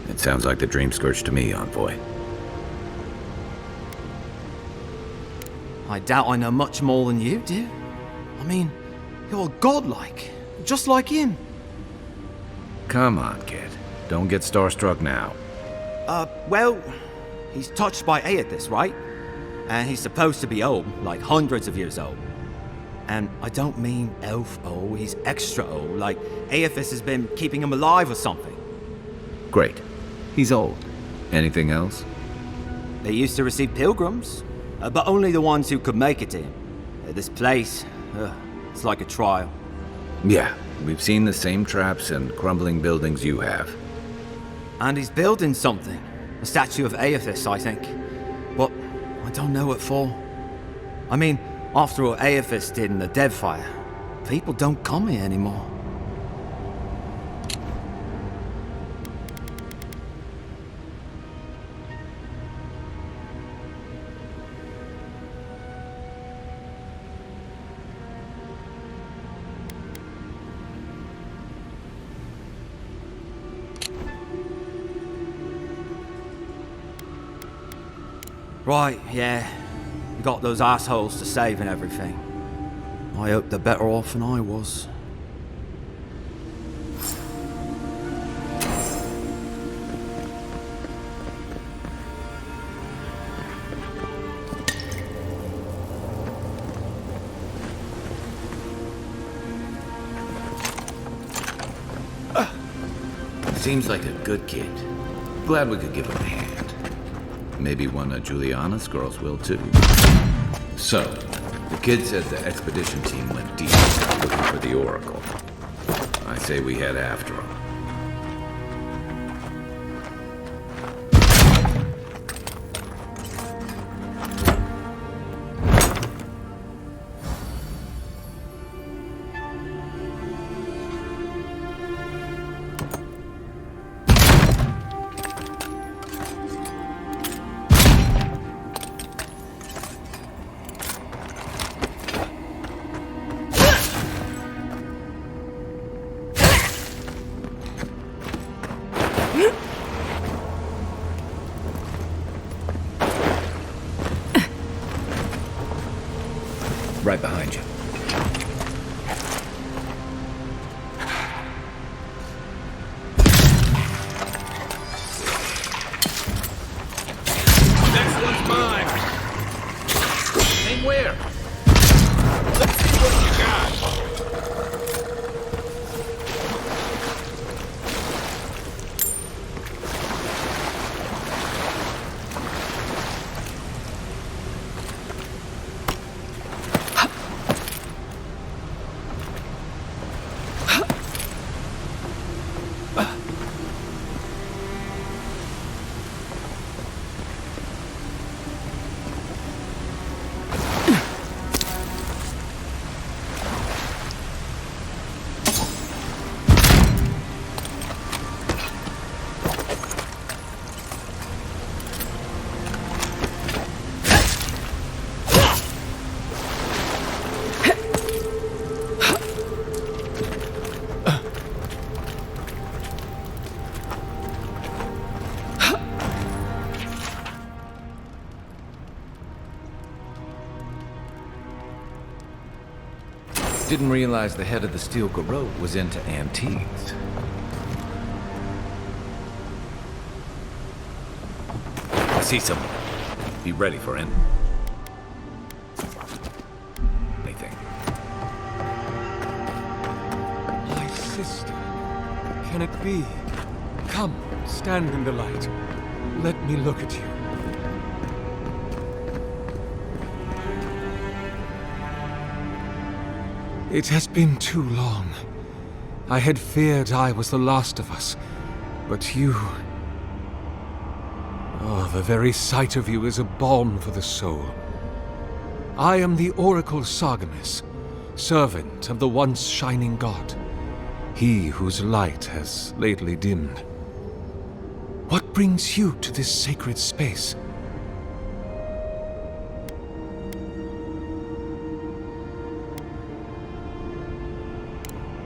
it sounds like the dream scourge to me, Envoy. I doubt I know much more than you do. I mean, you're godlike, just like him. Come on, kid. Don't get starstruck now. Well, he's touched by Aethys, right? And he's supposed to be old, like hundreds of years old. And I don't mean elf old, he's extra old, like Aethys has been keeping him alive or something. Great. He's old. Anything else? They used to receive pilgrims, but only the ones who could make it to him. This place, it's like a trial. Yeah, we've seen the same traps and crumbling buildings you have. And he's building something. A statue of Aethys, I think. But I don't know what for. I mean, after all Aethys did in the Deadfire, people don't come here anymore. Right, yeah. You got those assholes to save and everything. I hope they're better off than I was. Seems like a good kid. Glad we could give him a hand. Maybe one of Juliana's girls will too. So, the kid said the expedition team went deep, looking for the Oracle. I say we head after him. Right behind you. Next one's mine. Aim where? Let's see what you got. Didn't realize the head of the steel garrote was into antiques. I see someone. Be ready for anything. My sister. Can it be? Come, stand in the light. Let me look at you. It has been too long. I had feared I was the last of us, but you... Oh, the very sight of you is a balm for the soul. I am the Oracle Sargemus, servant of the once shining god, he whose light has lately dimmed. What brings you to this sacred space?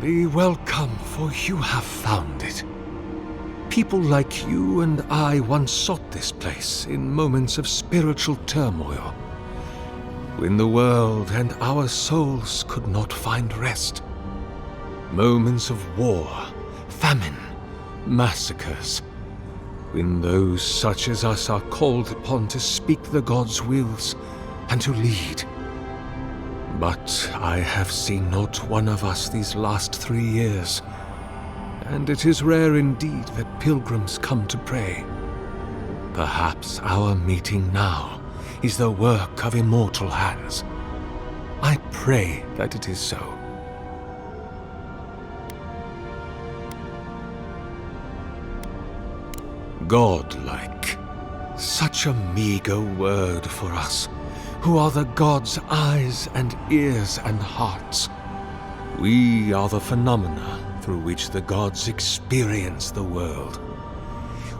Be welcome, for you have found it. People like you and I once sought this place in moments of spiritual turmoil, when the world and our souls could not find rest. Moments of war, famine, massacres, when those such as us are called upon to speak the gods' wills and to lead. But I have seen not one of us these last 3 years, and it is rare indeed that pilgrims come to pray. Perhaps our meeting now is the work of immortal hands. I pray that it is so. Godlike. Such a meager word for us, who are the gods' eyes and ears and hearts. We are the phenomena through which the gods experience the world.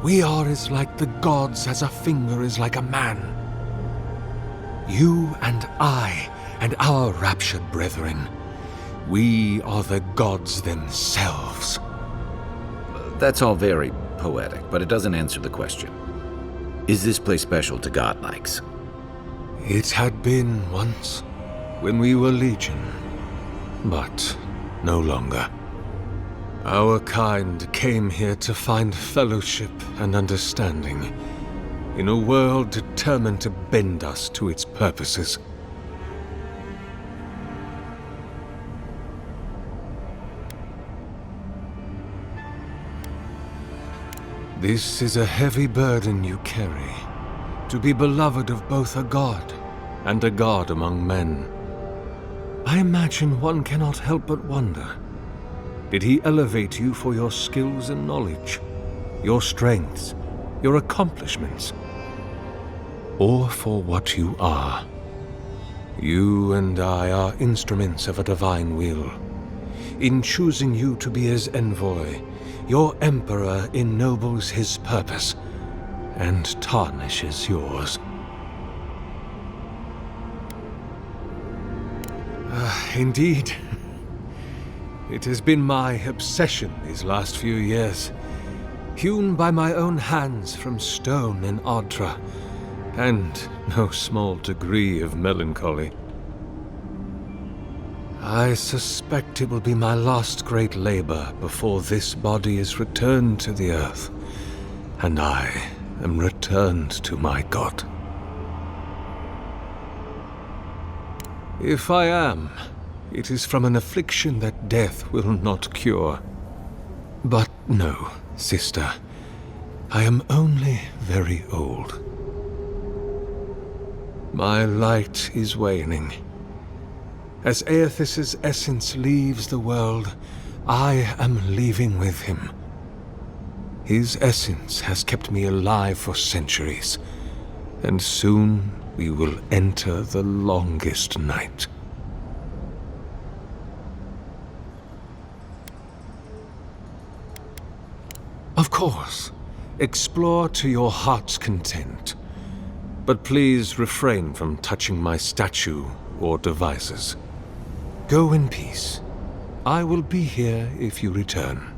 We are as like the gods as a finger is like a man. You and I and our raptured brethren, we are the gods themselves. That's all very poetic, but it doesn't answer the question. Is this place special to godlikes? It had been once, when we were legion, but no longer. Our kind came here to find fellowship and understanding, in a world determined to bend us to its purposes. This is a heavy burden you carry, to be beloved of both a god and a god among men. I imagine one cannot help but wonder, did he elevate you for your skills and knowledge, your strengths, your accomplishments, or for what you are? You and I are instruments of a divine will. In choosing you to be his envoy, your emperor ennobles his purpose and tarnishes yours. Indeed. It has been my obsession these last few years, hewn by my own hands from stone in Ardra, and no small degree of melancholy. I suspect it will be my last great labor before this body is returned to the earth, and I am returned to my god. If I am, it is from an affliction that death will not cure. But no, sister, I am only very old. My light is waning. As Aethys' essence leaves the world, I am leaving with him. His essence has kept me alive for centuries, and soon we will enter the longest night. Of course, explore to your heart's content. But please refrain from touching my statue or devices. Go in peace. I will be here if you return.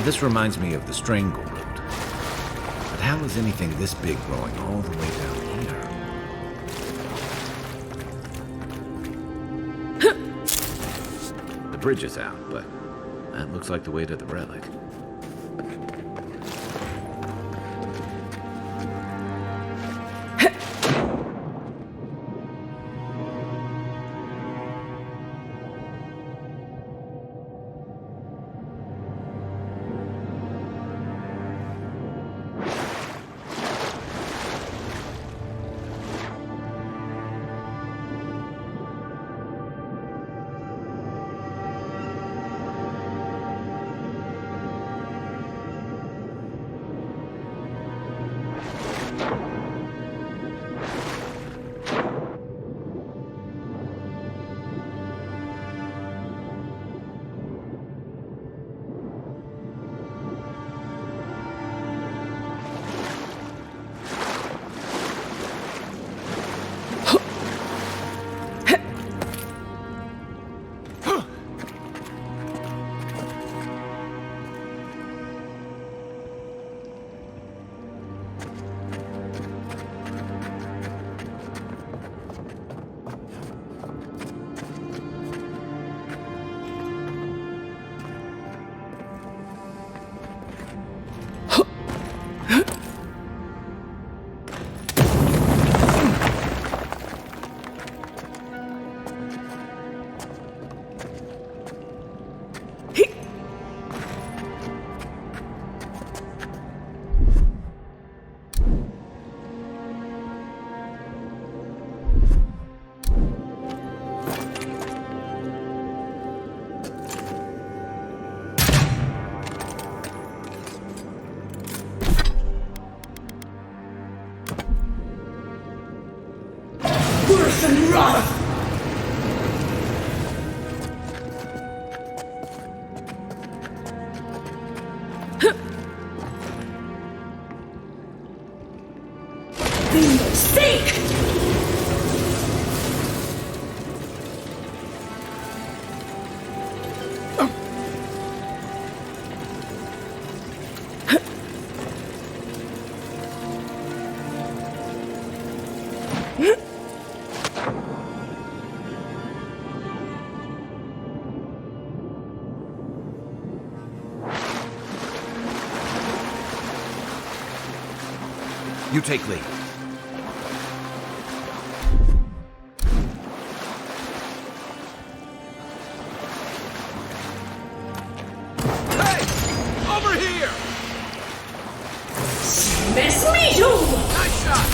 This reminds me of the Strangle Root. But how is anything this big growing all the way down here? The bridge is out, but that looks like the way to the relic. You take lead. Hey! Over here! Miss me too! Nice shot!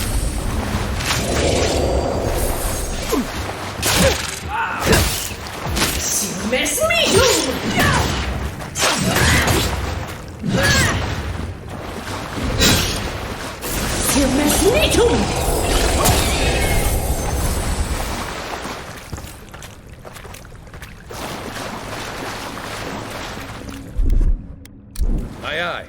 Miss me too! You miss me too! Aye, aye.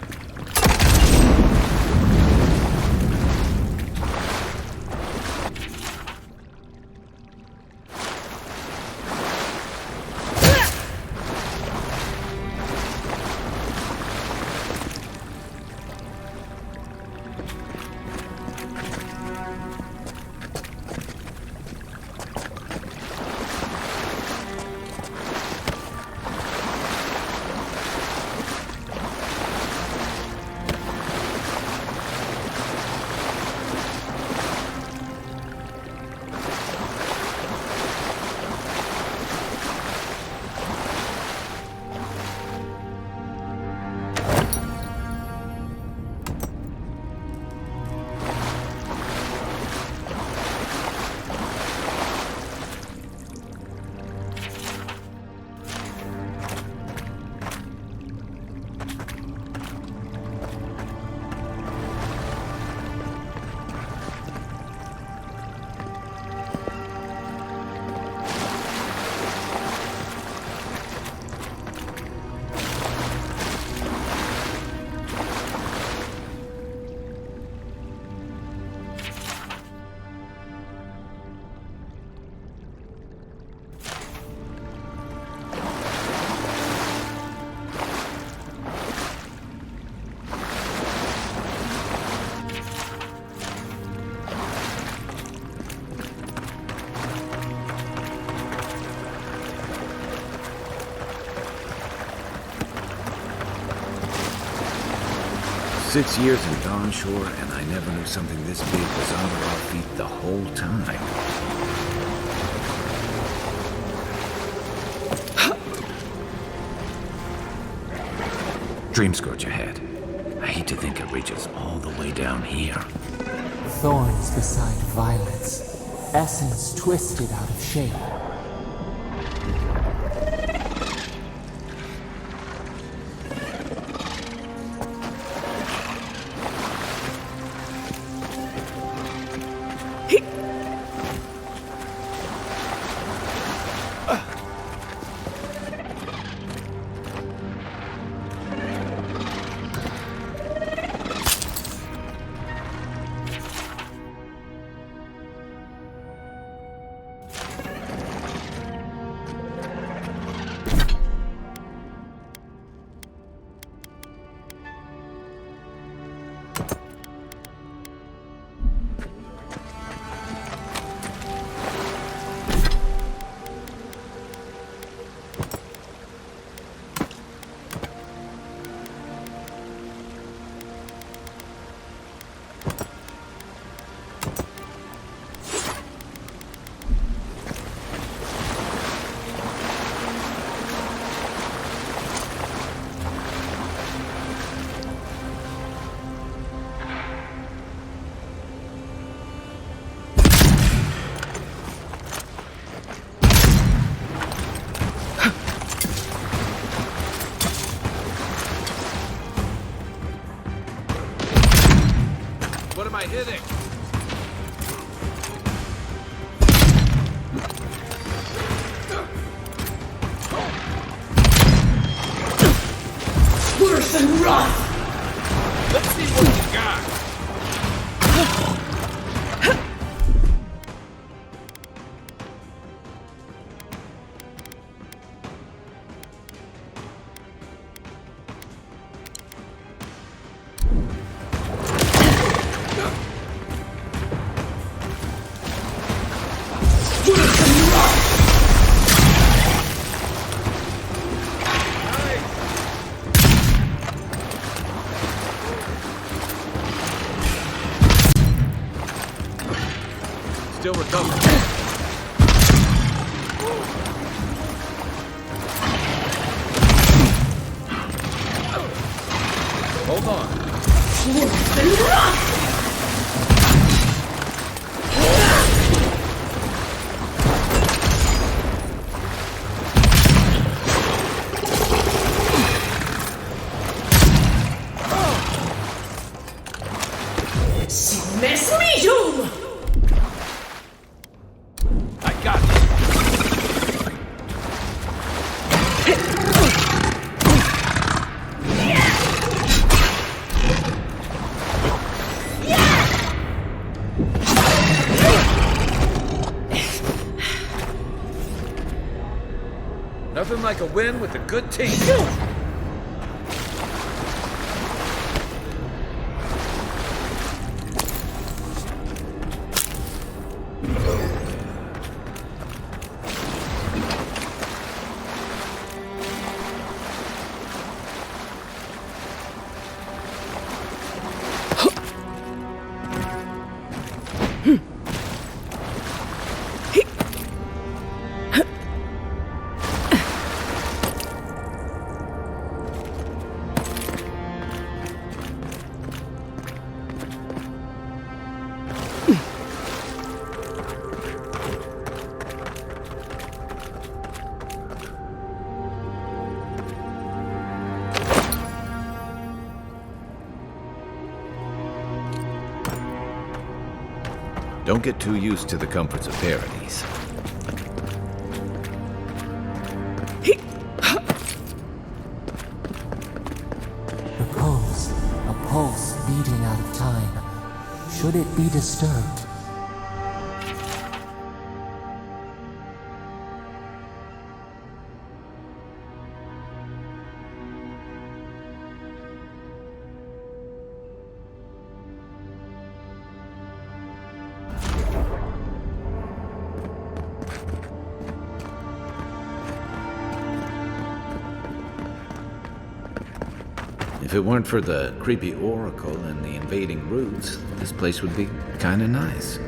6 years in Dawnshore, and I never knew something this big was under our feet the whole time. Dream scourge ahead. I hate to think it reaches all the way down here. Thorns beside violets, essence twisted out of shape. What am I hitting? Worse than rot! Let's see what you got. Still recovering. Hold on. Worse than rot! Mesmetum! I got you. Nothing like a win with a good team. Don't get too used to the comforts of Paradise. Repose, a pulse beating out of time. Should it be disturbed? If If it weren't for the creepy oracle and the invading roots, this place would be kinda nice.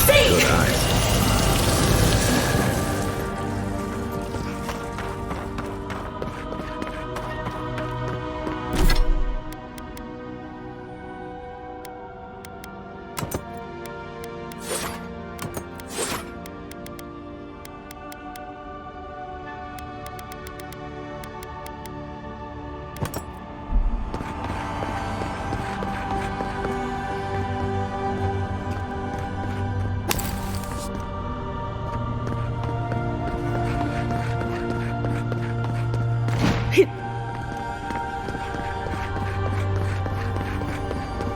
Good eyes.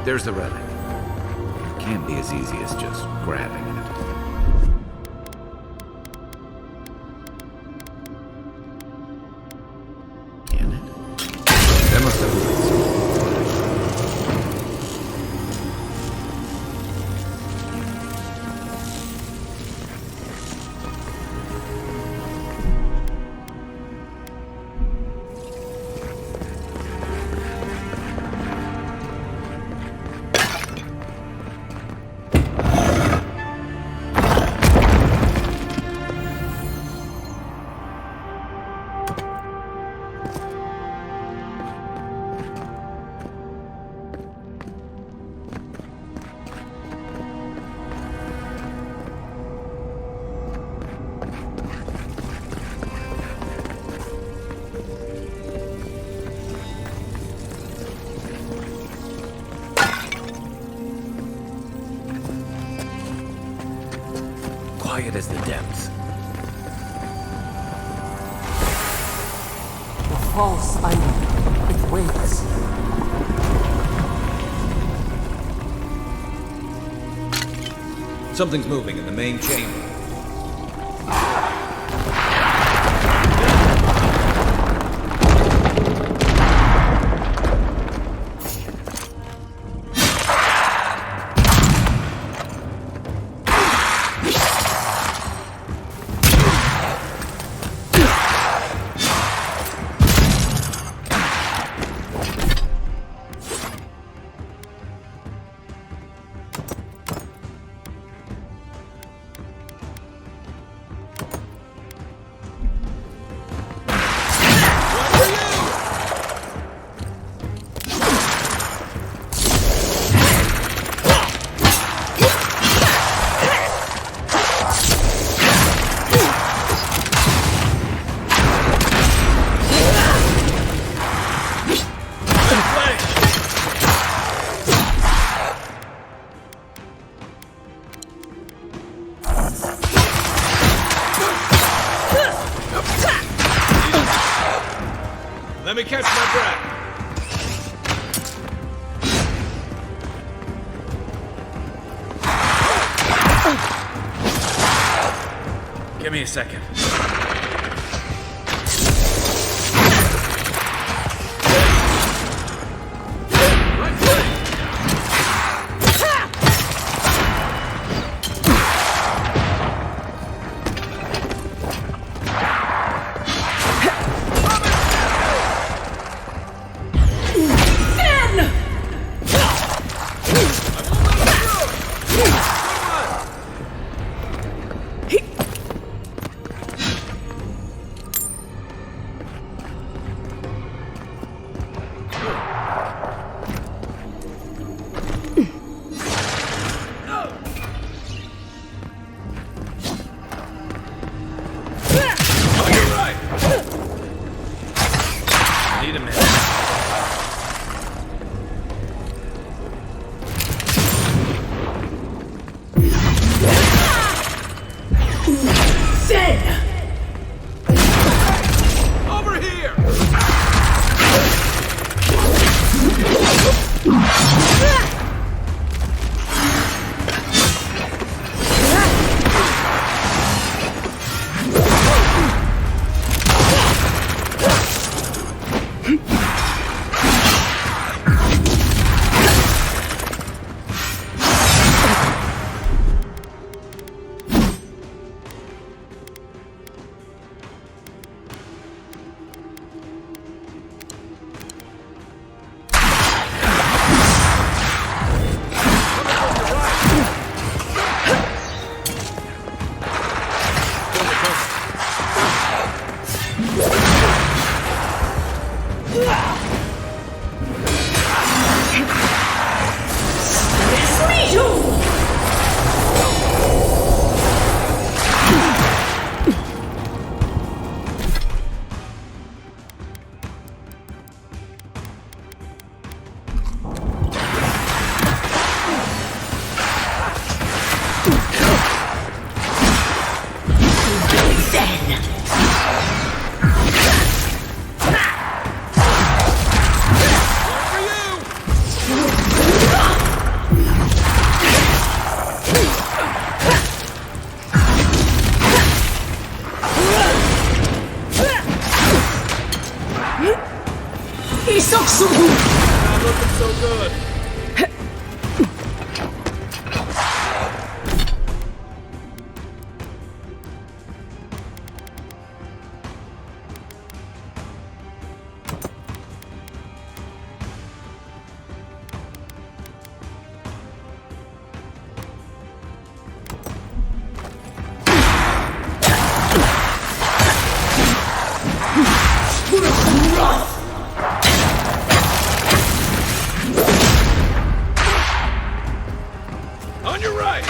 There's the relic. It can't be as easy as just grabbing it. Can it? That must have been something. Quiet as the depths. The false item. It waits. Something's moving in the main chamber. Let me catch my breath. Give me a second. Not looking so good. On your right!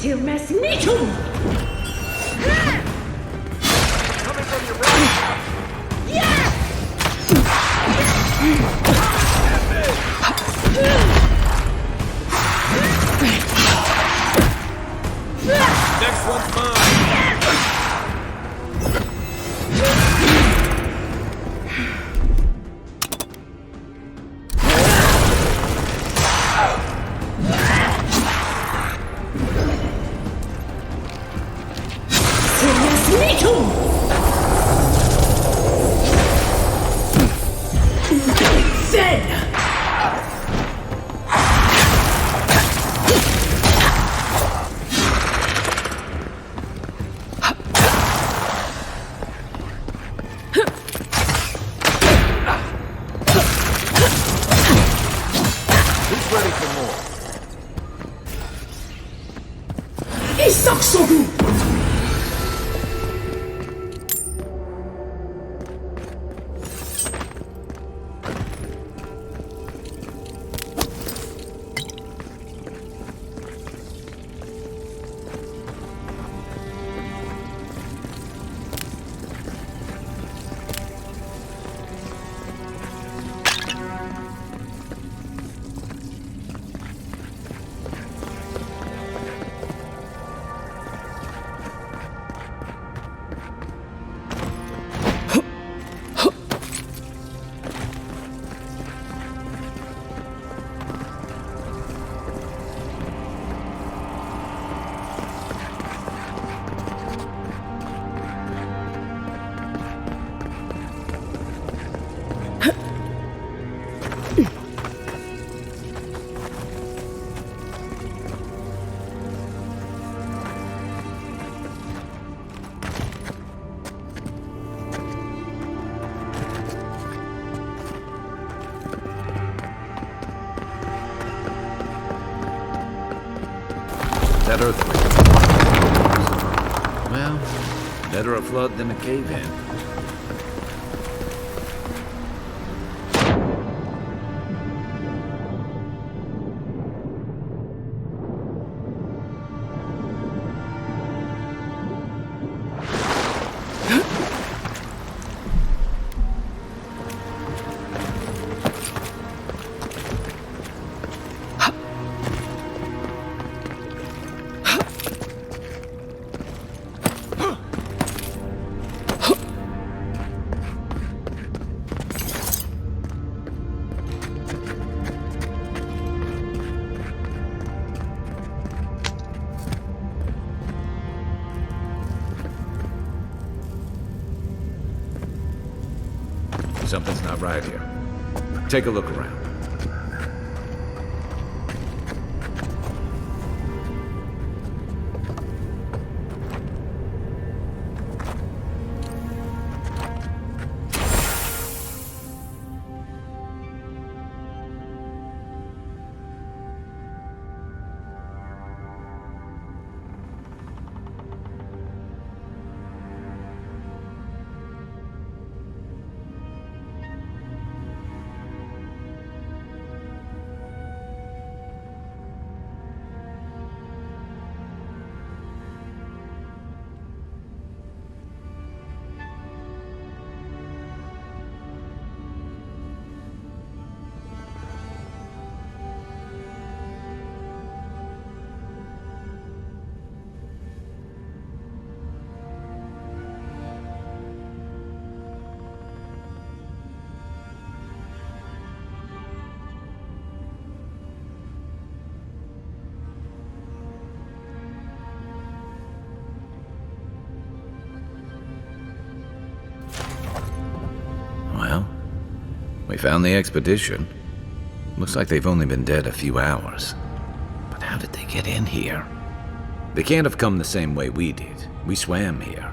Silmas Mitum! Coming from your right! Next one's mine! Silmas Mitum! Zen! Who's ready for more? Isaksogu! That earthquake. Better a flood than a cave-in. Something's not right here. Take a look around. Well, we found the expedition. Looks like they've only been dead a few hours. But how did they get in here? They can't have come the same way we did. We swam here.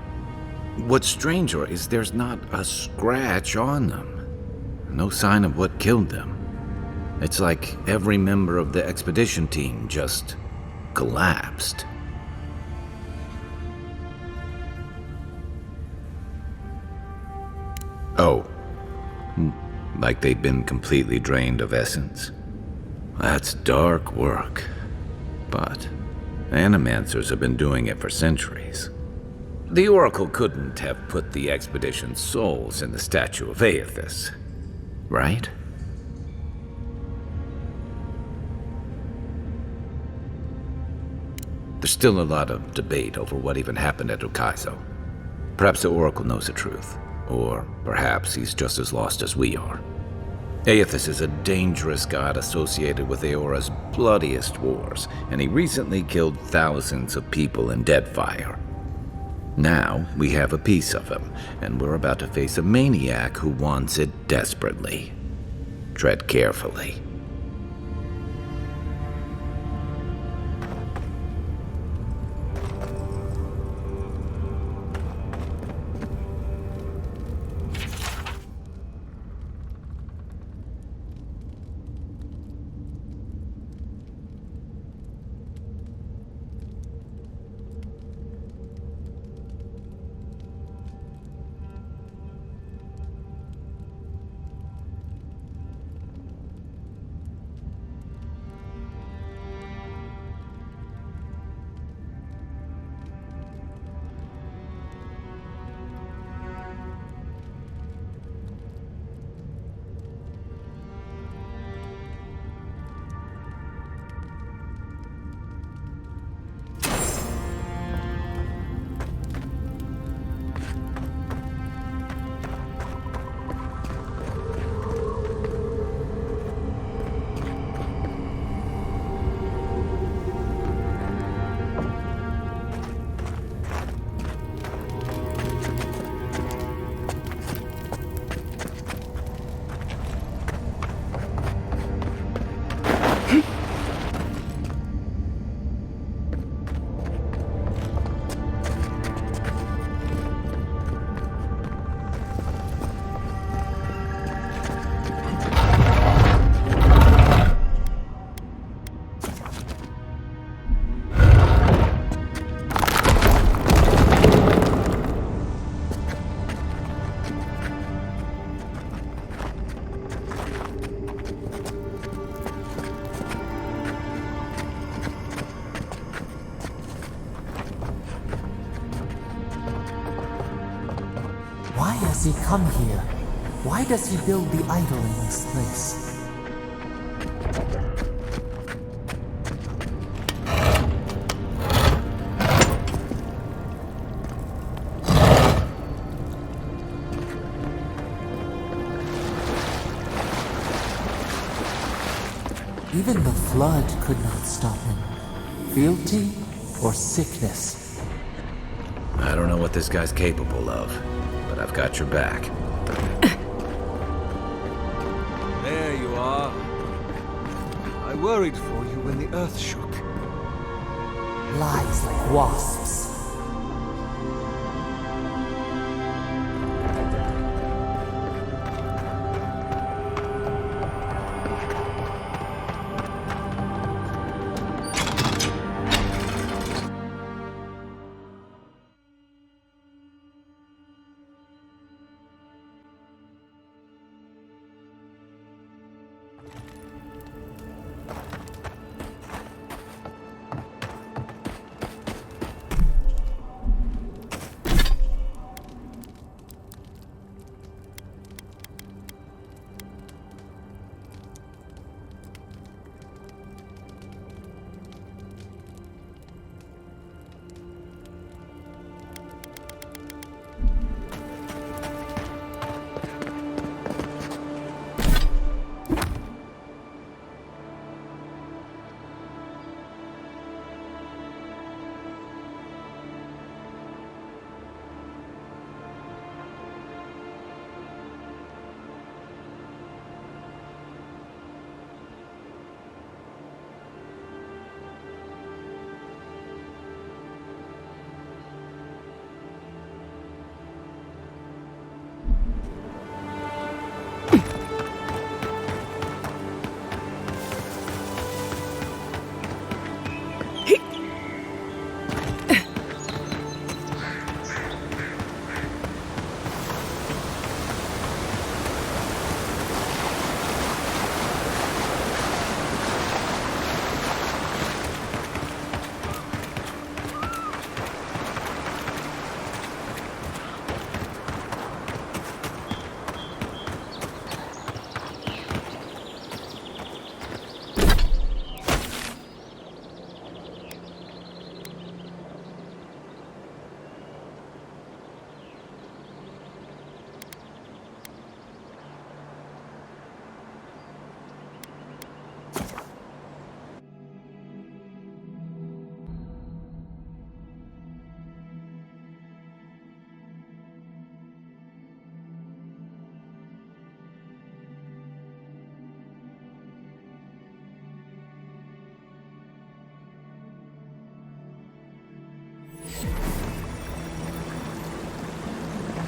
What's stranger is there's not a scratch on them. No sign of what killed them. It's like every member of the expedition team just collapsed. Oh. Like they'd been completely drained of essence. That's dark work. But animancers have been doing it for centuries. The Oracle couldn't have put the expedition's souls in the statue of Aethys, right? There's still a lot of debate over what even happened at Ukaizo. Perhaps the Oracle knows the truth, or perhaps he's just as lost as we are. Aethys is a dangerous god associated with Eora's bloodiest wars, and he recently killed thousands of people in Deadfire. Now, we have a piece of him, and we're about to face a maniac who wants it desperately. Tread carefully. has he come here? Why does he build the idol in this place? Even the flood could not stop him. Fealty or sickness? I don't know what this guy's capable of, but I've got your back. There you are. I worried for you when the earth shook. Lies like wasps.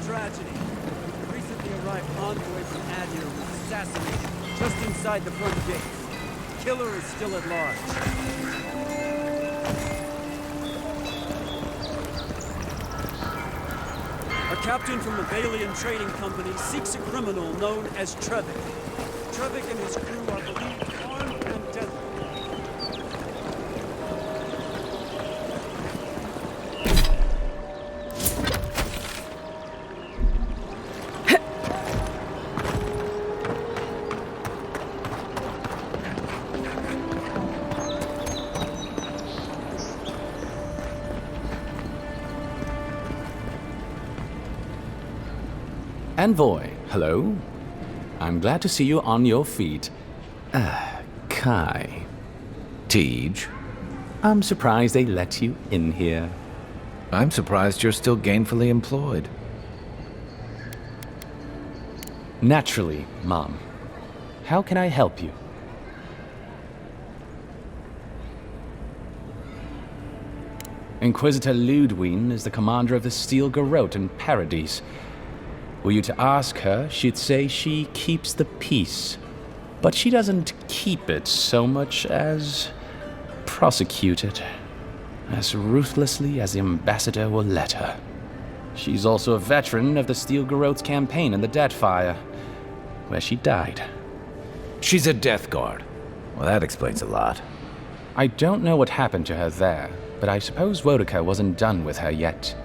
Tragedy. Recently arrived envoy from Adir was assassinated just inside the front gates. Killer is still at large. A captain from the Valian Trading Company seeks a criminal known as Trevik. Trevik and his crew are believed armed and deadly. Envoy, hello. I'm glad to see you on your feet. Kai. Tej. I'm surprised they let you in here. I'm surprised you're still gainfully employed. Naturally, Mom. How can I help you? Inquisitor Ludwig is the commander of the Steel Garrote in Paradise. Were you to ask her, she'd say she keeps the peace. But she doesn't keep it so much as prosecute it. As ruthlessly as the ambassador will let her. She's also a veteran of the Steel Garrote's campaign in the Deadfire, where she died. She's a Death Guard. Well, that explains a lot. I don't know what happened to her there, but I suppose Wodaka wasn't done with her yet.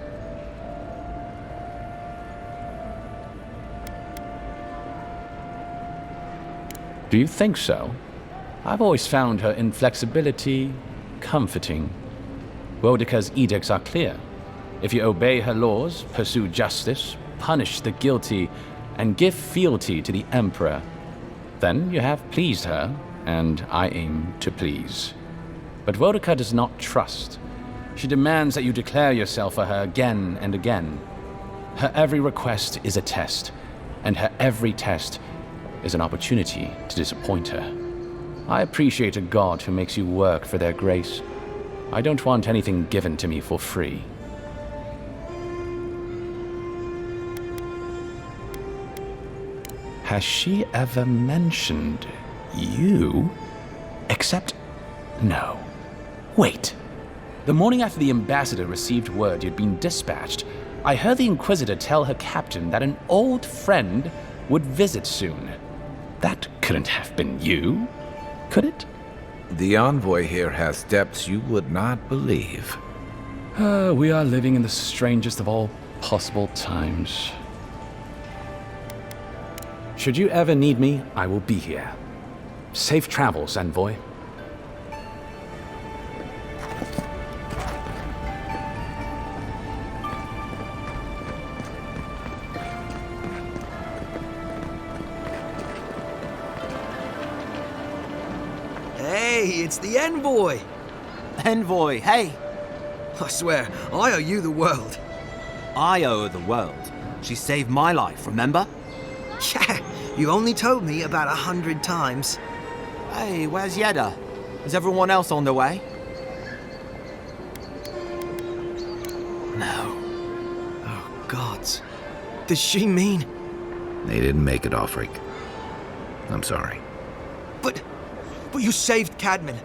Do you think so? I've always found her inflexibility comforting. Boudica's edicts are clear. If you obey her laws, pursue justice, punish the guilty, and give fealty to the Emperor, then you have pleased her, and I aim to please. But Boudica does not trust. She demands that you declare yourself for her again and again. Her every request is a test, and her every test is an opportunity to disappoint her. I appreciate a god who makes you work for their grace. I don't want anything given to me for free. Has she ever mentioned you? Except, no. Wait. The morning after the ambassador received word you'd been dispatched, I heard the Inquisitor tell her captain that an old friend would visit soon. That couldn't have been you, could it? The envoy here has depths you would not believe. We are living in the strangest of all possible times. Should you ever need me, I will be here. Safe travels, envoy. Hey, it's the envoy! Envoy, hey! I swear, I owe you the world. I owe her the world. She saved my life, remember? Yeah, you only told me about 100 times. Hey, where's Yeda? Is everyone else on their way? No. Oh, gods. Does she mean... They didn't make it, Ulfric. I'm sorry. But you saved Cadman.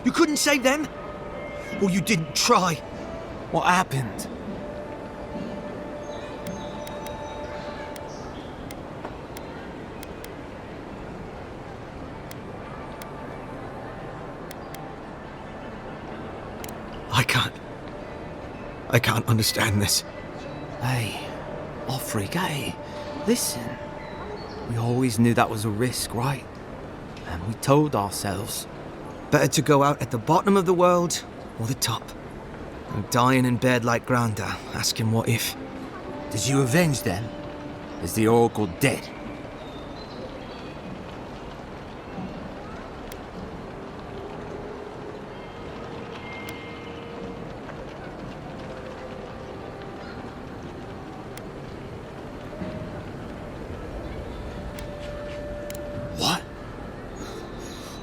You couldn't save them? Or you didn't try? What happened? I can't understand this. Hey, Ulfric, hey, listen. We always knew that was a risk, right? And we told ourselves. Better to go out at the bottom of the world or the top. And dying in bed like Granda, asking what if. Did you avenge them? Is the Oracle dead?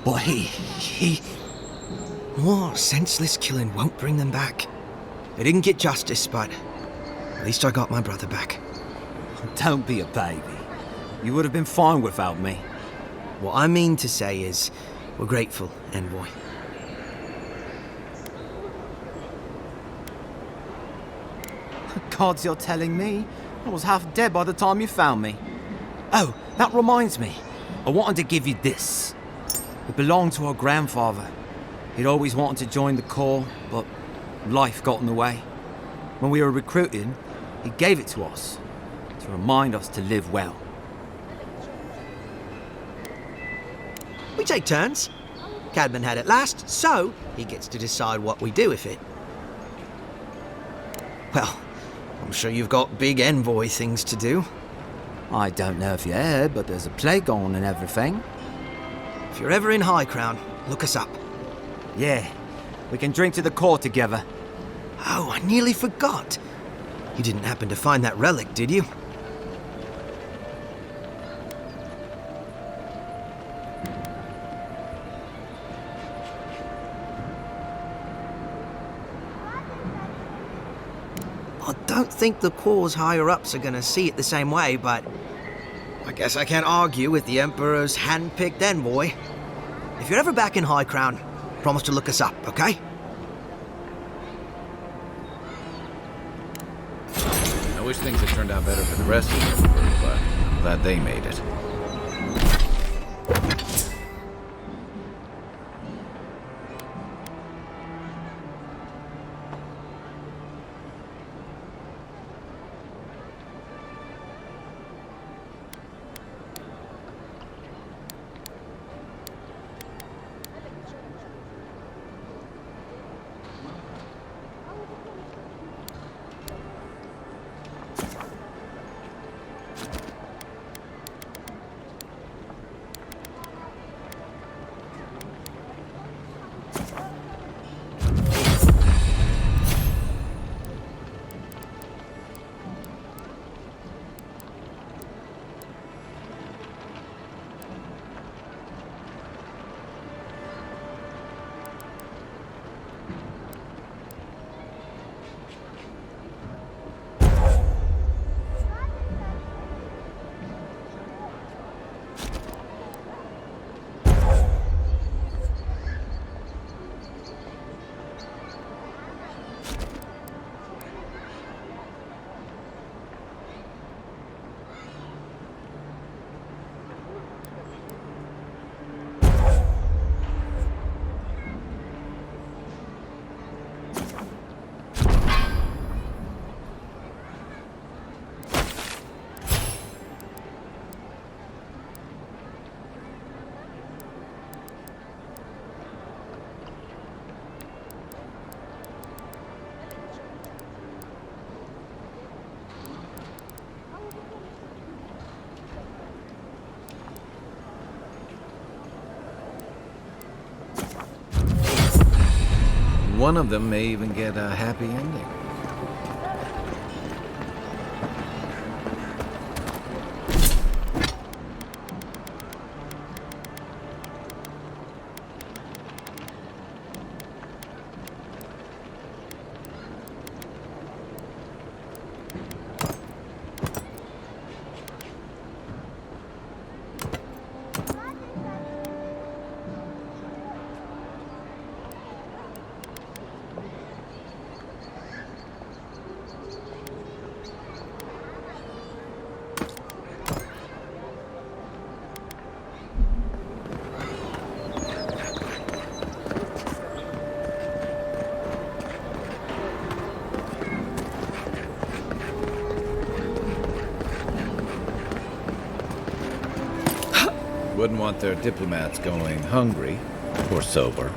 But he... More senseless killing won't bring them back. They didn't get justice, but at least I got my brother back. Don't be a baby. You would have been fine without me. What I mean to say is, we're grateful, envoy. Gods, you're telling me? I was half dead by the time you found me. Oh, that reminds me. I wanted to give you this. It belonged to our grandfather. He'd always wanted to join the Corps, but life got in the way. When we were recruiting, he gave it to us, to remind us to live well. We take turns. Cadman had it last, so he gets to decide what we do with it. Well, I'm sure you've got big envoy things to do. I don't know if you heard, but there's a plague on and everything. If you're ever in High Crown, look us up. Yeah, we can drink to the Corps together. Oh, I nearly forgot. You didn't happen to find that relic, did you? I don't think the Corps' higher-ups are gonna see it the same way, but I guess I can't argue with the Emperor's hand-picked envoy. If you're ever back in High Crown, promise to look us up, okay? I wish things had turned out better for the rest of the Emperor, but I'm glad they made it. One of them may even get a happy ending. Wouldn't want their diplomats going hungry or sober.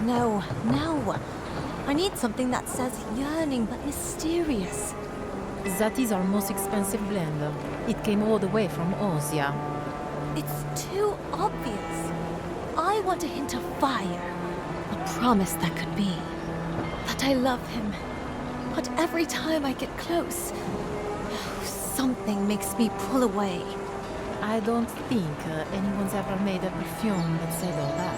No, no. I need something that says yearning but mysterious. That is our most expensive blend. It came all the way from Osia. It's too obvious. I want a hint of fire. A promise that could be. That I love him. But every time I get close, something makes me pull away. I don't think anyone's ever made a perfume that said all that.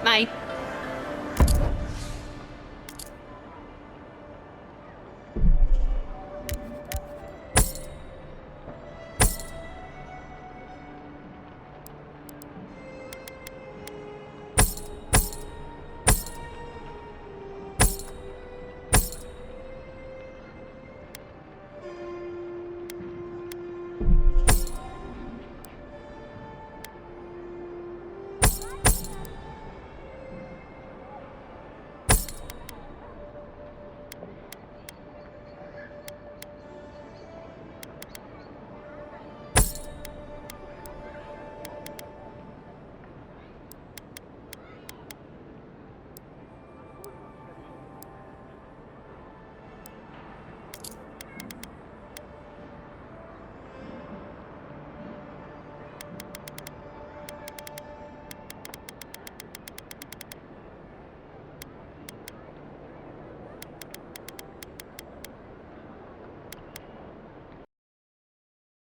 Mate,